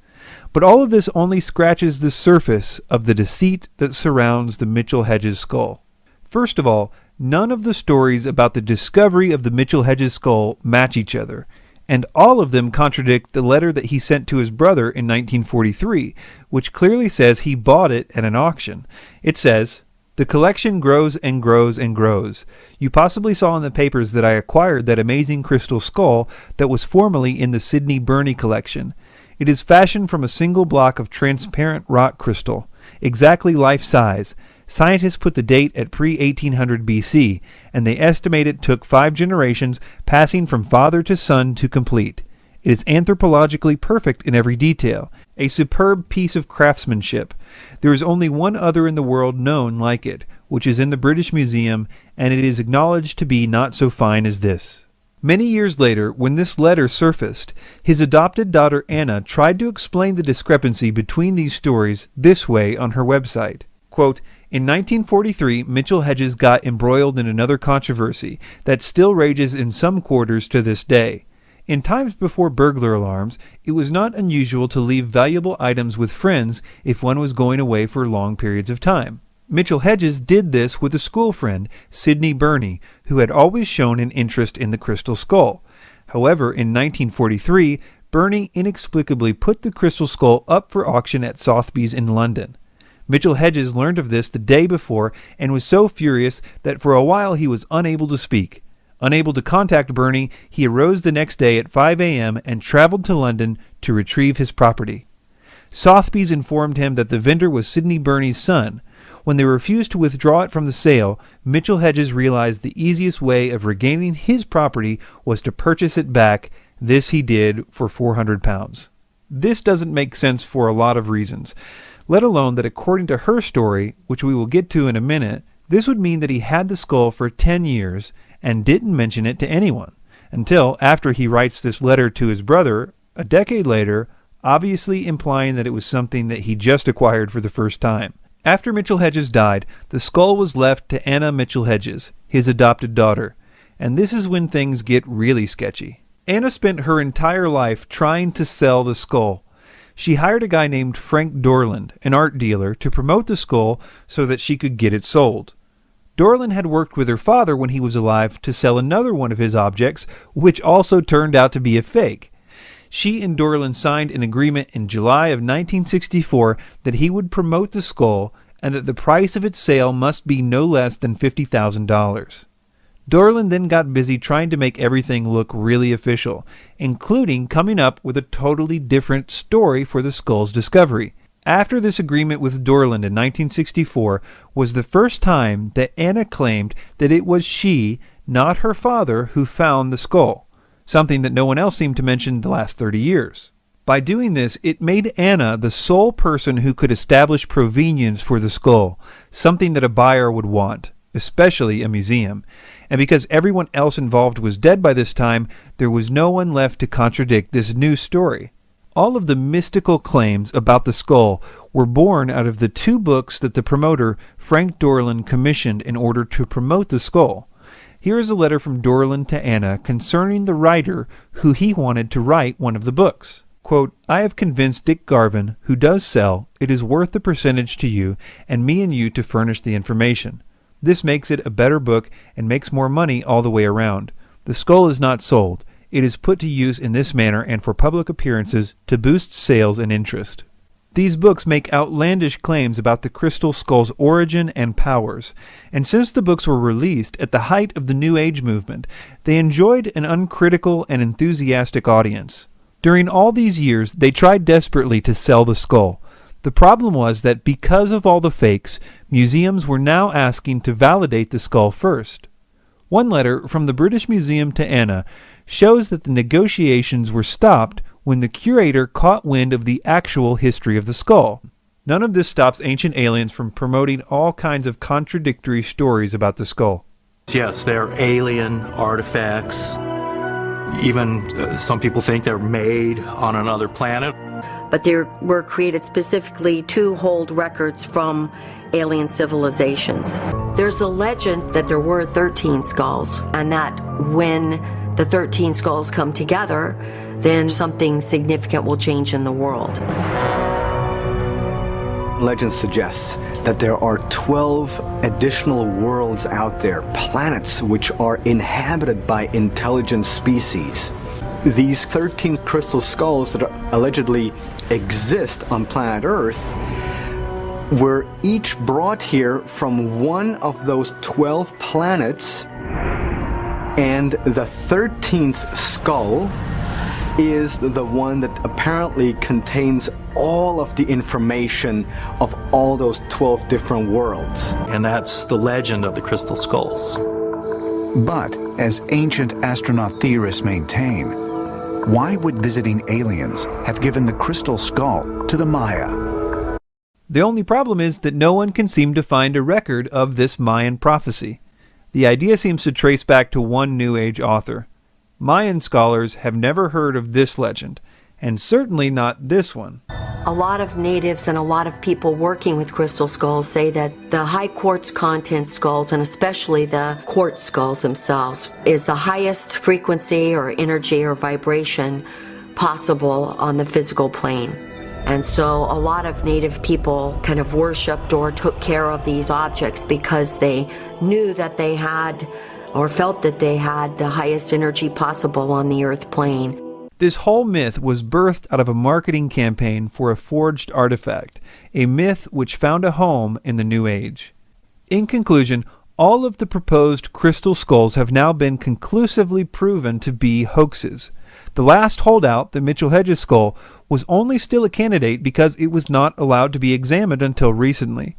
But all of this only scratches the surface of the deceit that surrounds the Mitchell-Hedges skull. First of all, none of the stories about the discovery of the Mitchell-Hedges skull match each other, and all of them contradict the letter that he sent to his brother in 1943, which clearly says he bought it at an auction. It says, "The collection grows and grows and grows. You possibly saw in the papers that I acquired that amazing crystal skull that was formerly in the Sidney Burney collection. It is fashioned from a single block of transparent rock crystal, exactly life-size. Scientists put the date at pre-1800 BC, and they estimate it took 5 generations, passing from father to son to complete. It is anthropologically perfect in every detail, a superb piece of craftsmanship. There is only one other in the world known like it, which is in the British Museum, and it is acknowledged to be not so fine as this." Many years later, when this letter surfaced, his adopted daughter Anna tried to explain the discrepancy between these stories this way on her website. Quote, "In 1943, Mitchell-Hedges got embroiled in another controversy that still rages in some quarters to this day. In times before burglar alarms, it was not unusual to leave valuable items with friends if one was going away for long periods of time. Mitchell-Hedges did this with a school friend, Sidney Burney, who had always shown an interest in the crystal skull. However, in 1943, Burney inexplicably put the crystal skull up for auction at Sotheby's in London. Mitchell-Hedges learned of this the day before and was so furious that for a while he was unable to speak. Unable to contact Burney, he arose the next day at 5 a.m. and traveled to London to retrieve his property. Sotheby's informed him that the vendor was Sidney Burney's son. When they refused to withdraw it from the sale, Mitchell-Hedges realized the easiest way of regaining his property was to purchase it back. This he did for £400. This doesn't make sense for a lot of reasons, let alone that according to her story, which we will get to in a minute, this would mean that he had the skull for 10 years and didn't mention it to anyone, until after he writes this letter to his brother a decade later, obviously implying that it was something that he just acquired for the first time. After Mitchell-Hedges died, the skull was left to Anna Mitchell-Hedges, his adopted daughter, and this is when things get really sketchy. Anna spent her entire life trying to sell the skull. She hired a guy named Frank Dorland, an art dealer, to promote the skull so that she could get it sold. Dorland had worked with her father when he was alive to sell another one of his objects, which also turned out to be a fake. She and Dorland signed an agreement in July of 1964 that he would promote the skull and that the price of its sale must be no less than $50,000. Dorland then got busy trying to make everything look really official, including coming up with a totally different story for the skull's discovery. After this agreement with Dorland in 1964 was the first time that Anna claimed that it was she, not her father, who found the skull, something that no one else seemed to mention the last 30 years. By doing this, it made Anna the sole person who could establish provenience for the skull, something that a buyer would want, especially a museum. And because everyone else involved was dead by this time, there was no one left to contradict this new story. All of the mystical claims about the skull were born out of the 2 books that the promoter, Frank Dorland, commissioned in order to promote the skull. Here is a letter from Dorland to Anna concerning the writer who he wanted to write one of the books. Quote, I have convinced Dick Garvin, who does sell, it is worth the percentage to you and me and you to furnish the information. This makes it a better book and makes more money all the way around. The skull is not sold. It is put to use in this manner and for public appearances to boost sales and interest. These books make outlandish claims about the crystal skull's origin and powers, and since the books were released at the height of the New Age movement, they enjoyed an uncritical and enthusiastic audience. During all these years, they tried desperately to sell the skull. The problem was that because of all the fakes, museums were now asking to validate the skull first. One letter from the British Museum to Anna shows that the negotiations were stopped when the curator caught wind of the actual history of the skull. None of this stops Ancient Aliens from promoting all kinds of contradictory stories about the skull. Yes, they're alien artifacts. Even some people think they're made on another planet. But they were created specifically to hold records from alien civilizations. There's a legend that there were 13 skulls, and that when the 13 skulls come together, then something significant will change in the world. Legend suggests that there are 12 additional worlds out there, planets which are inhabited by intelligent species. These 13 crystal skulls that allegedly exist on planet Earth were each brought here from one of those 12 planets, and the 13th skull is the one that apparently contains all of the information of all those 12 different worlds. And that's the legend of the crystal skulls. But, as ancient astronaut theorists maintain, why would visiting aliens have given the crystal skull to the Maya? The only problem is that no one can seem to find a record of this Mayan prophecy. The idea seems to trace back to one New Age author. Mayan scholars have never heard of this legend, and certainly not this one. A lot of natives and a lot of people working with crystal skulls say that the high quartz content skulls, and especially the quartz skulls themselves, is the highest frequency or energy or vibration possible on the physical plane. And so a lot of native people kind of worshipped or took care of these objects because they knew that they had or felt that they had the highest energy possible on the earth plane. This whole myth was birthed out of a marketing campaign for a forged artifact, a myth which found a home in the New Age. In conclusion, all of the proposed crystal skulls have now been conclusively proven to be hoaxes. The last holdout, the Mitchell Hedges skull, was only still a candidate because it was not allowed to be examined until recently.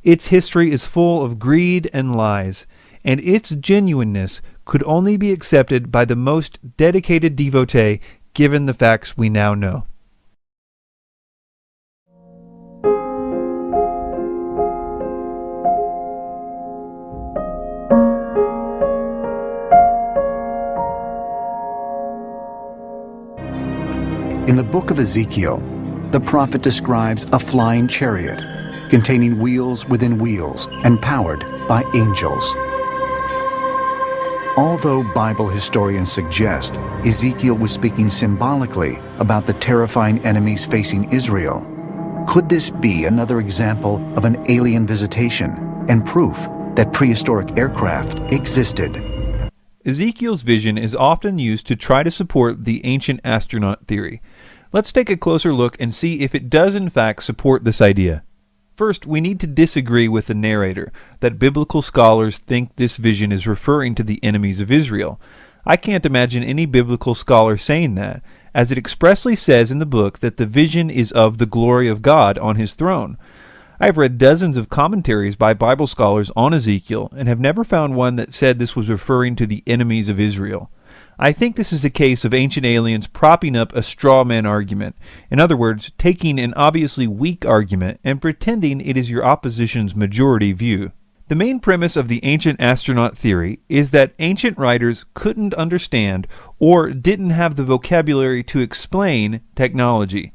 Its history is full of greed and lies, and its genuineness could only be accepted by the most dedicated devotee given the facts we now know. In the book of Ezekiel, the prophet describes a flying chariot containing wheels within wheels and powered by angels. Although Bible historians suggest Ezekiel was speaking symbolically about the terrifying enemies facing Israel, could this be another example of an alien visitation and proof that prehistoric aircraft existed? Ezekiel's vision is often used to try to support the ancient astronaut theory. Let's take a closer look and see if it does in fact support this idea. First, we need to disagree with the narrator that biblical scholars think this vision is referring to the enemies of Israel. I can't imagine any biblical scholar saying that, as it expressly says in the book that the vision is of the glory of God on his throne. I have read dozens of commentaries by Bible scholars on Ezekiel and have never found one that said this was referring to the enemies of Israel. I think this is a case of Ancient Aliens propping up a straw man argument. In other words, taking an obviously weak argument and pretending it is your opposition's majority view. The main premise of the ancient astronaut theory is that ancient writers couldn't understand or didn't have the vocabulary to explain technology.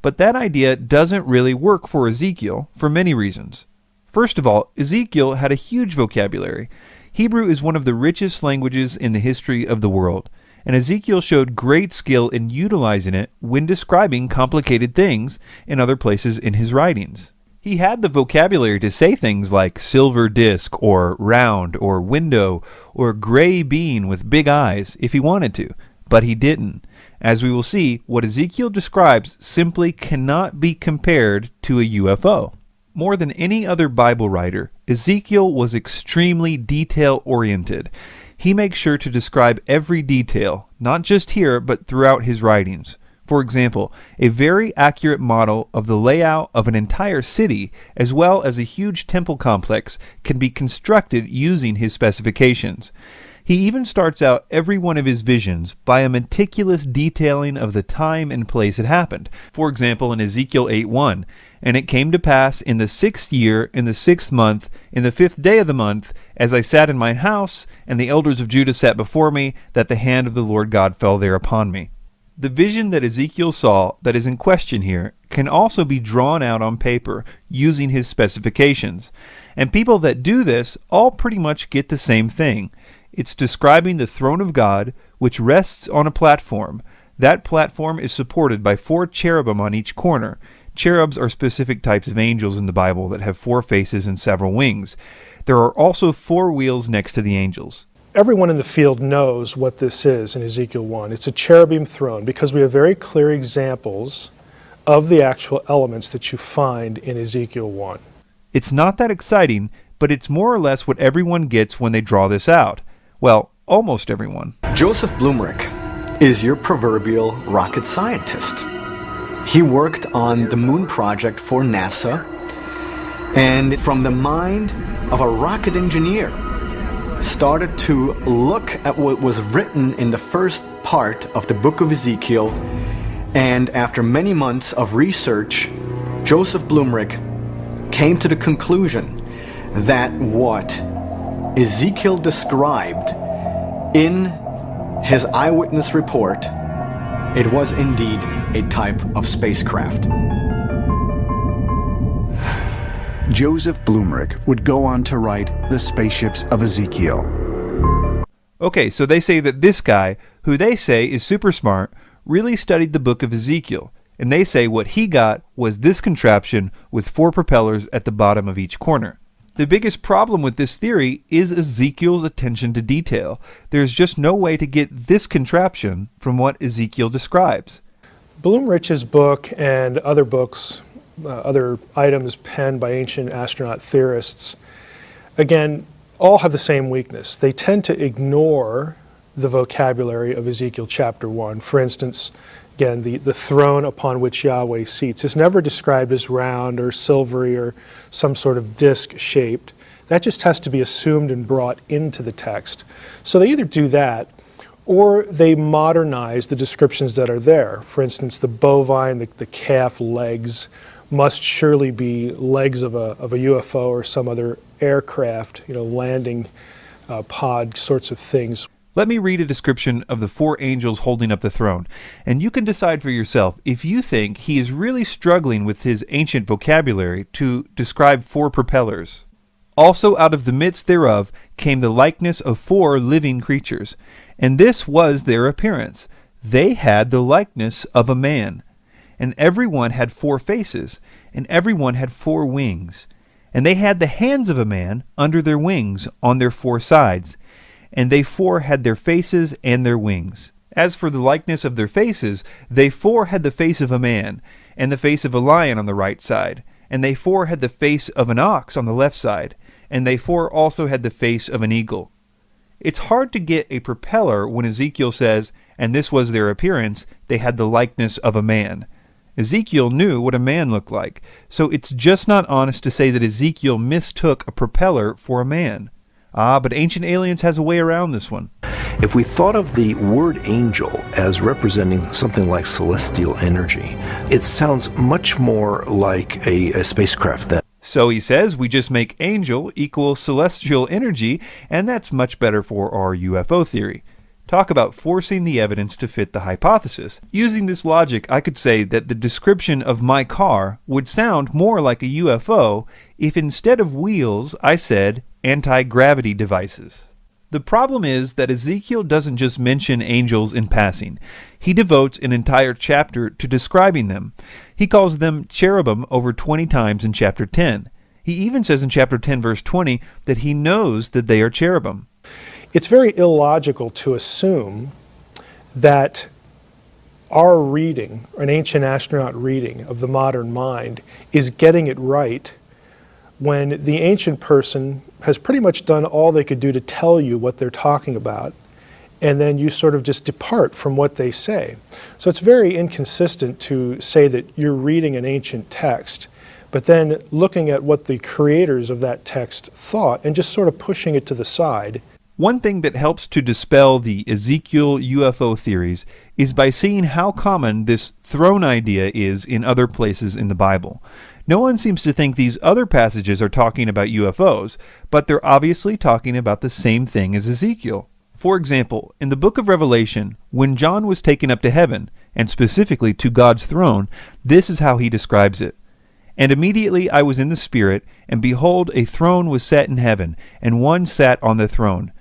But that idea doesn't really work for Ezekiel for many reasons. First of all, Ezekiel had a huge vocabulary. Hebrew is one of the richest languages in the history of the world, and Ezekiel showed great skill in utilizing it when describing complicated things in other places in his writings. He had the vocabulary to say things like silver disc or round or window or gray bean with big eyes if he wanted to, but he didn't. As we will see, what Ezekiel describes simply cannot be compared to a UFO. More than any other Bible writer, Ezekiel was extremely detail-oriented. He makes sure to describe every detail, not just here, but throughout his writings. For example, a very accurate model of the layout of an entire city, as well as a huge temple complex, can be constructed using his specifications. He even starts out every one of his visions by a meticulous detailing of the time and place it happened. For example, in Ezekiel 8:1, "And it came to pass in the 6th year, in the 6th month, in the 5th day of the month, as I sat in mine house, and the elders of Judah sat before me, that the hand of the Lord God fell there upon me." The vision that Ezekiel saw that is in question here can also be drawn out on paper using his specifications. And people that do this all pretty much get the same thing. It's describing the throne of God, which rests on a platform. That platform is supported by 4 cherubim on each corner. Cherubs are specific types of angels in the Bible that have 4 faces and several wings. There are also 4 wheels next to the angels. Everyone in the field knows what this is in Ezekiel 1. It's a cherubim throne because we have very clear examples of the actual elements that you find in Ezekiel 1. It's not that exciting, but it's more or less what everyone gets when they draw this out. Well, almost everyone. Joseph Blumrich is your proverbial rocket scientist. He worked on the moon project for NASA, and from the mind of a rocket engineer, started to look at what was written in the first part of the book of Ezekiel, and after many months of research, Joseph Blumrich came to the conclusion that what Ezekiel described in his eyewitness report, it was indeed a type of spacecraft. Joseph Blumrich would go on to write The Spaceships of Ezekiel. Okay, so they say that this guy, who they say is super smart, really studied the book of Ezekiel, and they say what he got was this contraption with 4 propellers at the bottom of each corner. The biggest problem with this theory is Ezekiel's attention to detail. There's just no way to get this contraption from what Ezekiel describes. Blumrich's book and other books, other items penned by ancient astronaut theorists, again, all have the same weakness. They tend to ignore the vocabulary of Ezekiel chapter 1. For instance, again, the throne upon which Yahweh seats is never described as round or silvery or some sort of disc-shaped. That just has to be assumed and brought into the text. So they either do that, or they modernize the descriptions that are there. For instance, the bovine, the calf legs must surely be legs of a UFO or some other aircraft, landing pod sorts of things. Let me read a description of the 4 angels holding up the throne, and you can decide for yourself if you think he is really struggling with his ancient vocabulary to describe 4 propellers. Also out of the midst thereof came the likeness of 4 living creatures, and this was their appearance. They had the likeness of a man, and every one had 4 faces, and every one had 4 wings. And they had the hands of a man under their wings on their 4 sides, and they 4 had their faces and their wings. As for the likeness of their faces, they 4 had the face of a man, and the face of a lion on the right side, and they 4 had the face of an ox on the left side, and they 4 also had the face of an eagle. It's hard to get a propeller when Ezekiel says, and this was their appearance, they had the likeness of a man. Ezekiel knew what a man looked like, so it's just not honest to say that Ezekiel mistook a propeller for a man. But Ancient Aliens has a way around this one. If we thought of the word angel as representing something like celestial energy, it sounds much more like a spacecraft then. So he says we just make angel equal celestial energy, and that's much better for our UFO theory. Talk about forcing the evidence to fit the hypothesis. Using this logic, I could say that the description of my car would sound more like a UFO if instead of wheels, I said anti-gravity devices. The problem is that Ezekiel doesn't just mention angels in passing. He devotes an entire chapter to describing them. He calls them cherubim over 20 times in chapter 10. He even says in chapter 10 verse 20 that he knows that they are cherubim. It's very illogical to assume that our reading, an ancient astronaut reading of the modern mind, is getting it right when the ancient person has pretty much done all they could do to tell you what they're talking about, and then you sort of just depart from what they say. So it's very inconsistent to say that you're reading an ancient text, but then looking at what the creators of that text thought and just sort of pushing it to the side. One thing that helps to dispel the Ezekiel UFO theories is by seeing how common this throne idea is in other places in the Bible. No one seems to think these other passages are talking about UFOs, but they're obviously talking about the same thing as Ezekiel. For example, in the book of Revelation, when John was taken up to heaven, and specifically to God's throne, this is how he describes it. And immediately I was in the Spirit, and behold, a throne was set in heaven, and one sat on the throne.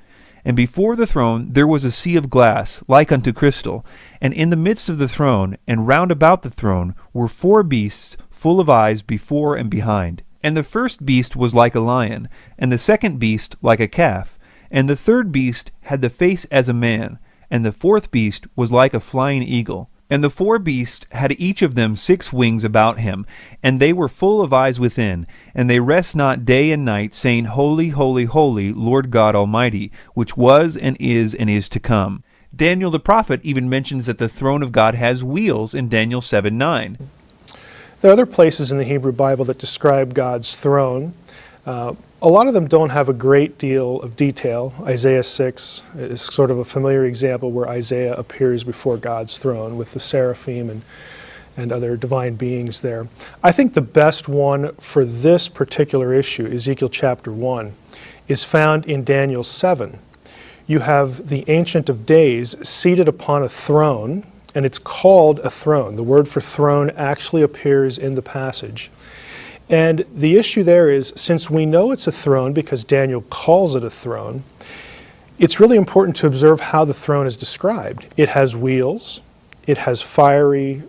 And before the throne there was a sea of glass, like unto crystal, and in the midst of the throne, and round about the throne, were 4 beasts, full of eyes before and behind. And the first beast was like a lion, and the second beast like a calf, and the third beast had the face as a man, and the fourth beast was like a flying eagle. And the 4 beasts had each of them 6 wings about him, and they were full of eyes within, and they rest not day and night, saying, Holy, holy, holy, Lord God Almighty, which was and is to come. Daniel the prophet even mentions that the throne of God has wheels in Daniel 7:9. There are other places in the Hebrew Bible that describe God's throne. A lot of them don't have a great deal of detail. Isaiah 6 is sort of a familiar example where Isaiah appears before God's throne with the seraphim and other divine beings there. I think the best one for this particular issue, Ezekiel chapter 1, is found in Daniel 7. You have the Ancient of Days seated upon a throne, and it's called a throne. The word for throne actually appears in the passage. And the issue there is, since we know it's a throne because Daniel calls it a throne, it's really important to observe how the throne is described. It has wheels. It has fire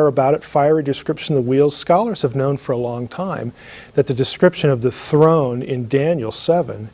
about it, fiery description of the wheels. Scholars have known for a long time that the description of the throne in Daniel 7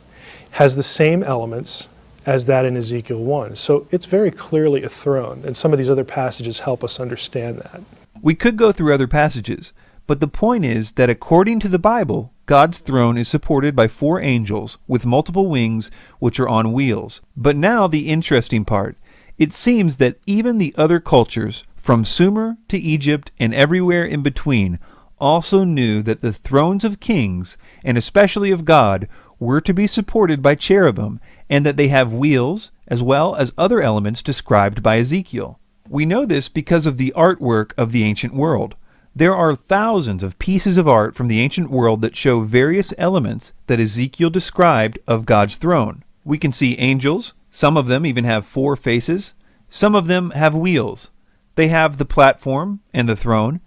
has the same elements as that in Ezekiel 1. So it's very clearly a throne, and some of these other passages help us understand that. We could go through other passages, but the point is that according to the Bible, God's throne is supported by 4 angels with multiple wings which are on wheels. But now the interesting part. It seems that even the other cultures, from Sumer to Egypt and everywhere in between, also knew that the thrones of kings, and especially of God, were to be supported by cherubim, and that they have wheels, as well as other elements described by Ezekiel. We know this because of the artwork of the ancient world. There are thousands of pieces of art from the ancient world that show various elements that Ezekiel described of God's throne. We can see angels. Some of them even have 4 faces. Some of them have wheels. They have the platform and the throne.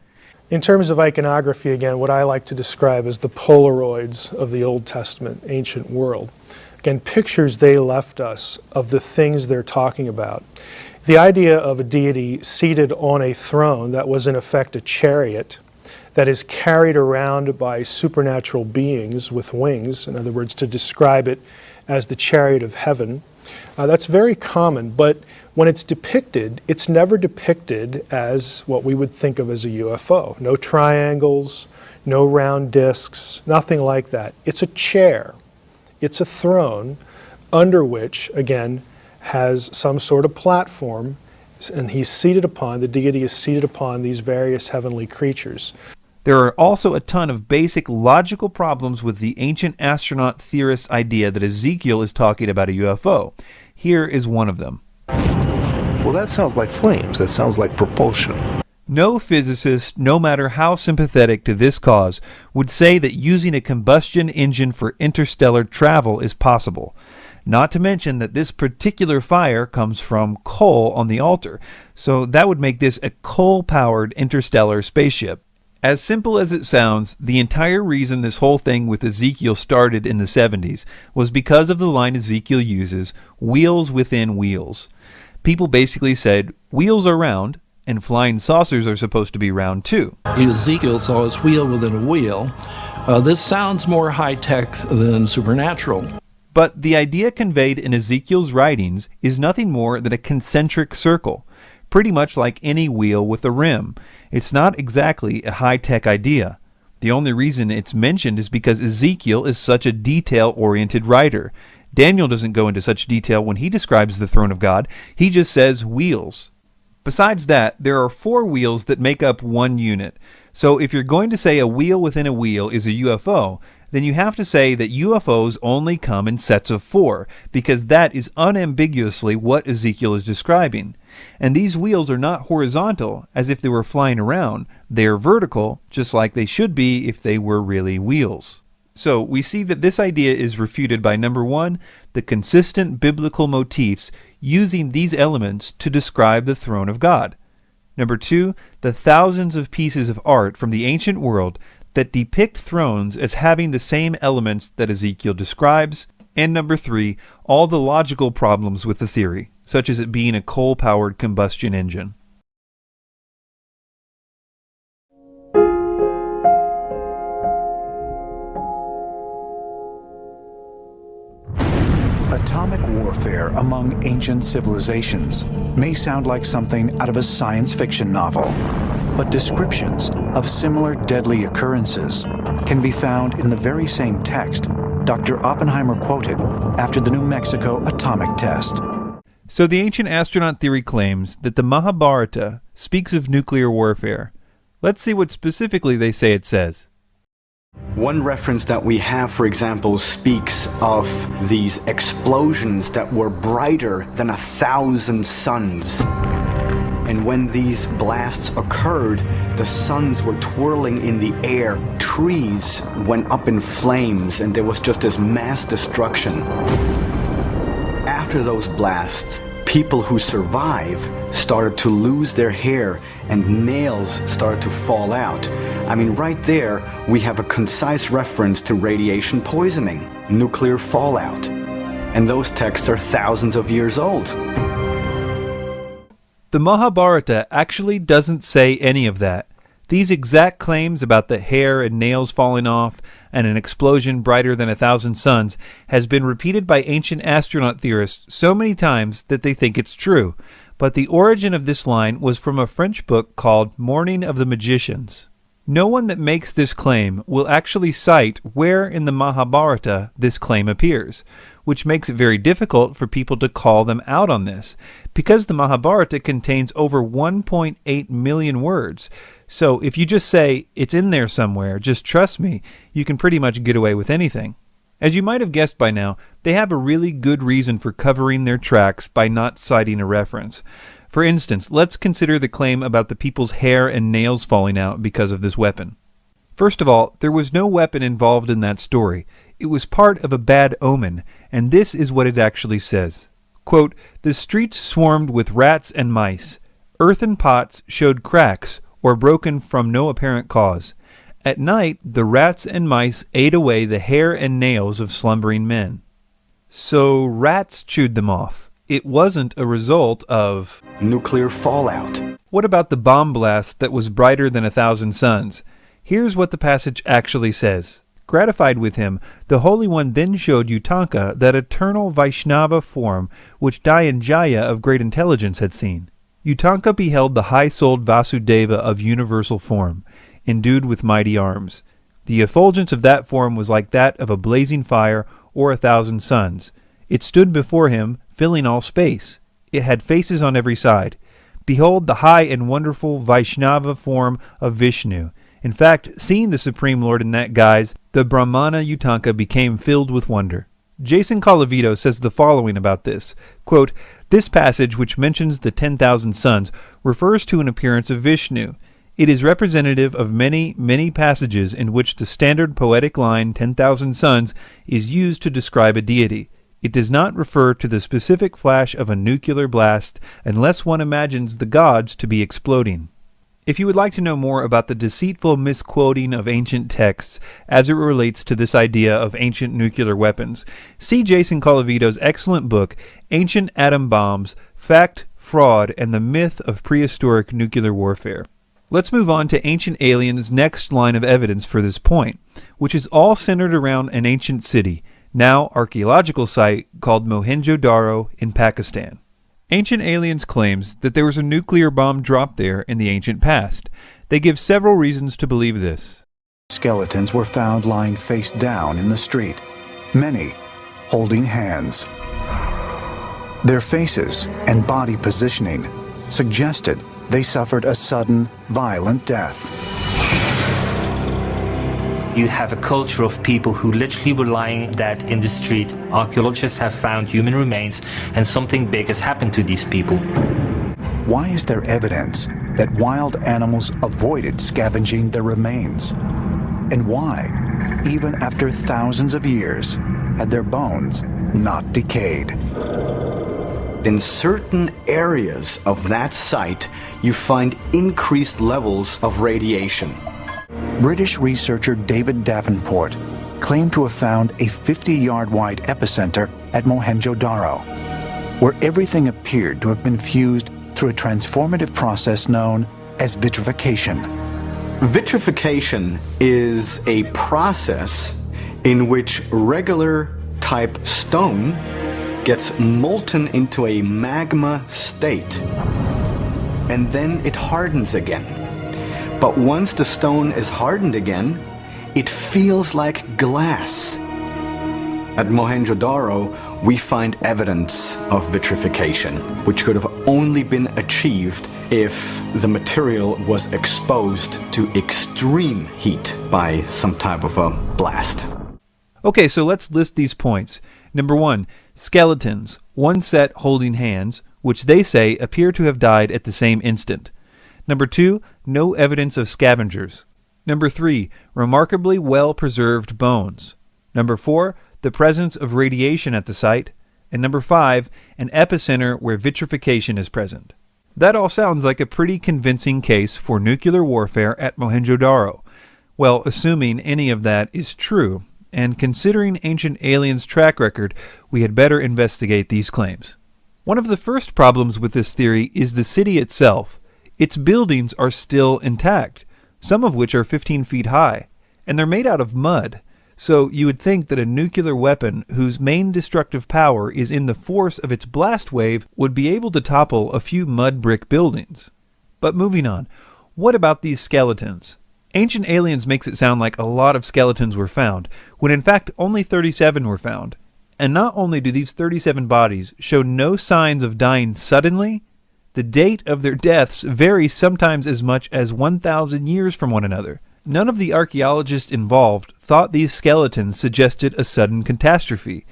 In terms of iconography, again, what I like to describe as the Polaroids of the Old Testament ancient world. Again, pictures they left us of the things they're talking about. The idea of a deity seated on a throne that was in effect a chariot that is carried around by supernatural beings with wings, in other words, to describe it as the chariot of heaven, that's very common, but when it's depicted, it's never depicted as what we would think of as a UFO. No triangles, no round discs, nothing like that. It's a chair. It's a throne under which, again, has some sort of platform, and he's seated upon, the deity is seated upon these various heavenly creatures. There are also a ton of basic logical problems with the ancient astronaut theorist's idea that Ezekiel is talking about a UFO. Here is one of them. Well, that sounds like flames. That sounds like propulsion. No physicist, no matter how sympathetic to this cause, would say that using a combustion engine for interstellar travel is possible. Not to mention that this particular fire comes from coal on the altar, so that would make this a coal-powered interstellar spaceship. As simple as it sounds, the entire reason this whole thing with Ezekiel started in the 70s was because of the line Ezekiel uses, wheels within wheels. People basically said, wheels are round, and flying saucers are supposed to be round too. Ezekiel saw his wheel within a wheel. This sounds more high-tech than supernatural. But the idea conveyed in Ezekiel's writings is nothing more than a concentric circle, pretty much like any wheel with a rim. It's not exactly a high-tech idea. The only reason it's mentioned is because Ezekiel is such a detail-oriented writer. Daniel doesn't go into such detail when he describes the throne of God. He just says wheels. Besides that, there are 4 wheels that make up one unit. So if you're going to say a wheel within a wheel is a UFO, then you have to say that UFOs only come in sets of 4, because that is unambiguously what Ezekiel is describing. And these wheels are not horizontal, as if they were flying around. They are vertical, just like they should be if they were really wheels. So we see that this idea is refuted by number 1, the consistent biblical motifs using these elements to describe the throne of God. Number 2, the thousands of pieces of art from the ancient world that depict thrones as having the same elements that Ezekiel describes. And number 3, all the logical problems with the theory, such as it being a coal-powered combustion engine. Atomic warfare among ancient civilizations may sound like something out of a science fiction novel, but descriptions of similar deadly occurrences can be found in the very same text Dr. Oppenheimer quoted after the New Mexico atomic test. So the ancient astronaut theory claims that the Mahabharata speaks of nuclear warfare. Let's see what specifically they say it says. One reference that we have, for example, speaks of these explosions that were brighter than 1,000 suns. And when these blasts occurred, the suns were twirling in the air. Trees went up in flames, and there was just this mass destruction. After those blasts, people who survived started to lose their hair and nails started to fall out. I mean, right there, we have a concise reference to radiation poisoning, nuclear fallout. And those texts are thousands of years old. The Mahabharata actually doesn't say any of that. These exact claims about the hair and nails falling off and an explosion brighter than 1,000 suns has been repeated by ancient astronaut theorists so many times that they think it's true. But the origin of this line was from a French book called Morning of the Magicians. No one that makes this claim will actually cite where in the Mahabharata this claim appears, which makes it very difficult for people to call them out on this, because the Mahabharata contains over 1.8 million words. So if you just say, it's in there somewhere, just trust me, you can pretty much get away with anything. As you might have guessed by now, they have a really good reason for covering their tracks by not citing a reference. For instance, let's consider the claim about the people's hair and nails falling out because of this weapon. First of all, there was no weapon involved in that story. It was part of a bad omen, and this is what it actually says. Quote, "The streets swarmed with rats and mice. Earthen pots showed cracks or broken from no apparent cause. At night, the rats and mice ate away the hair and nails of slumbering men." So rats chewed them off. It wasn't a result of nuclear fallout. What about the bomb blast that was brighter than 1,000 suns? Here's what the passage actually says. Gratified with him, the Holy One then showed Utanka that eternal Vaishnava form which Dyanjaya of great intelligence had seen. Utanka beheld the high-souled Vasudeva of universal form, endued with mighty arms. The effulgence of that form was like that of a blazing fire or 1,000 suns. It stood before him, filling all space. It had faces on every side. Behold the high and wonderful Vaishnava form of Vishnu. In fact, seeing the Supreme Lord in that guise, the Brahmana Utanka became filled with wonder. Jason Colavito says the following about this, quote, "This passage, which mentions the 10,000 suns, refers to an appearance of Vishnu. It is representative of many, many passages in which the standard poetic line 10,000 suns is used to describe a deity. It does not refer to the specific flash of a nuclear blast unless one imagines the gods to be exploding." If you would like to know more about the deceitful misquoting of ancient texts as it relates to this idea of ancient nuclear weapons, see Jason Colavito's excellent book, Ancient Atom Bombs, Fact, Fraud, and the Myth of Prehistoric Nuclear Warfare. Let's move on to Ancient Aliens' next line of evidence for this point, which is all centered around an ancient city, now archaeological site called Mohenjo-Daro in Pakistan. Ancient Aliens claims that there was a nuclear bomb dropped there in the ancient past. They give several reasons to believe this. Skeletons were found lying face down in the street, many holding hands. Their faces and body positioning suggested they suffered a sudden, violent death. You have a culture of people who literally were lying dead in the street. Archaeologists have found human remains, and something big has happened to these people. Why is there evidence that wild animals avoided scavenging their remains? And why, even after thousands of years, had their bones not decayed? In certain areas of that site, you find increased levels of radiation. British researcher David Davenport claimed to have found a 50-yard-wide epicenter at Mohenjo-Daro, where everything appeared to have been fused through a transformative process known as vitrification. Vitrification is a process in which regular type stone gets molten into a magma state, and then it hardens again. But once the stone is hardened again, it feels like glass. At Mohenjo-Daro, we find evidence of vitrification, which could have only been achieved if the material was exposed to extreme heat by some type of a blast. Okay, so let's list these points. Number 1, skeletons, one set holding hands, which they say appear to have died at the same instant. Number 2, no evidence of scavengers. Number 3, remarkably well-preserved bones. Number 4, the presence of radiation at the site. And number 5, an epicenter where vitrification is present. That all sounds like a pretty convincing case for nuclear warfare at Mohenjo-Daro. Well, assuming any of that is true, and considering Ancient Aliens' track record, we had better investigate these claims. One of the first problems with this theory is the city itself. Its buildings are still intact, some of which are 15 feet high, and they're made out of mud, so you would think that a nuclear weapon whose main destructive power is in the force of its blast wave would be able to topple a few mud brick buildings. But moving on, what about these skeletons? Ancient Aliens makes it sound like a lot of skeletons were found, when in fact only 37 were found. And not only do these 37 bodies show no signs of dying suddenly, the date of their deaths varies sometimes as much as 1,000 years from one another. None of the archaeologists involved thought these skeletons suggested a sudden catastrophe.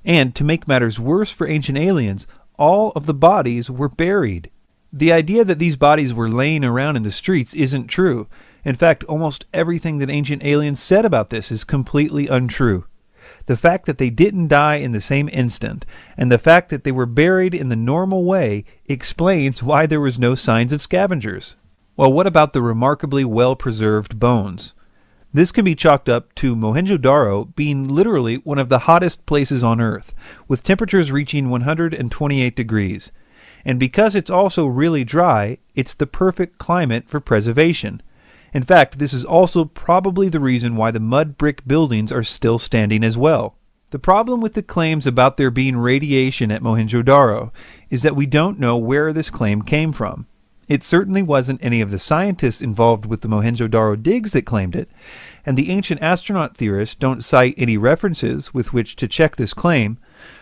And to make matters worse for Ancient Aliens, all of the bodies were buried. The idea that these bodies were laying around in the streets isn't true. In fact, almost everything that Ancient Aliens said about this is completely untrue. The fact that they didn't die in the same instant, and the fact that they were buried in the normal way, explains why there was no signs of scavengers. Well, what about the remarkably well-preserved bones? This can be chalked up to Mohenjo-Daro being literally one of the hottest places on Earth, with temperatures reaching 128 degrees. And because it's also really dry, it's the perfect climate for preservation. In fact, this is also probably the reason why the mud brick buildings are still standing as well. The problem with the claims about there being radiation at Mohenjo-Daro is that we don't know where this claim came from. It certainly wasn't any of the scientists involved with the Mohenjo-Daro digs that claimed it, and the ancient astronaut theorists don't cite any references with which to check this claim,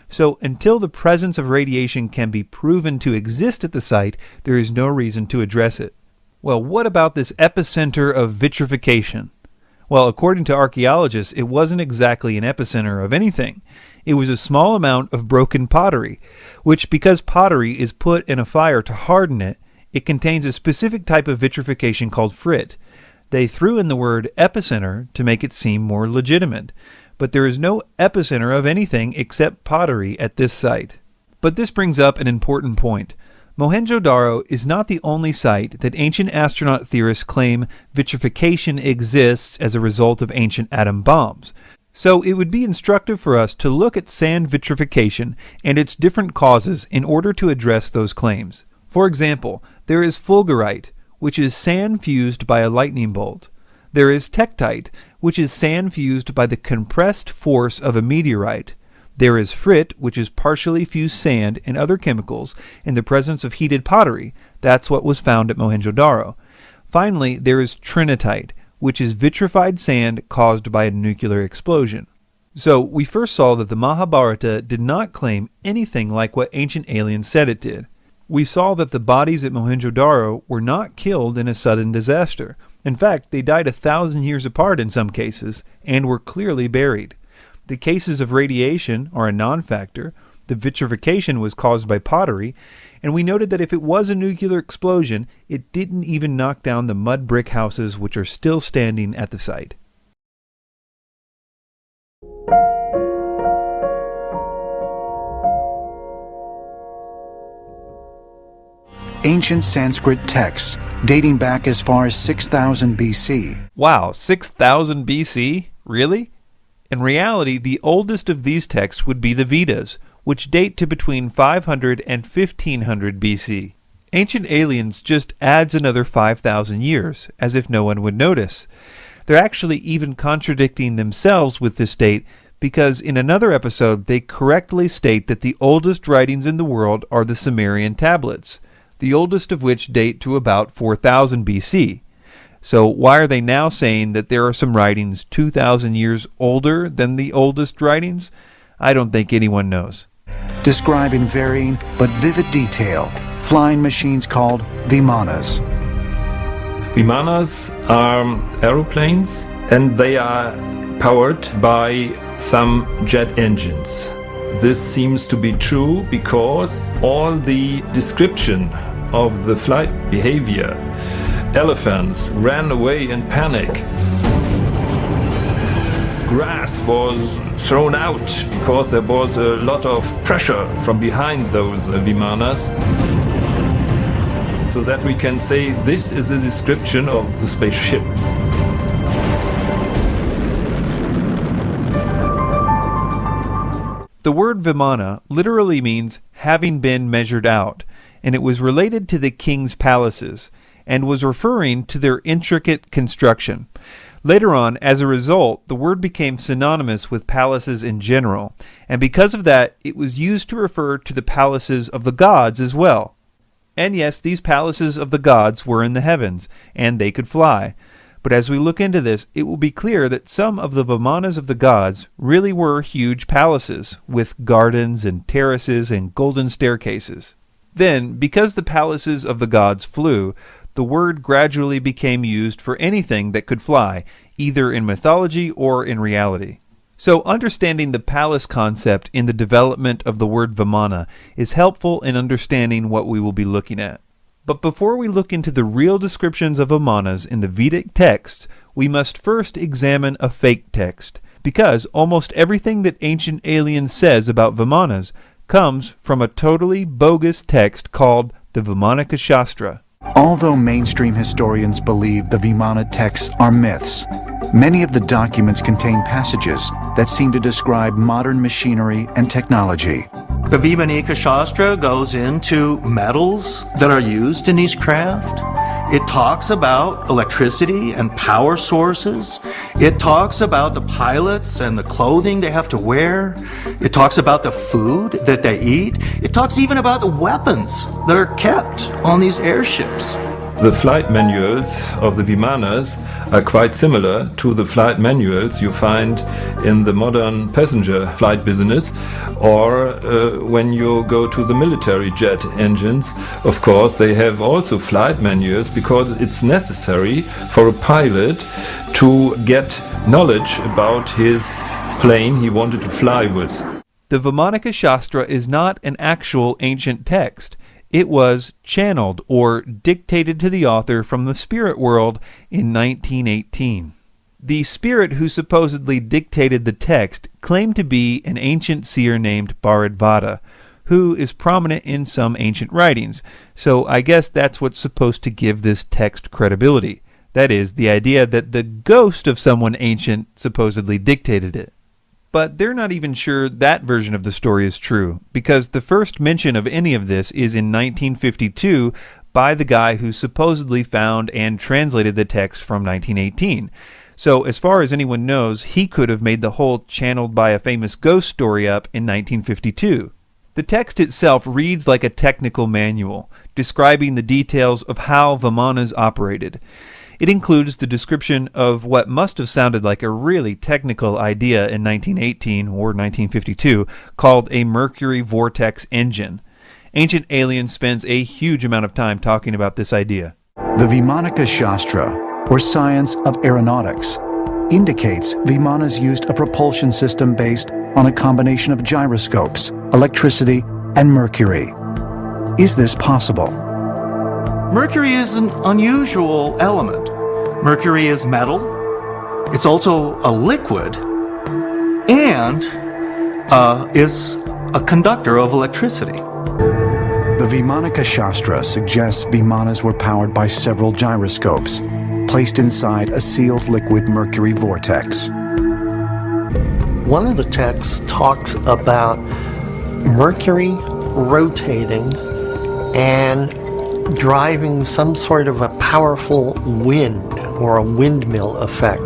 so until the presence of radiation can be proven to exist at the site, there is no reason to address it. Well, what about this epicenter of vitrification? Well, according to archaeologists, it wasn't exactly an epicenter of anything. It was a small amount of broken pottery, which, because pottery is put in a fire to harden it, it contains a specific type of vitrification called frit. They threw in the word epicenter to make it seem more legitimate, but there is no epicenter of anything except pottery at this site. But this brings up an important point. Mohenjo-Daro is not the only site that ancient astronaut theorists claim vitrification exists as a result of ancient atom bombs. So it would be instructive for us to look at sand vitrification and its different causes in order to address those claims. For example, there is fulgurite, which is sand fused by a lightning bolt. There is tektite, which is sand fused by the compressed force of a meteorite. There is frit, which is partially fused sand and other chemicals in the presence of heated pottery. That's what was found at Mohenjo-Daro. Finally, there is trinitite, which is vitrified sand caused by a nuclear explosion. So we first saw that the Mahabharata did not claim anything like what ancient aliens said it did. We saw that the bodies at Mohenjo-Daro were not killed in a sudden disaster. In fact, they died 1,000 years apart in some cases and were clearly buried. The cases of radiation are a non-factor. The vitrification was caused by pottery, and we noted that if it was a nuclear explosion, it didn't even knock down the mud brick houses which are still standing at the site. Ancient Sanskrit texts dating back as far as 6000 BC. Wow, 6000 BC? Really? In reality, the oldest of these texts would be the Vedas, which date to between 500 and 1500 BC. Ancient Aliens just adds another 5,000 years, as if no one would notice. They're actually even contradicting themselves with this date, because in another episode they correctly state that the oldest writings in the world are the Sumerian tablets, the oldest of which date to about 4000 BC. So why are they now saying that there are some writings 2,000 years older than the oldest writings? I don't think anyone knows. Describe in varying but vivid detail flying machines called vimanas. Vimanas are aeroplanes, and they are powered by some jet engines. This seems to be true because all the description of the flight behavior, elephants ran away in panic. Grass was thrown out because there was a lot of pressure from behind those vimanas. So that we can say this is a description of the spaceship. The word vimana literally means having been measured out, and it was related to the king's palaces, and was referring to their intricate construction. Later on, as a result, the word became synonymous with palaces in general, and because of that, it was used to refer to the palaces of the gods as well. And yes, these palaces of the gods were in the heavens, and they could fly. But as we look into this, it will be clear that some of the vimanas of the gods really were huge palaces, with gardens and terraces and golden staircases. Then, because the palaces of the gods flew, the word gradually became used for anything that could fly, either in mythology or in reality. So understanding the palace concept in the development of the word vimana is helpful in understanding what we will be looking at. But before we look into the real descriptions of vimanas in the Vedic texts, we must first examine a fake text, because almost everything that Ancient Aliens says about vimanas comes from a totally bogus text called the Vimanaka Shastra. Although mainstream historians believe the Vimana texts are myths, many of the documents contain passages that seem to describe modern machinery and technology. The Vimanika Shastra goes into metals that are used in these craft. It talks about electricity and power sources. It talks about the pilots and the clothing they have to wear. It talks about the food that they eat. It talks even about the weapons that are kept on these airships. The flight manuals of the Vimanas are quite similar to the flight manuals you find in the modern passenger flight business, or when you go to the military jet engines. Of course, they have also flight manuals because it's necessary for a pilot to get knowledge about his plane he wanted to fly with. The Vimanika Shastra is not an actual ancient text. It was channeled or dictated to the author from the spirit world in 1918. The spirit who supposedly dictated the text claimed to be an ancient seer named Bharadvata, who is prominent in some ancient writings, so I guess that's what's supposed to give this text credibility. That is, the idea that the ghost of someone ancient supposedly dictated it. But they're not even sure that version of the story is true, because the first mention of any of this is in 1952 by the guy who supposedly found and translated the text from 1918. So as far as anyone knows, he could have made the whole channeled by a famous ghost story up in 1952. The text itself reads like a technical manual, describing the details of how Vimanas operated. It includes the description of what must have sounded like a really technical idea in 1918 or 1952 called a mercury vortex engine. Ancient Aliens spends a huge amount of time talking about this idea. The Vimanika Shastra, or science of aeronautics, indicates Vimanas used a propulsion system based on a combination of gyroscopes, electricity, and mercury. Is this possible? Mercury is an unusual element. Mercury is metal, it's also a liquid, and is a conductor of electricity. The Vimanika Shastra suggests Vimanas were powered by several gyroscopes, placed inside a sealed liquid mercury vortex. One of the texts talks about Mercury rotating and driving some sort of a powerful wind or a windmill effect.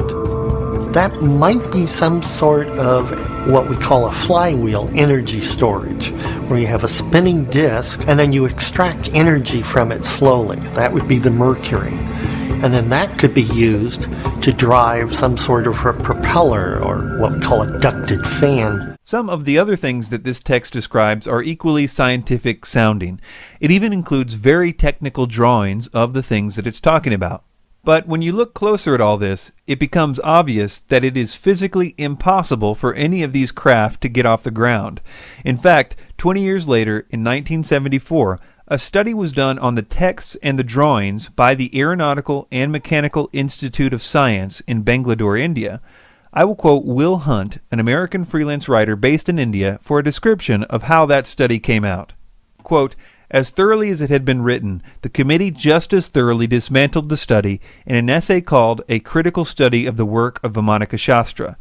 That might be some sort of what we call a flywheel energy storage, where you have a spinning disk and then you extract energy from it slowly. That would be the mercury. And then that could be used to drive some sort of a propeller or what we call a ducted fan. Some of the other things that this text describes are equally scientific sounding. It even includes very technical drawings of the things that it's talking about. But when you look closer at all this, it becomes obvious that it is physically impossible for any of these craft to get off the ground. In fact, 20 years later, in 1974, a study was done on the texts and the drawings by the Aeronautical and Mechanical Institute of Science in Bangalore, India. I will quote Will Hunt, an American freelance writer based in India, for a description of how that study came out. Quote, "As thoroughly as it had been written, the committee just as thoroughly dismantled the study in an essay called A Critical Study of the Work of Vimanika Shastra.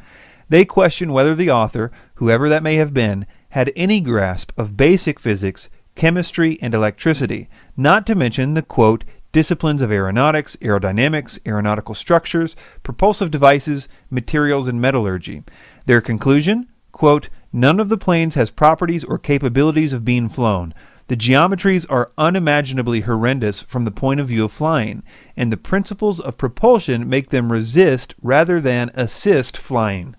They question whether the author, whoever that may have been, had any grasp of basic physics, chemistry, and electricity, not to mention the, quote, disciplines of aeronautics, aerodynamics, aeronautical structures, propulsive devices, materials, and metallurgy. Their conclusion, quote, none of the planes has properties or capabilities of being flown. The geometries are unimaginably horrendous from the point of view of flying, and the principles of propulsion make them resist rather than assist flying."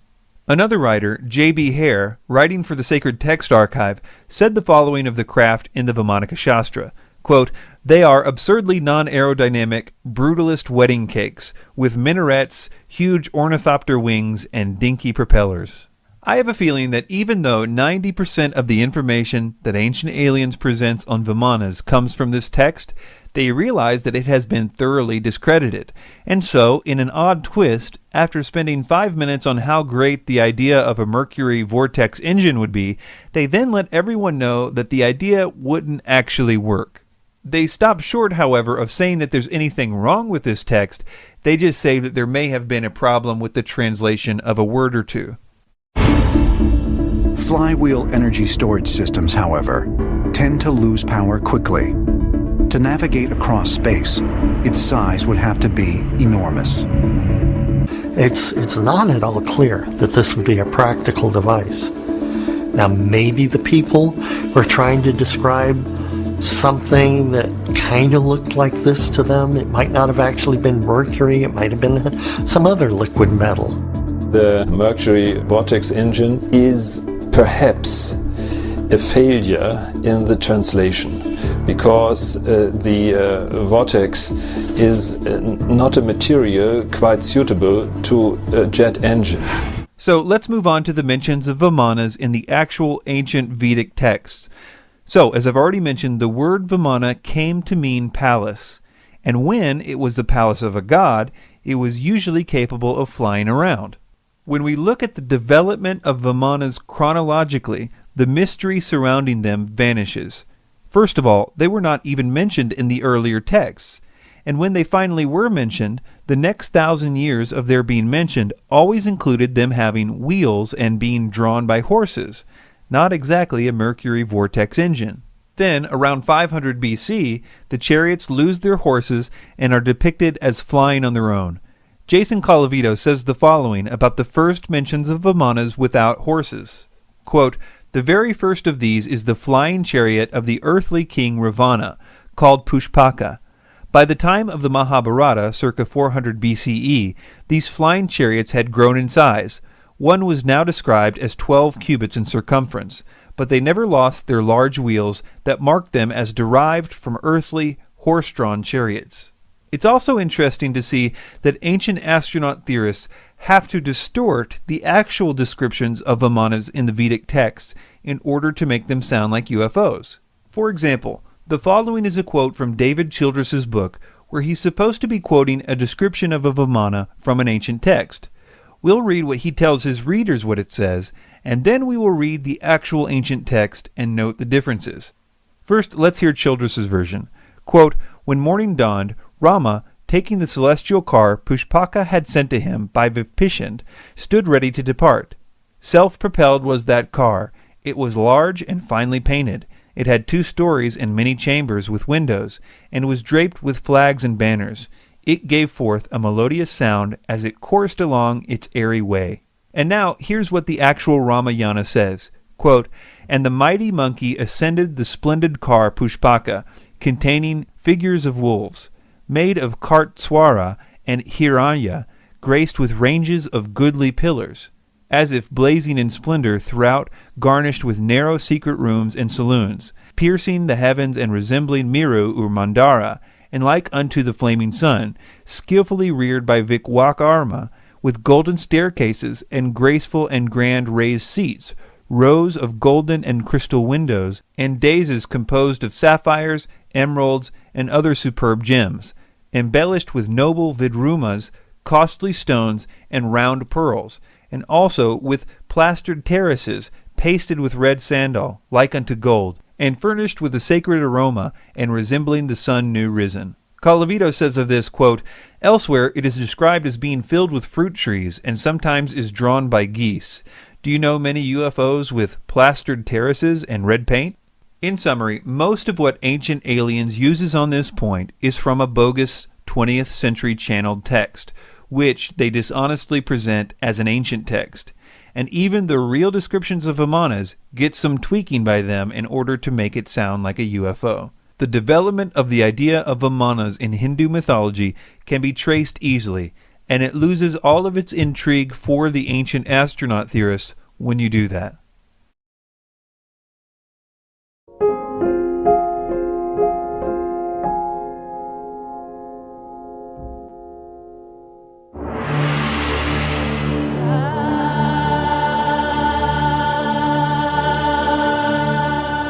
Another writer, J.B. Hare, writing for the Sacred Text Archive, said the following of the craft in the Vimanika Shastra, quote, "They are absurdly non-aerodynamic, brutalist wedding cakes, with minarets, huge ornithopter wings, and dinky propellers." I have a feeling that even though 90% of the information that Ancient Aliens presents on Vimanas comes from this text, they realize that it has been thoroughly discredited. And so, in an odd twist, after spending 5 minutes on how great the idea of a mercury vortex engine would be, they then let everyone know that the idea wouldn't actually work. They stop short, however, of saying that there's anything wrong with this text. They just say that there may have been a problem with the translation of a word or two. Flywheel energy storage systems, however, tend to lose power quickly. To navigate across space, its size would have to be enormous. It's not at all clear that this would be a practical device. Now, maybe the people were trying to describe something that kind of looked like this to them. It might not have actually been mercury. It might have been some other liquid metal. The mercury vortex engine is perhaps a failure in the translation. because the vortex is not a material quite suitable to a jet engine. So let's move on to the mentions of Vimanas in the actual ancient Vedic texts. So, as I've already mentioned, the word Vimana came to mean palace, and when it was the palace of a god, it was usually capable of flying around. When we look at the development of Vimanas chronologically, the mystery surrounding them vanishes. First of all, they were not even mentioned in the earlier texts, and when they finally were mentioned, the next 1,000 years of their being mentioned always included them having wheels and being drawn by horses, not exactly a Mercury vortex engine. Then, around 500 BC, the chariots lose their horses and are depicted as flying on their own. Jason Colavito says the following about the first mentions of Vimanas without horses. Quote, "The very first of these is the flying chariot of the earthly king Ravana, called Pushpaka. By the time of the Mahabharata, circa 400 BCE, these flying chariots had grown in size. One was now described as 12 cubits in circumference, but they never lost their large wheels that marked them as derived from earthly, horse-drawn chariots." It's also interesting to see that ancient astronaut theorists have to distort the actual descriptions of Vimanas in the Vedic texts in order to make them sound like UFOs. For example, the following is a quote from David Childress's book where he's supposed to be quoting a description of a Vimana from an ancient text. We'll read what he tells his readers what it says, and then we will read the actual ancient text and note the differences. First, let's hear Childress's version. Quote, "When morning dawned, Rama, taking the celestial car Pushpaka had sent to him by Vipishand, stood ready to depart. Self-propelled was that car. It was large and finely painted. It had 2 stories and many chambers with windows, and was draped with flags and banners. It gave forth a melodious sound as it coursed along its airy way." And now, here's what the actual Ramayana says. Quote, "And the mighty monkey ascended the splendid car Pushpaka, containing figures of wolves, made of Kartswara and Hiranya, graced with ranges of goodly pillars, as if blazing in splendor throughout, garnished with narrow secret rooms and saloons, piercing the heavens and resembling Miru or Mandara, and like unto the flaming sun, skillfully reared by Vikwakarma, with golden staircases and graceful and grand raised seats, rows of golden and crystal windows, and daises composed of sapphires, emeralds, and other superb gems, embellished with noble vidrumas, costly stones, and round pearls, and also with plastered terraces, pasted with red sandal, like unto gold, and furnished with a sacred aroma, and resembling the sun new risen." Colavito says of this, quote, "Elsewhere it is described as being filled with fruit trees, and sometimes is drawn by geese. Do you know many UFOs with plastered terraces and red paint?" In summary, most of what Ancient Aliens uses on this point is from a bogus 20th century channeled text, which they dishonestly present as an ancient text. And even the real descriptions of Vimanas get some tweaking by them in order to make it sound like a UFO. The development of the idea of Vimanas in Hindu mythology can be traced easily, and it loses all of its intrigue for the ancient astronaut theorists when you do that.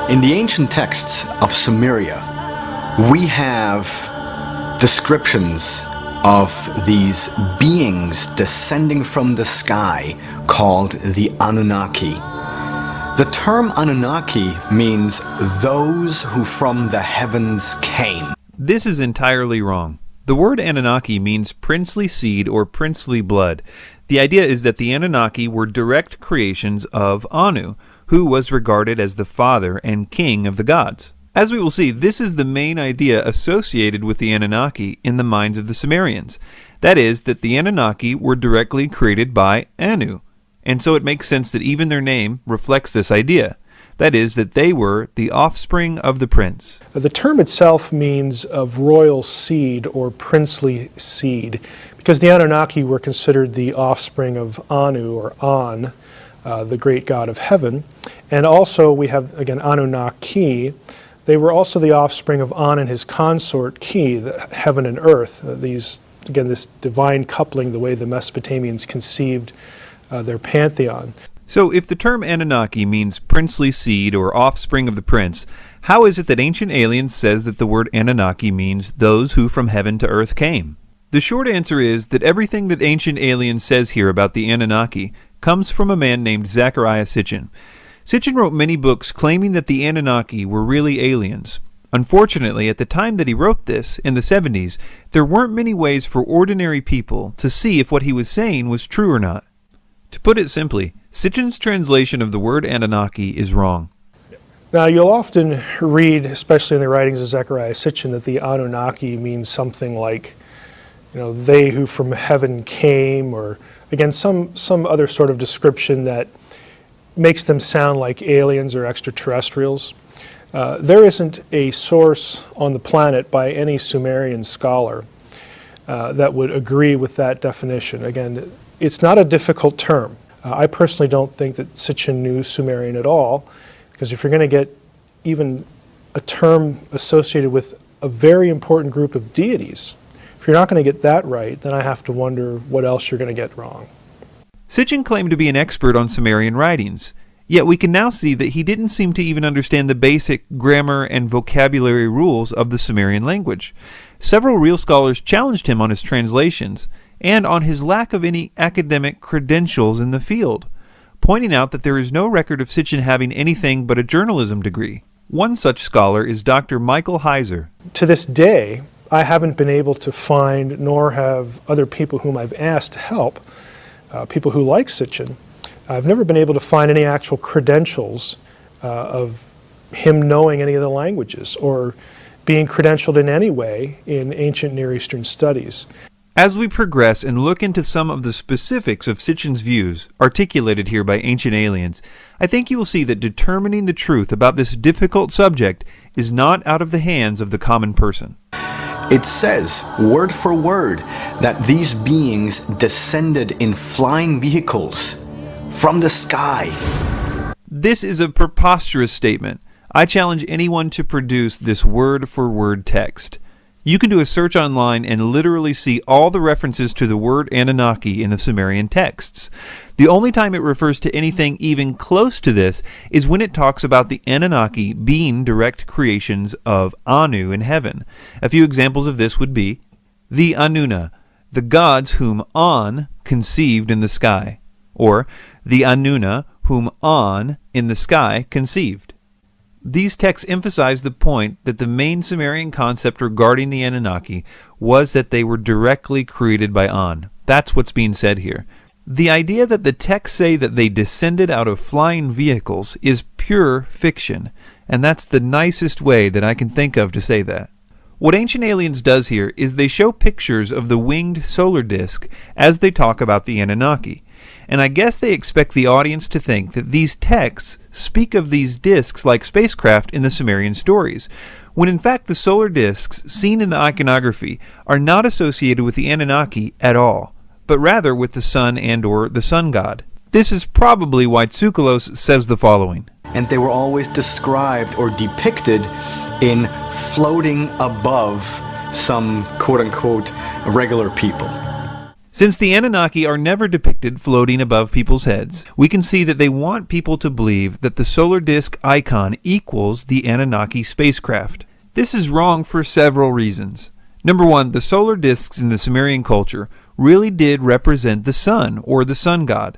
In the ancient texts of Sumeria, we have descriptions of these beings descending from the sky called the Anunnaki. The term Anunnaki means those who from the heavens came. This is entirely wrong. The word Anunnaki means princely seed or princely blood. The idea is that the Anunnaki were direct creations of Anu, who was regarded as the father and king of the gods. As we will see, this is the main idea associated with the Anunnaki in the minds of the Sumerians. That is, that the Anunnaki were directly created by Anu. And so it makes sense that even their name reflects this idea. That is, that they were the offspring of the prince. The term itself means of royal seed or princely seed, because the Anunnaki were considered the offspring of Anu or An, the great god of heaven. And also we have, again, Anunnaki, They were also the offspring of An and his consort Ki, the heaven and earth. This divine coupling, the way the Mesopotamians conceived their pantheon. So if the term Anunnaki means princely seed or offspring of the prince, how is it that Ancient Aliens says that the word Anunnaki means those who from heaven to earth came? The short answer is that everything that Ancient Aliens says here about the Anunnaki comes from a man named Zecharia Sitchin. Sitchin wrote many books claiming that the Anunnaki were really aliens. Unfortunately, at the time that he wrote this, in the 70s, there weren't many ways for ordinary people to see if what he was saying was true or not. To put it simply, Sitchin's translation of the word Anunnaki is wrong. Now, you'll often read, especially in the writings of Zecharia Sitchin, that the Anunnaki means something like, they who from heaven came, or again, some other sort of description that makes them sound like aliens or extraterrestrials. There isn't a source on the planet by any Sumerian scholar that would agree with that definition. Again, it's not a difficult term. I personally don't think that Sitchin knew Sumerian at all, because if you're going to get even a term associated with a very important group of deities, if you're not going to get that right, then I have to wonder what else you're going to get wrong. Sitchin claimed to be an expert on Sumerian writings, yet we can now see that he didn't seem to even understand the basic grammar and vocabulary rules of the Sumerian language. Several real scholars challenged him on his translations and on his lack of any academic credentials in the field, pointing out that there is no record of Sitchin having anything but a journalism degree. One such scholar is Dr. Michael Heiser. To this day, I haven't been able to find, nor have other people whom I've asked to help, people who like Sitchin, I've never been able to find any actual credentials of him knowing any of the languages or being credentialed in any way in ancient Near Eastern studies. As we progress and look into some of the specifics of Sitchin's views, articulated here by Ancient Aliens, I think you will see that determining the truth about this difficult subject is not out of the hands of the common person. It says, word for word, that these beings descended in flying vehicles from the sky. This is a preposterous statement. I challenge anyone to produce this word-for-word text. You can do a search online and literally see all the references to the word Anunnaki in the Sumerian texts. The only time it refers to anything even close to this is when it talks about the Anunnaki being direct creations of Anu in heaven. A few examples of this would be the Anuna, the gods whom An conceived in the sky, or the Anuna whom An in the sky conceived. These texts emphasize the point that the main Sumerian concept regarding the Anunnaki was that they were directly created by An. That's what's being said here. The idea that the texts say that they descended out of flying vehicles is pure fiction, and that's the nicest way that I can think of to say that. What Ancient Aliens does here is they show pictures of the winged solar disk as they talk about the Anunnaki. And I guess they expect the audience to think that these texts speak of these disks like spacecraft in the Sumerian stories, when in fact the solar disks seen in the iconography are not associated with the Anunnaki at all, but rather with the sun and or the sun god. This is probably why Tsoukalos says the following. And they were always described or depicted in floating above some quote-unquote regular people. Since the Anunnaki are never depicted floating above people's heads, we can see that they want people to believe that the solar disk icon equals the Anunnaki spacecraft. This is wrong for several reasons. Number one, the solar disks in the Sumerian culture really did represent the sun, or the sun god.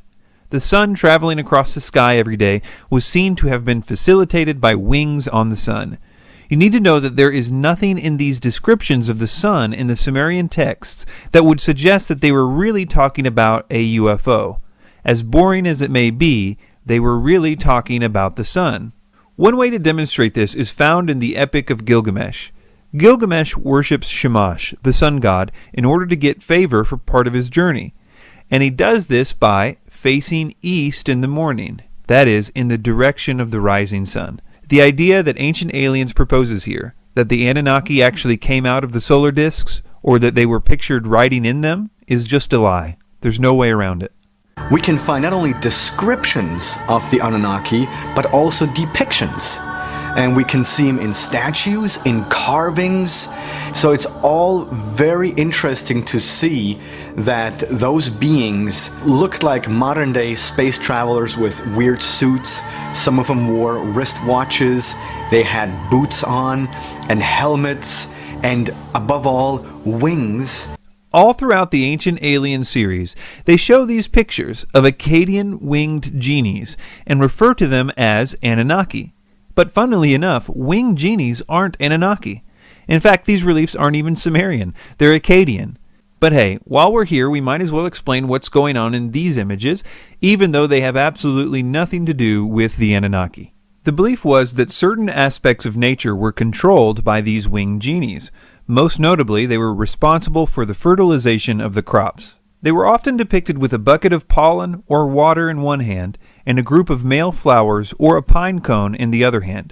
The sun traveling across the sky every day was seen to have been facilitated by wings on the sun. You need to know that there is nothing in these descriptions of the sun in the Sumerian texts that would suggest that they were really talking about a UFO. As boring as it may be, they were really talking about the sun. One way to demonstrate this is found in the Epic of Gilgamesh. Gilgamesh worships Shamash, the sun god, in order to get favor for part of his journey. And he does this by facing east in the morning, that is, in the direction of the rising sun. The idea that Ancient Aliens proposes here, that the Anunnaki actually came out of the solar disks, or that they were pictured riding in them, is just a lie. There's no way around it. We can find not only descriptions of the Anunnaki, but also depictions. And we can see them in statues, in carvings. So it's all very interesting to see that those beings looked like modern day space travelers with weird suits. Some of them wore wristwatches, they had boots on and helmets, and above all, wings. All throughout the Ancient Alien series, they show these pictures of Akkadian winged genies and refer to them as Anunnaki. But funnily enough, winged genies aren't Anunnaki. In fact, these reliefs aren't even Sumerian, they're Akkadian. But hey, while we're here, we might as well explain what's going on in these images, even though they have absolutely nothing to do with the Anunnaki. The belief was that certain aspects of nature were controlled by these winged genies. Most notably, they were responsible for the fertilization of the crops. They were often depicted with a bucket of pollen or water in one hand and a group of male flowers or a pine cone in the other hand.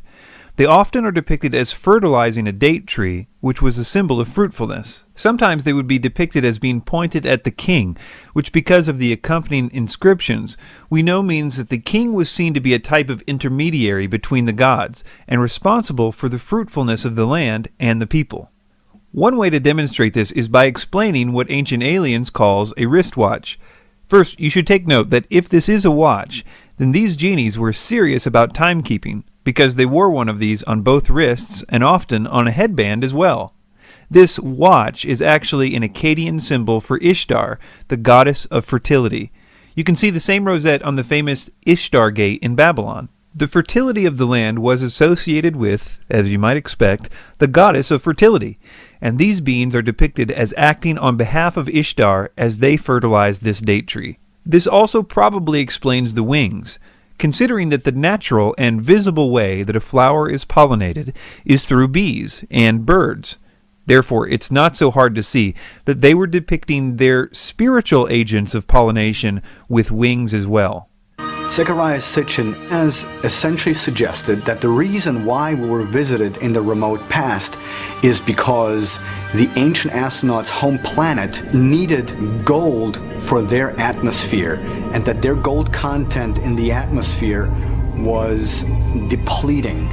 They often are depicted as fertilizing a date tree, which was a symbol of fruitfulness. Sometimes they would be depicted as being pointed at the king, which because of the accompanying inscriptions, we know means that the king was seen to be a type of intermediary between the gods and responsible for the fruitfulness of the land and the people. One way to demonstrate this is by explaining what Ancient Aliens calls a wristwatch. First, you should take note that if this is a watch, then these genies were serious about timekeeping, because they wore one of these on both wrists and often on a headband as well. This watch is actually an Akkadian symbol for Ishtar, the goddess of fertility. You can see the same rosette on the famous Ishtar Gate in Babylon. The fertility of the land was associated with, as you might expect, the goddess of fertility, and these beings are depicted as acting on behalf of Ishtar as they fertilize this date tree. This also probably explains the wings, considering that the natural and visible way that a flower is pollinated is through bees and birds. Therefore, it's not so hard to see that they were depicting their spiritual agents of pollination with wings as well. Zecharia Sitchin has essentially suggested that the reason why we were visited in the remote past is because the ancient astronauts' home planet needed gold for their atmosphere, and that their gold content in the atmosphere was depleting.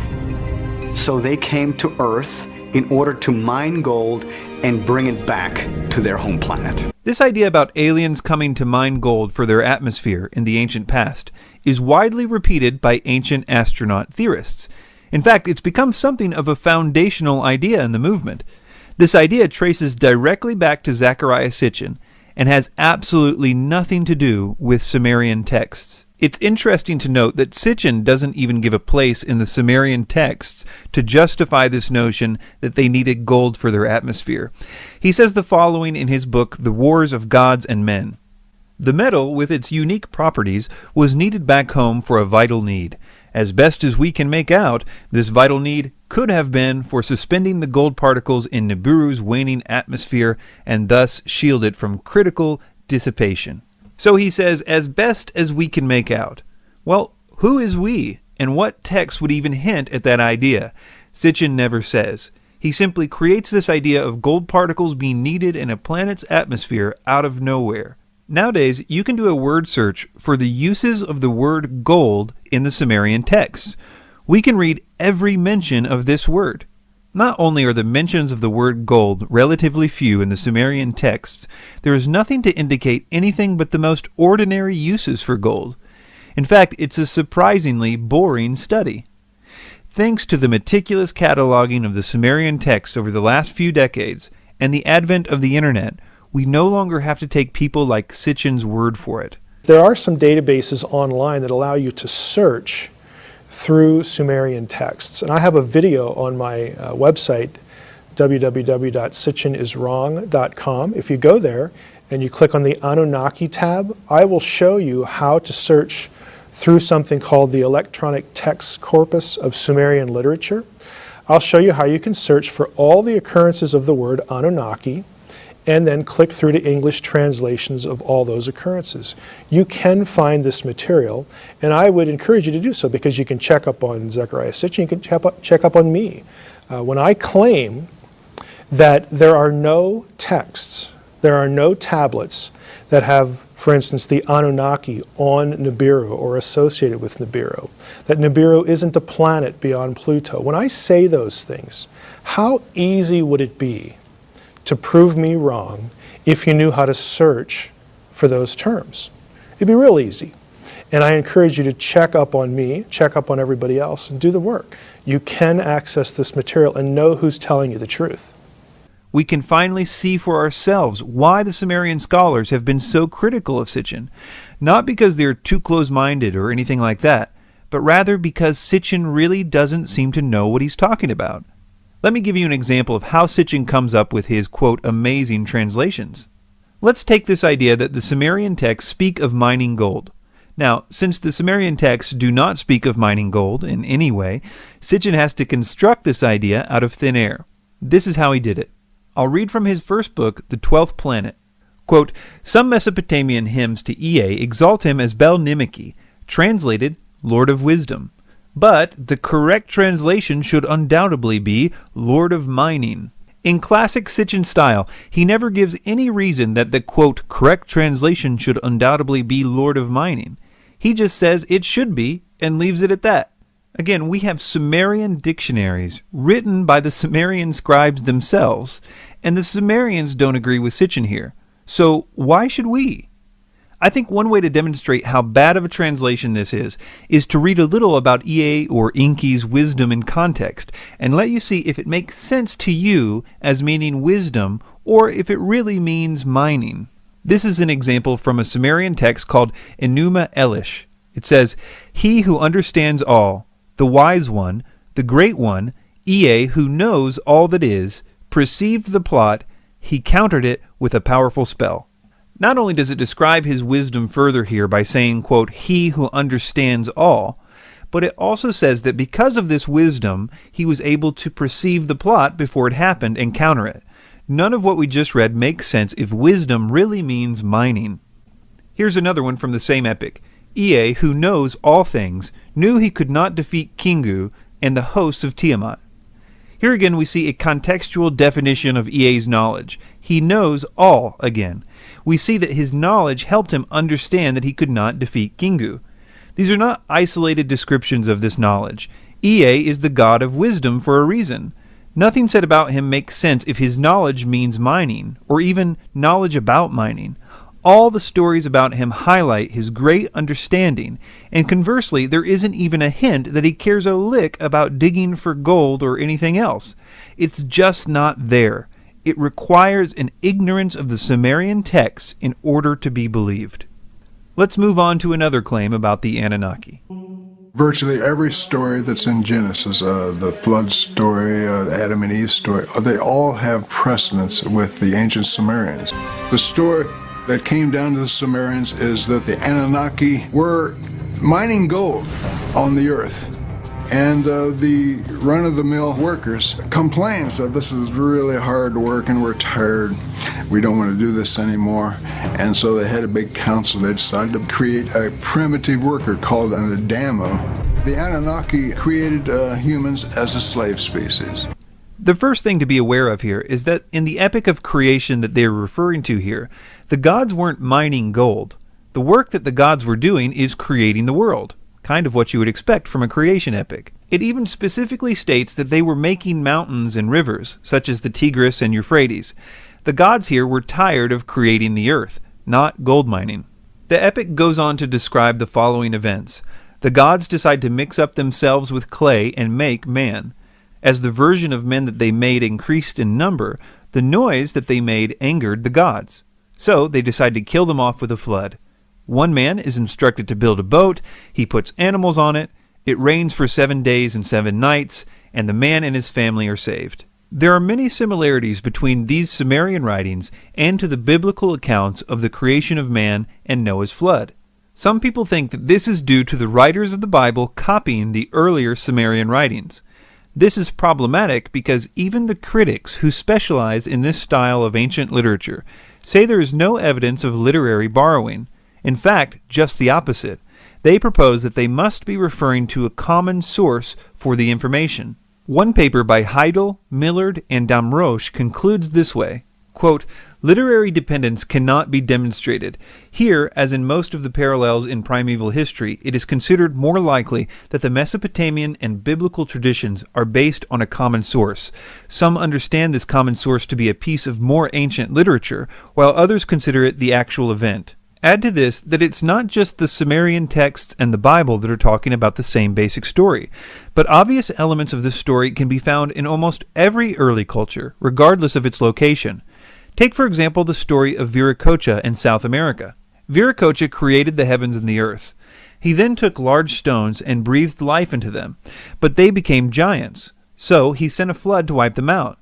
So they came to Earth in order to mine gold and bring it back to their home planet. This idea about aliens coming to mine gold for their atmosphere in the ancient past is widely repeated by ancient astronaut theorists. In fact, it's become something of a foundational idea in the movement. This idea traces directly back to Zecharia Sitchin and has absolutely nothing to do with Sumerian texts. It's interesting to note that Sitchin doesn't even give a place in the Sumerian texts to justify this notion that they needed gold for their atmosphere. He says the following in his book, The Wars of Gods and Men. The metal, with its unique properties, was needed back home for a vital need. As best as we can make out, this vital need could have been for suspending the gold particles in Nibiru's waning atmosphere and thus shield it from critical dissipation. So he says, as best as we can make out. Well, who is we, and what text would even hint at that idea? Sitchin never says. He simply creates this idea of gold particles being needed in a planet's atmosphere out of nowhere. Nowadays, you can do a word search for the uses of the word gold in the Sumerian texts. We can read every mention of this word. Not only are the mentions of the word gold relatively few in the Sumerian texts, there is nothing to indicate anything but the most ordinary uses for gold. In fact, it's a surprisingly boring study. Thanks to the meticulous cataloging of the Sumerian texts over the last few decades and the advent of the internet, we no longer have to take people like Sitchin's word for it. There are some databases online that allow you to search through Sumerian texts. And I have a video on my website, www.sitchiniswrong.com. If you go there and you click on the Anunnaki tab, I will show you how to search through something called the Electronic Text Corpus of Sumerian Literature. I'll show you how you can search for all the occurrences of the word Anunnaki and then click through to English translations of all those occurrences. You can find this material, and I would encourage you to do so because you can check up on Zecharia Sitchin, you can check up on me. When I claim that there are no texts, there are no tablets that have, for instance, the Anunnaki on Nibiru or associated with Nibiru, that Nibiru isn't a planet beyond Pluto. When I say those things, how easy would it be to prove me wrong if you knew how to search for those terms? It'd be real easy. And I encourage you to check up on me, check up on everybody else, and do the work. You can access this material and know who's telling you the truth. We can finally see for ourselves why the Sumerian scholars have been so critical of Sitchin, not because they're too close-minded or anything like that, but rather because Sitchin really doesn't seem to know what he's talking about. Let me give you an example of how Sitchin comes up with his, quote, amazing translations. Let's take this idea that the Sumerian texts speak of mining gold. Now, since the Sumerian texts do not speak of mining gold in any way, Sitchin has to construct this idea out of thin air. This is how he did it. I'll read from his first book, The 12th Planet. Quote, some Mesopotamian hymns to Ea exalt him as Bel-Nimeki, translated Lord of Wisdom. But the correct translation should undoubtedly be Lord of Mining. In classic Sitchin style, he never gives any reason that the, quote, correct translation should undoubtedly be Lord of Mining. He just says it should be and leaves it at that. Again, we have Sumerian dictionaries written by the Sumerian scribes themselves, and the Sumerians don't agree with Sitchin here. So why should we? I think one way to demonstrate how bad of a translation this is to read a little about Ea or Enki's wisdom in context, and let you see if it makes sense to you as meaning wisdom, or if it really means mining. This is an example from a Sumerian text called Enuma Elish. It says, he who understands all, the wise one, the great one, Ea, who knows all that is, perceived the plot, he countered it with a powerful spell. Not only does it describe his wisdom further here by saying, quote, he who understands all, but it also says that because of this wisdom, he was able to perceive the plot before it happened and counter it. None of what we just read makes sense if wisdom really means mining. Here's another one from the same epic. Ea, who knows all things, knew he could not defeat Kingu and the hosts of Tiamat. Here again we see a contextual definition of Ea's knowledge. He knows all again. We see that his knowledge helped him understand that he could not defeat Kingu. These are not isolated descriptions of this knowledge. Ea is the god of wisdom for a reason. Nothing said about him makes sense if his knowledge means mining, or even knowledge about mining. All the stories about him highlight his great understanding, and conversely, there isn't even a hint that he cares a lick about digging for gold or anything else. It's just not there. It requires an ignorance of the Sumerian texts in order to be believed. Let's move on to another claim about the Anunnaki. Virtually every story that's in Genesis, the flood story, Adam and Eve story, they all have precedence with the ancient Sumerians. The story that came down to the Sumerians is that the Anunnaki were mining gold on the earth. And the run-of-the-mill workers complained, said this is really hard work and we're tired. We don't want to do this anymore. And so they had a big council. They decided to create a primitive worker called an Adamo. The Anunnaki created humans as a slave species. The first thing to be aware of here is that in the epic of creation that they're referring to here, the gods weren't mining gold. The work that the gods were doing is creating the world. Kind of what you would expect from a creation epic. It even specifically states that they were making mountains and rivers, such as the Tigris and Euphrates. The gods here were tired of creating the earth, not gold mining. The epic goes on to describe the following events. The gods decide to mix up themselves with clay and make man. As the version of men that they made increased in number, the noise that they made angered the gods. So they decide to kill them off with a flood. One man is instructed to build a boat, he puts animals on it, it rains for 7 days and 7 nights, and the man and his family are saved. There are many similarities between these Sumerian writings and to the biblical accounts of the creation of man and Noah's flood. Some people think that this is due to the writers of the Bible copying the earlier Sumerian writings. This is problematic because even the critics who specialize in this style of ancient literature say there is no evidence of literary borrowing. In fact, just the opposite. They propose that they must be referring to a common source for the information. One paper by Heidel, Millard, and Damrosch concludes this way, quote, Literary dependence cannot be demonstrated. Here, as in most of the parallels in primeval history, it is considered more likely that the Mesopotamian and biblical traditions are based on a common source. Some understand this common source to be a piece of more ancient literature, while others consider it the actual event. Add to this that it's not just the Sumerian texts and the Bible that are talking about the same basic story, but obvious elements of this story can be found in almost every early culture, regardless of its location. Take, for example, the story of Viracocha in South America. Viracocha created the heavens and the earth. He then took large stones and breathed life into them, but they became giants. So he sent a flood to wipe them out.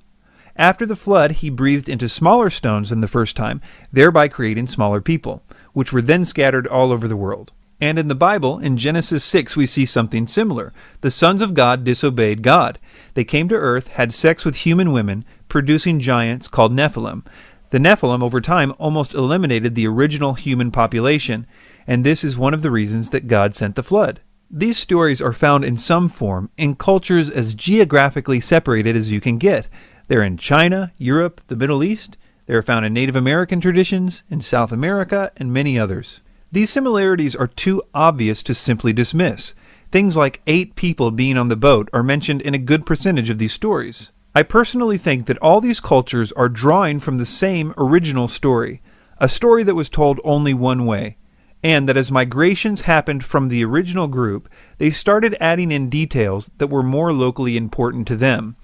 After the flood, he breathed into smaller stones than the first time, thereby creating smaller people, which were then scattered all over the world. And in the Bible, in Genesis 6, we see something similar. The sons of God disobeyed God. They came to earth, had sex with human women, producing giants called Nephilim. The Nephilim, over time, almost eliminated the original human population, and this is one of the reasons that God sent the flood. These stories are found in some form in cultures as geographically separated as you can get. They're in China, Europe, the Middle East. They are found in Native American traditions, in South America, and many others. These similarities are too obvious to simply dismiss. Things like 8 people being on the boat are mentioned in a good percentage of these stories. I personally think that all these cultures are drawing from the same original story, a story that was told only one way, and that as migrations happened from the original group, they started adding in details that were more locally important to them,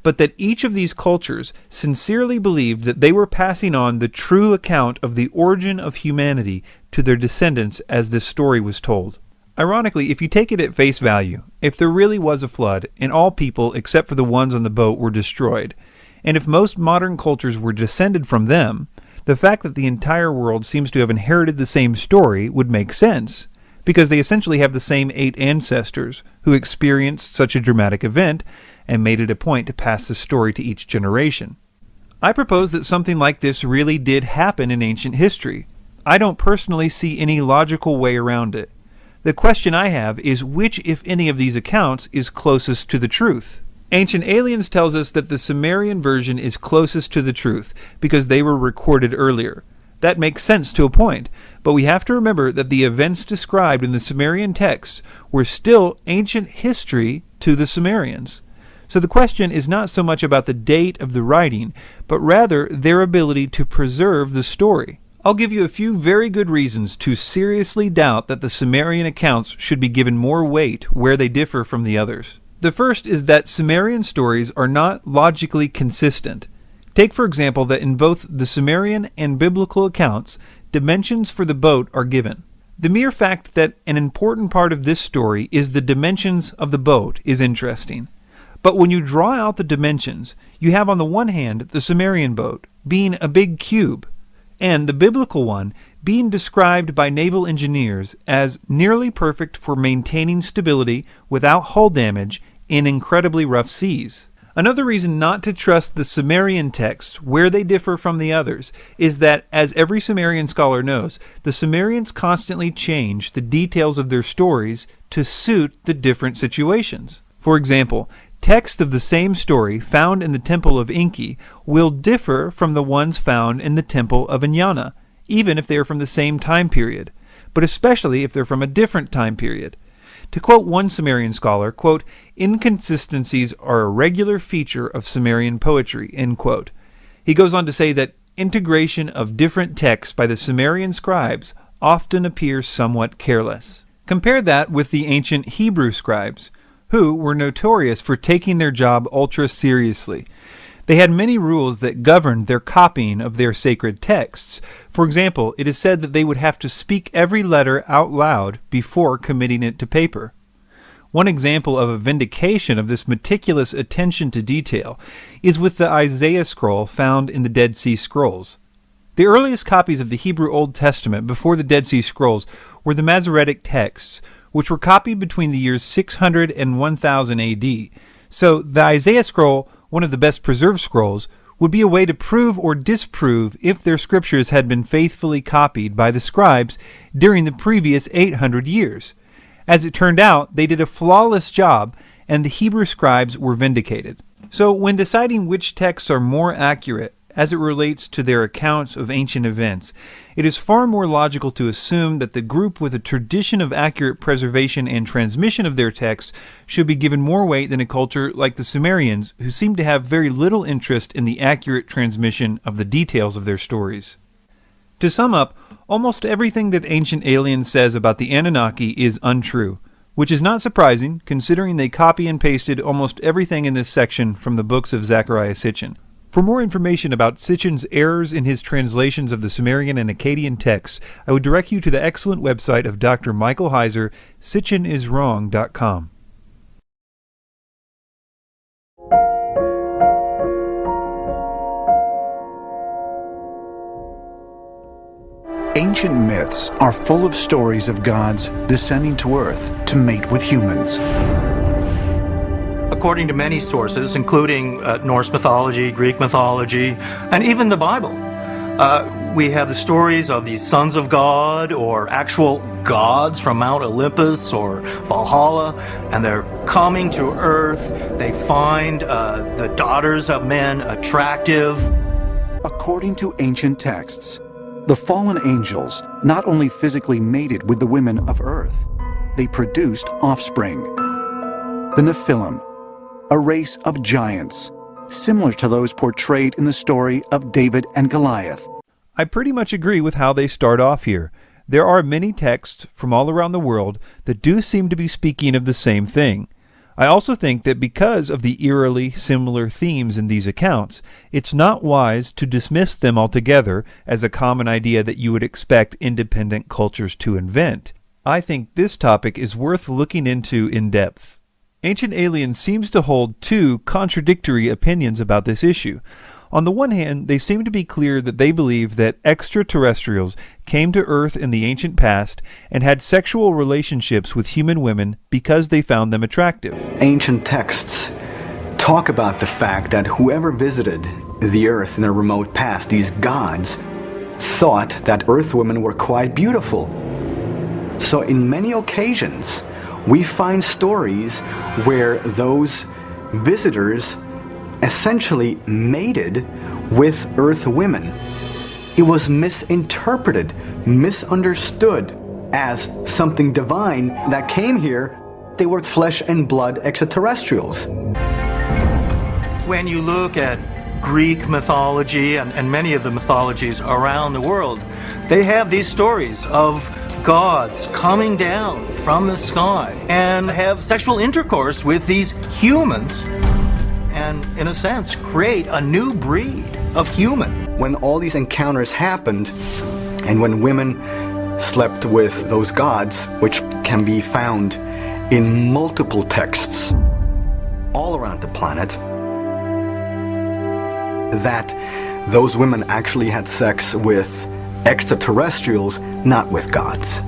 but that each of these cultures sincerely believed that they were passing on the true account of the origin of humanity to their descendants as this story was told. Ironically, if you take it at face value, if there really was a flood and all people except for the ones on the boat were destroyed, and if most modern cultures were descended from them, the fact that the entire world seems to have inherited the same story would make sense, because they essentially have the same 8 ancestors who experienced such a dramatic event and made it a point to pass the story to each generation. I propose that something like this really did happen in ancient history. I don't personally see any logical way around it. The question I have is which, if any, of these accounts is closest to the truth? Ancient Aliens tells us that the Sumerian version is closest to the truth because they were recorded earlier. That makes sense to a point, but we have to remember that the events described in the Sumerian texts were still ancient history to the Sumerians. So the question is not so much about the date of the writing, but rather their ability to preserve the story. I'll give you a few very good reasons to seriously doubt that the Sumerian accounts should be given more weight where they differ from the others. The first is that Sumerian stories are not logically consistent. Take, for example, that in both the Sumerian and biblical accounts, dimensions for the boat are given. The mere fact that an important part of this story is the dimensions of the boat is interesting. But when you draw out the dimensions, you have on the one hand the Sumerian boat being a big cube, and the biblical one being described by naval engineers as nearly perfect for maintaining stability without hull damage in incredibly rough seas. Another reason not to trust the Sumerian texts where they differ from the others is that, as every Sumerian scholar knows, the Sumerians constantly change the details of their stories to suit the different situations. For example, texts of the same story found in the Temple of Enki will differ from the ones found in the Temple of Enyana, even if they are from the same time period, but especially if they're from a different time period. To quote one Sumerian scholar, quote, "Inconsistencies are a regular feature of Sumerian poetry," end quote. He goes on to say that integration of different texts by the Sumerian scribes often appears somewhat careless. Compare that with the ancient Hebrew scribes, who were notorious for taking their job ultra seriously. They had many rules that governed their copying of their sacred texts. For example, it is said that they would have to speak every letter out loud before committing it to paper. One example of a vindication of this meticulous attention to detail is with the Isaiah scroll found in the Dead Sea Scrolls. The earliest copies of the Hebrew Old Testament before the Dead Sea Scrolls were the Masoretic texts, which were copied between the years 600 and 1000 AD. So the Isaiah scroll, one of the best preserved scrolls, would be a way to prove or disprove if their scriptures had been faithfully copied by the scribes during the previous 800 years. As it turned out, they did a flawless job, and the Hebrew scribes were vindicated. So when deciding which texts are more accurate, as it relates to their accounts of ancient events, it is far more logical to assume that the group with a tradition of accurate preservation and transmission of their texts should be given more weight than a culture like the Sumerians, who seem to have very little interest in the accurate transmission of the details of their stories. To sum up, almost everything that Ancient Aliens says about the Anunnaki is untrue, which is not surprising considering they copy and pasted almost everything in this section from the books of Zecharia Sitchin. For more information about Sitchin's errors in his translations of the Sumerian and Akkadian texts, I would direct you to the excellent website of Dr. Michael Heiser, sitchiniswrong.com. Ancient myths are full of stories of gods descending to Earth to mate with humans. According to many sources, including Norse mythology, Greek mythology, and even the Bible, we have the stories of these sons of God or actual gods from Mount Olympus or Valhalla, and they're coming to Earth. They find the daughters of men attractive. According to ancient texts, the fallen angels not only physically mated with the women of Earth, they produced offspring. The Nephilim, a race of giants, similar to those portrayed in the story of David and Goliath. I pretty much agree with how they start off here. There are many texts from all around the world that do seem to be speaking of the same thing. I also think that because of the eerily similar themes in these accounts, it's not wise to dismiss them altogether as a common idea that you would expect independent cultures to invent. I think this topic is worth looking into in depth. Ancient Aliens seems to hold two contradictory opinions about this issue. On the one hand, they seem to be clear that they believe that extraterrestrials came to Earth in the ancient past and had sexual relationships with human women because they found them attractive. Ancient texts talk about the fact that whoever visited the Earth in a remote past, these gods, thought that Earth women were quite beautiful. So in many occasions, we find stories where those visitors essentially mated with Earth women. It was misinterpreted, misunderstood as something divine that came here. They were flesh and blood extraterrestrials. When you look at Greek mythology and many of the mythologies around the world, they have these stories of gods coming down from the sky and have sexual intercourse with these humans and, in a sense, create a new breed of human. When all these encounters happened, and when women slept with those gods, which can be found in multiple texts all around the planet, that those women actually had sex with extraterrestrials, not with gods,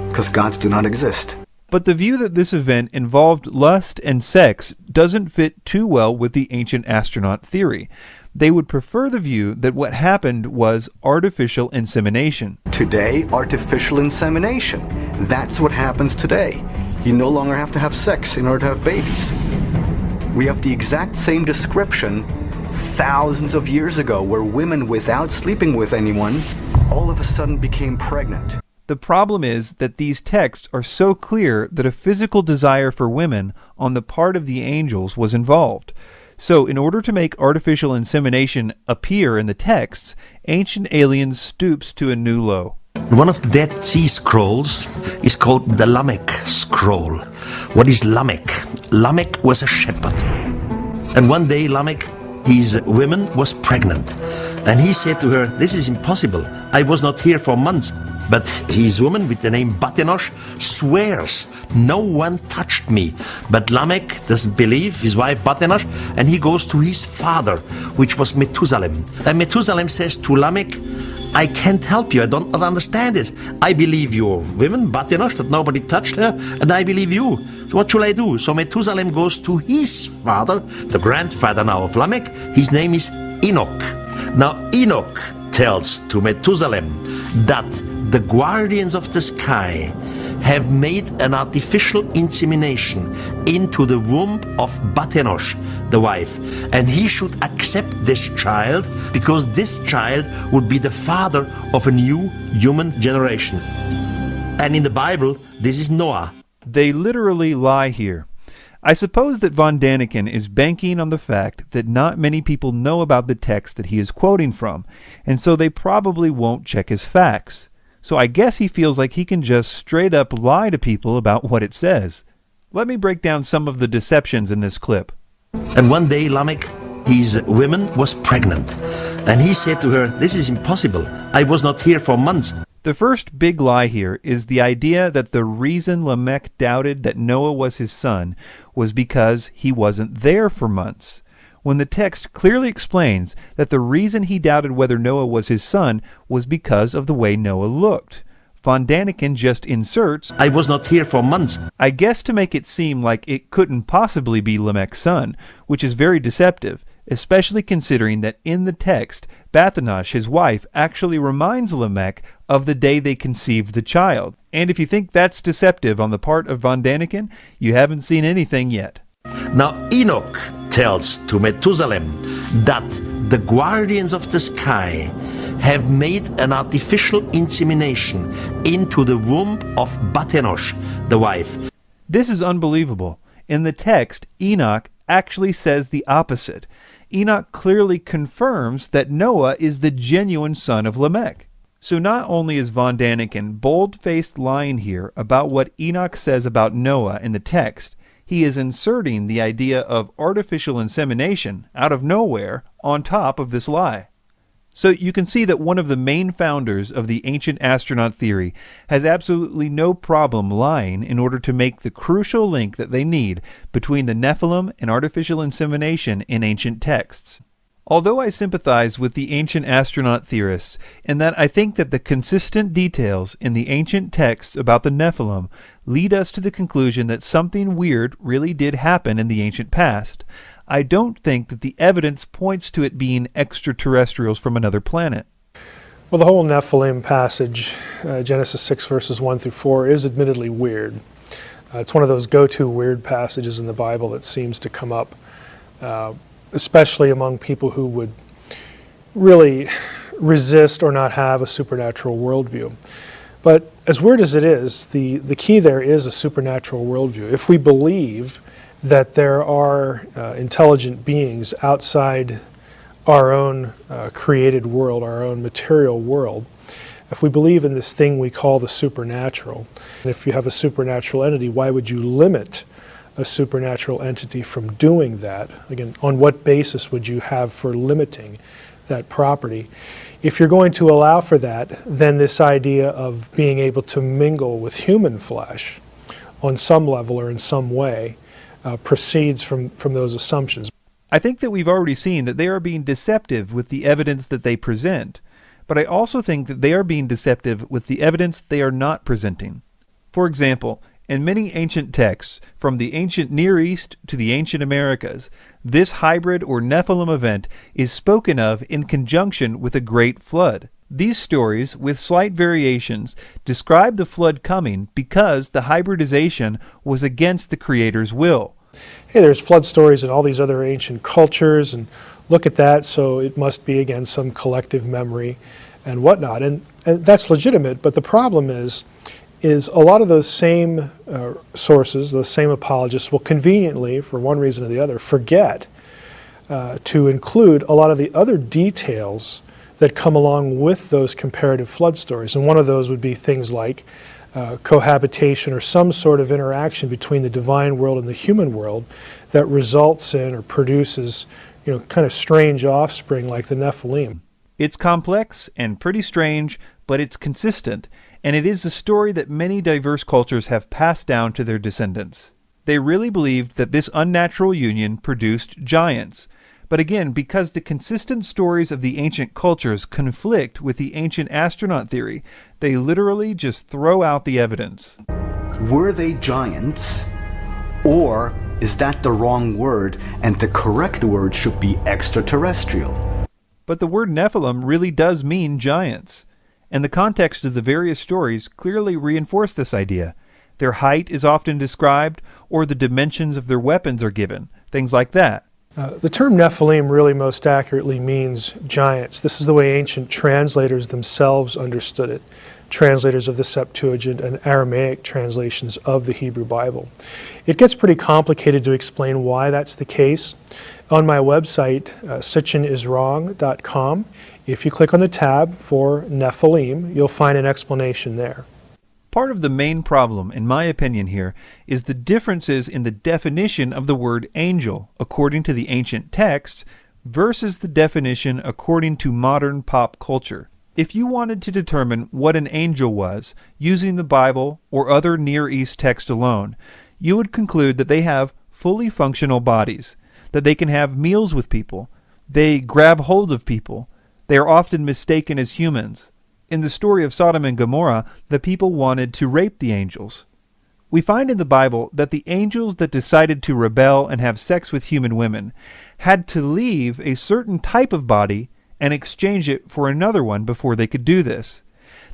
because gods do not exist. But the view that this event involved lust and sex doesn't fit too well with the ancient astronaut theory. They would prefer the view that what happened was artificial insemination. Today, artificial insemination. That's what happens today. You no longer have to have sex in order to have babies. We have the exact same description thousands of years ago, where women, without sleeping with anyone, all of a sudden became pregnant. The problem is that these texts are so clear that a physical desire for women on the part of the angels was involved. So in order to make artificial insemination appear in the texts, Ancient Aliens stoops to a new low. One of the Dead Sea Scrolls is called the Lamech Scroll. What is Lamech? Lamech was a shepherd. And one day Lamech, his woman, was pregnant. And he said to her, "This is impossible. I was not here for months." But his woman, with the name Batenosh, swears, "No one touched me." But Lamech doesn't believe his wife Batenosh, and he goes to his father, which was Methusalem. And Methusalem says to Lamech, "I can't help you. I don't understand this. I believe your women, Batenosh, that nobody touched her, and I believe you. So what should I do?" So Methusalem goes to his father, the grandfather now of Lamech. His name is Enoch. Now Enoch tells to Methusalem that the guardians of the sky have made an artificial insemination into the womb of Batenosh, the wife, and he should accept this child because this child would be the father of a new human generation. And in the Bible, this is Noah. They literally lie here. I suppose that von Daniken is banking on the fact that not many people know about the text that he is quoting from, and so they probably won't check his facts. So I guess he feels like he can just straight up lie to people about what it says. Let me break down some of the deceptions in this clip. And one day Lamech, his woman, was pregnant. And he said to her, "This is impossible. I was not here for months." The first big lie here is the idea that the reason Lamech doubted that Noah was his son was because he wasn't there for months, when the text clearly explains that the reason he doubted whether Noah was his son was because of the way Noah looked. Von Daniken just inserts, "I was not here for months," I guess to make it seem like it couldn't possibly be Lamech's son, which is very deceptive, especially considering that in the text, Bathanash, his wife, actually reminds Lamech of the day they conceived the child. And if you think that's deceptive on the part of von Daniken, you haven't seen anything yet. Now Enoch tells to Methuselah that the guardians of the sky have made an artificial insemination into the womb of Batenosh, the wife. This is unbelievable. In the text, Enoch actually says the opposite. Enoch clearly confirms that Noah is the genuine son of Lamech. So not only is von Daniken bold-faced lying here about what Enoch says about Noah in the text, he is inserting the idea of artificial insemination out of nowhere on top of this lie. So you can see that one of the main founders of the ancient astronaut theory has absolutely no problem lying in order to make the crucial link that they need between the Nephilim and artificial insemination in ancient texts. Although I sympathize with the ancient astronaut theorists in that I think that the consistent details in the ancient texts about the Nephilim lead us to the conclusion that something weird really did happen in the ancient past, I don't think that the evidence points to it being extraterrestrials from another planet. Well, the whole Nephilim passage, Genesis 6 verses 1 through 4, is admittedly weird. It's one of those go-to weird passages in the Bible that seems to come up, especially among people who would really resist or not have a supernatural worldview. But as weird as it is, the key there is a supernatural worldview. If we believe that there are intelligent beings outside our own created world, our own material world, if we believe in this thing we call the supernatural, and if you have a supernatural entity, why would you limit a supernatural entity from doing that? Again, on what basis would you have for limiting that property? If you're going to allow for that, then this idea of being able to mingle with human flesh on some level or in some way proceeds from those assumptions. I think that we've already seen that they are being deceptive with the evidence that they present, but I also think that they are being deceptive with the evidence they are not presenting. For example, in many ancient texts, from the ancient Near East to the ancient Americas, this hybrid or Nephilim event is spoken of in conjunction with a great flood. These stories, with slight variations, describe the flood coming because the hybridization was against the Creator's will. Hey, there's flood stories in all these other ancient cultures, and look at that, so it must be, again, some collective memory and whatnot. And that's legitimate, but the problem is a lot of those same sources, those same apologists will conveniently, for one reason or the other, forget to include a lot of the other details that come along with those comparative flood stories. And one of those would be things like cohabitation or some sort of interaction between the divine world and the human world that results in or produces, kind of strange offspring like the Nephilim. It's complex and pretty strange, but it's consistent, and it is a story that many diverse cultures have passed down to their descendants. They really believed that this unnatural union produced giants. But again, because the consistent stories of the ancient cultures conflict with the ancient astronaut theory, they literally just throw out the evidence. Were they giants? Or is that the wrong word and the correct word should be extraterrestrial? But the word Nephilim really does mean giants. and the context of the various stories clearly reinforce this idea. Their height is often described, or the dimensions of their weapons are given, things like that. The term Nephilim really most accurately means giants. This is the way ancient translators themselves understood it, translators of the Septuagint and Aramaic translations of the Hebrew Bible. It gets pretty complicated to explain why that's the case. On my website, sitchiniswrong.com, if you click on the tab for Nephilim, you'll find an explanation there. Part of the main problem, in my opinion here, is the differences in the definition of the word angel according to the ancient texts versus the definition according to modern pop culture. If you wanted to determine what an angel was using the Bible or other Near East text alone, you would conclude that they have fully functional bodies, that they can have meals with people, they grab hold of people, they are often mistaken as humans. In the story of Sodom and Gomorrah, the people wanted to rape the angels. We find in the Bible that the angels that decided to rebel and have sex with human women had to leave a certain type of body and exchange it for another one before they could do this.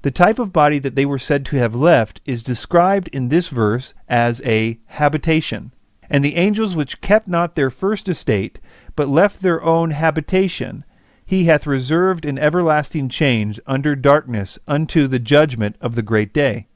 The type of body that they were said to have left is described in this verse as a habitation. And the angels which kept not their first estate, but left their own habitation, he hath reserved in everlasting chains under darkness unto the judgment of the great day.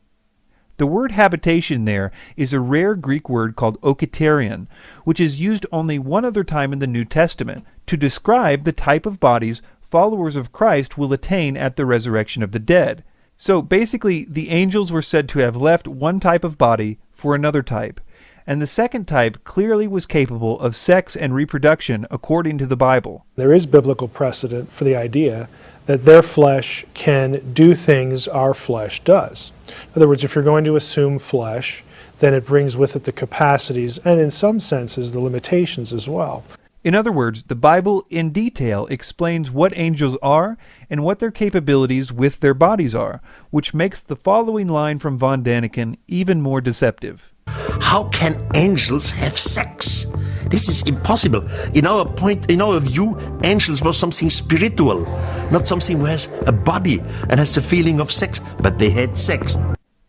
The word habitation there is a rare Greek word called okiterion, which is used only one other time in the New Testament to describe the type of bodies followers of Christ will attain at the resurrection of the dead. So basically, the angels were said to have left one type of body for another type, and the second type clearly was capable of sex and reproduction according to the Bible. There is biblical precedent for the idea that their flesh can do things our flesh does. In other words, if you're going to assume flesh, then it brings with it the capacities and in some senses the limitations as well. In other words, the Bible in detail explains what angels are and what their capabilities with their bodies are, which makes the following line from von Daniken even more deceptive. How can angels have sex? This is impossible. In our view, angels were something spiritual, not something who has a body and has a feeling of sex, but they had sex.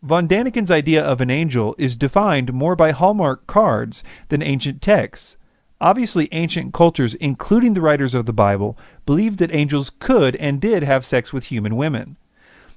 Von Daniken's idea of an angel is defined more by Hallmark cards than ancient texts. Obviously, ancient cultures, including the writers of the Bible, believed that angels could and did have sex with human women.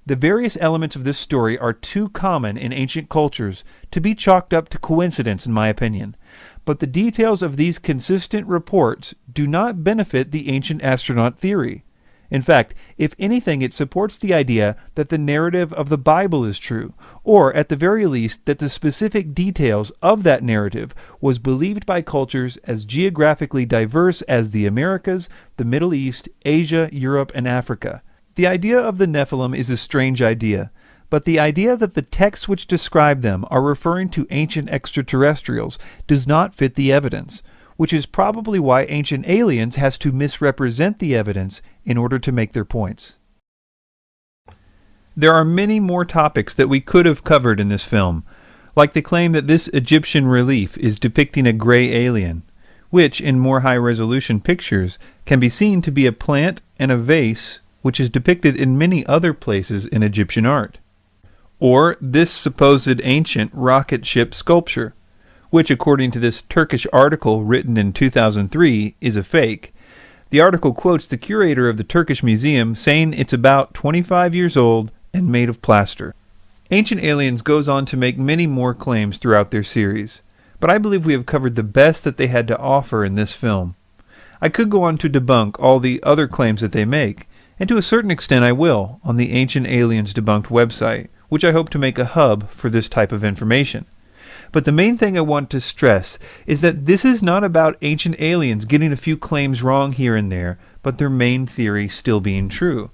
The various elements of this story are too common in ancient cultures to be chalked up to coincidence, in my opinion. But the details of these consistent reports do not benefit the ancient astronaut theory. In fact, if anything, it supports the idea that the narrative of the Bible is true, or at the very least that the specific details of that narrative was believed by cultures as geographically diverse as the Americas, the Middle East, Asia, Europe, and Africa. The idea of the Nephilim is a strange idea, but the idea that the texts which describe them are referring to ancient extraterrestrials does not fit the evidence, which is probably why Ancient Aliens has to misrepresent the evidence in order to make their points. There are many more topics that we could have covered in this film, like the claim that this Egyptian relief is depicting a gray alien, which, in more high-resolution pictures, can be seen to be a plant and a vase which is depicted in many other places in Egyptian art. Or this supposed ancient rocket ship sculpture, which according to this Turkish article written in 2003 is a fake. The article quotes the curator of the Turkish Museum saying it's about 25 years old and made of plaster. Ancient Aliens goes on to make many more claims throughout their series, but I believe we have covered the best that they had to offer in this film. I could go on to debunk all the other claims that they make, and to a certain extent I will on the Ancient Aliens Debunked website, which I hope to make a hub for this type of information. But the main thing I want to stress is that this is not about ancient aliens getting a few claims wrong here and there, but their main theory still being true.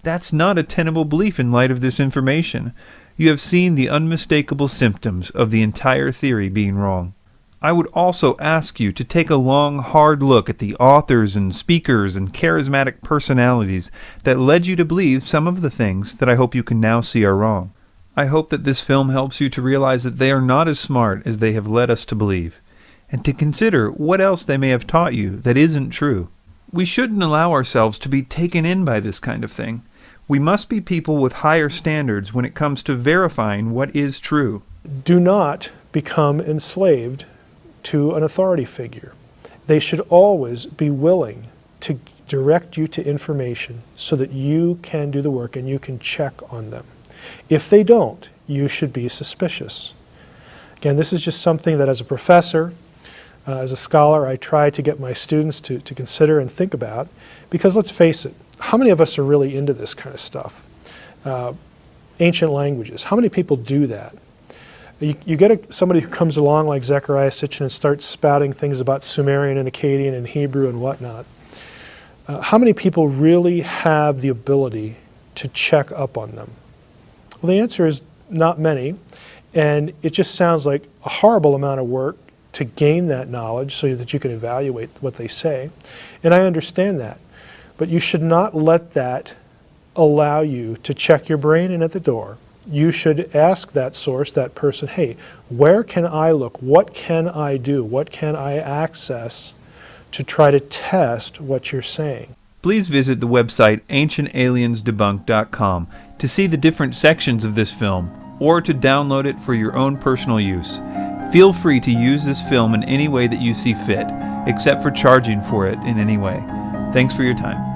That's not a tenable belief in light of this information. You have seen the unmistakable symptoms of the entire theory being wrong. I would also ask you to take a long, hard look at the authors and speakers and charismatic personalities that led you to believe some of the things that I hope you can now see are wrong. I hope that this film helps you to realize that they are not as smart as they have led us to believe, and to consider what else they may have taught you that isn't true. We shouldn't allow ourselves to be taken in by this kind of thing. We must be people with higher standards when it comes to verifying what is true. Do not become enslaved to an authority figure. They should always be willing to direct you to information so that you can do the work and you can check on them. If they don't, you should be suspicious. Again, this is just something that as a professor, as a scholar, I try to get my students to consider and think about, because let's face it, how many of us are really into this kind of stuff? Ancient languages, how many people do that? You get somebody who comes along like Zecharia Sitchin and starts spouting things about Sumerian and Akkadian and Hebrew and whatnot. How many people really have the ability to check up on them? Well, the answer is not many, and it just sounds like a horrible amount of work to gain that knowledge so that you can evaluate what they say. And I understand that. But you should not let that allow you to check your brain in at the door. You should ask that source, that person, hey, where can I look? What can I do? What can I access to try to test what you're saying? Please visit the website ancientaliensdebunked.com to see the different sections of this film or to download it for your own personal use. Feel free to use this film in any way that you see fit, except for charging for it in any way. Thanks for your time.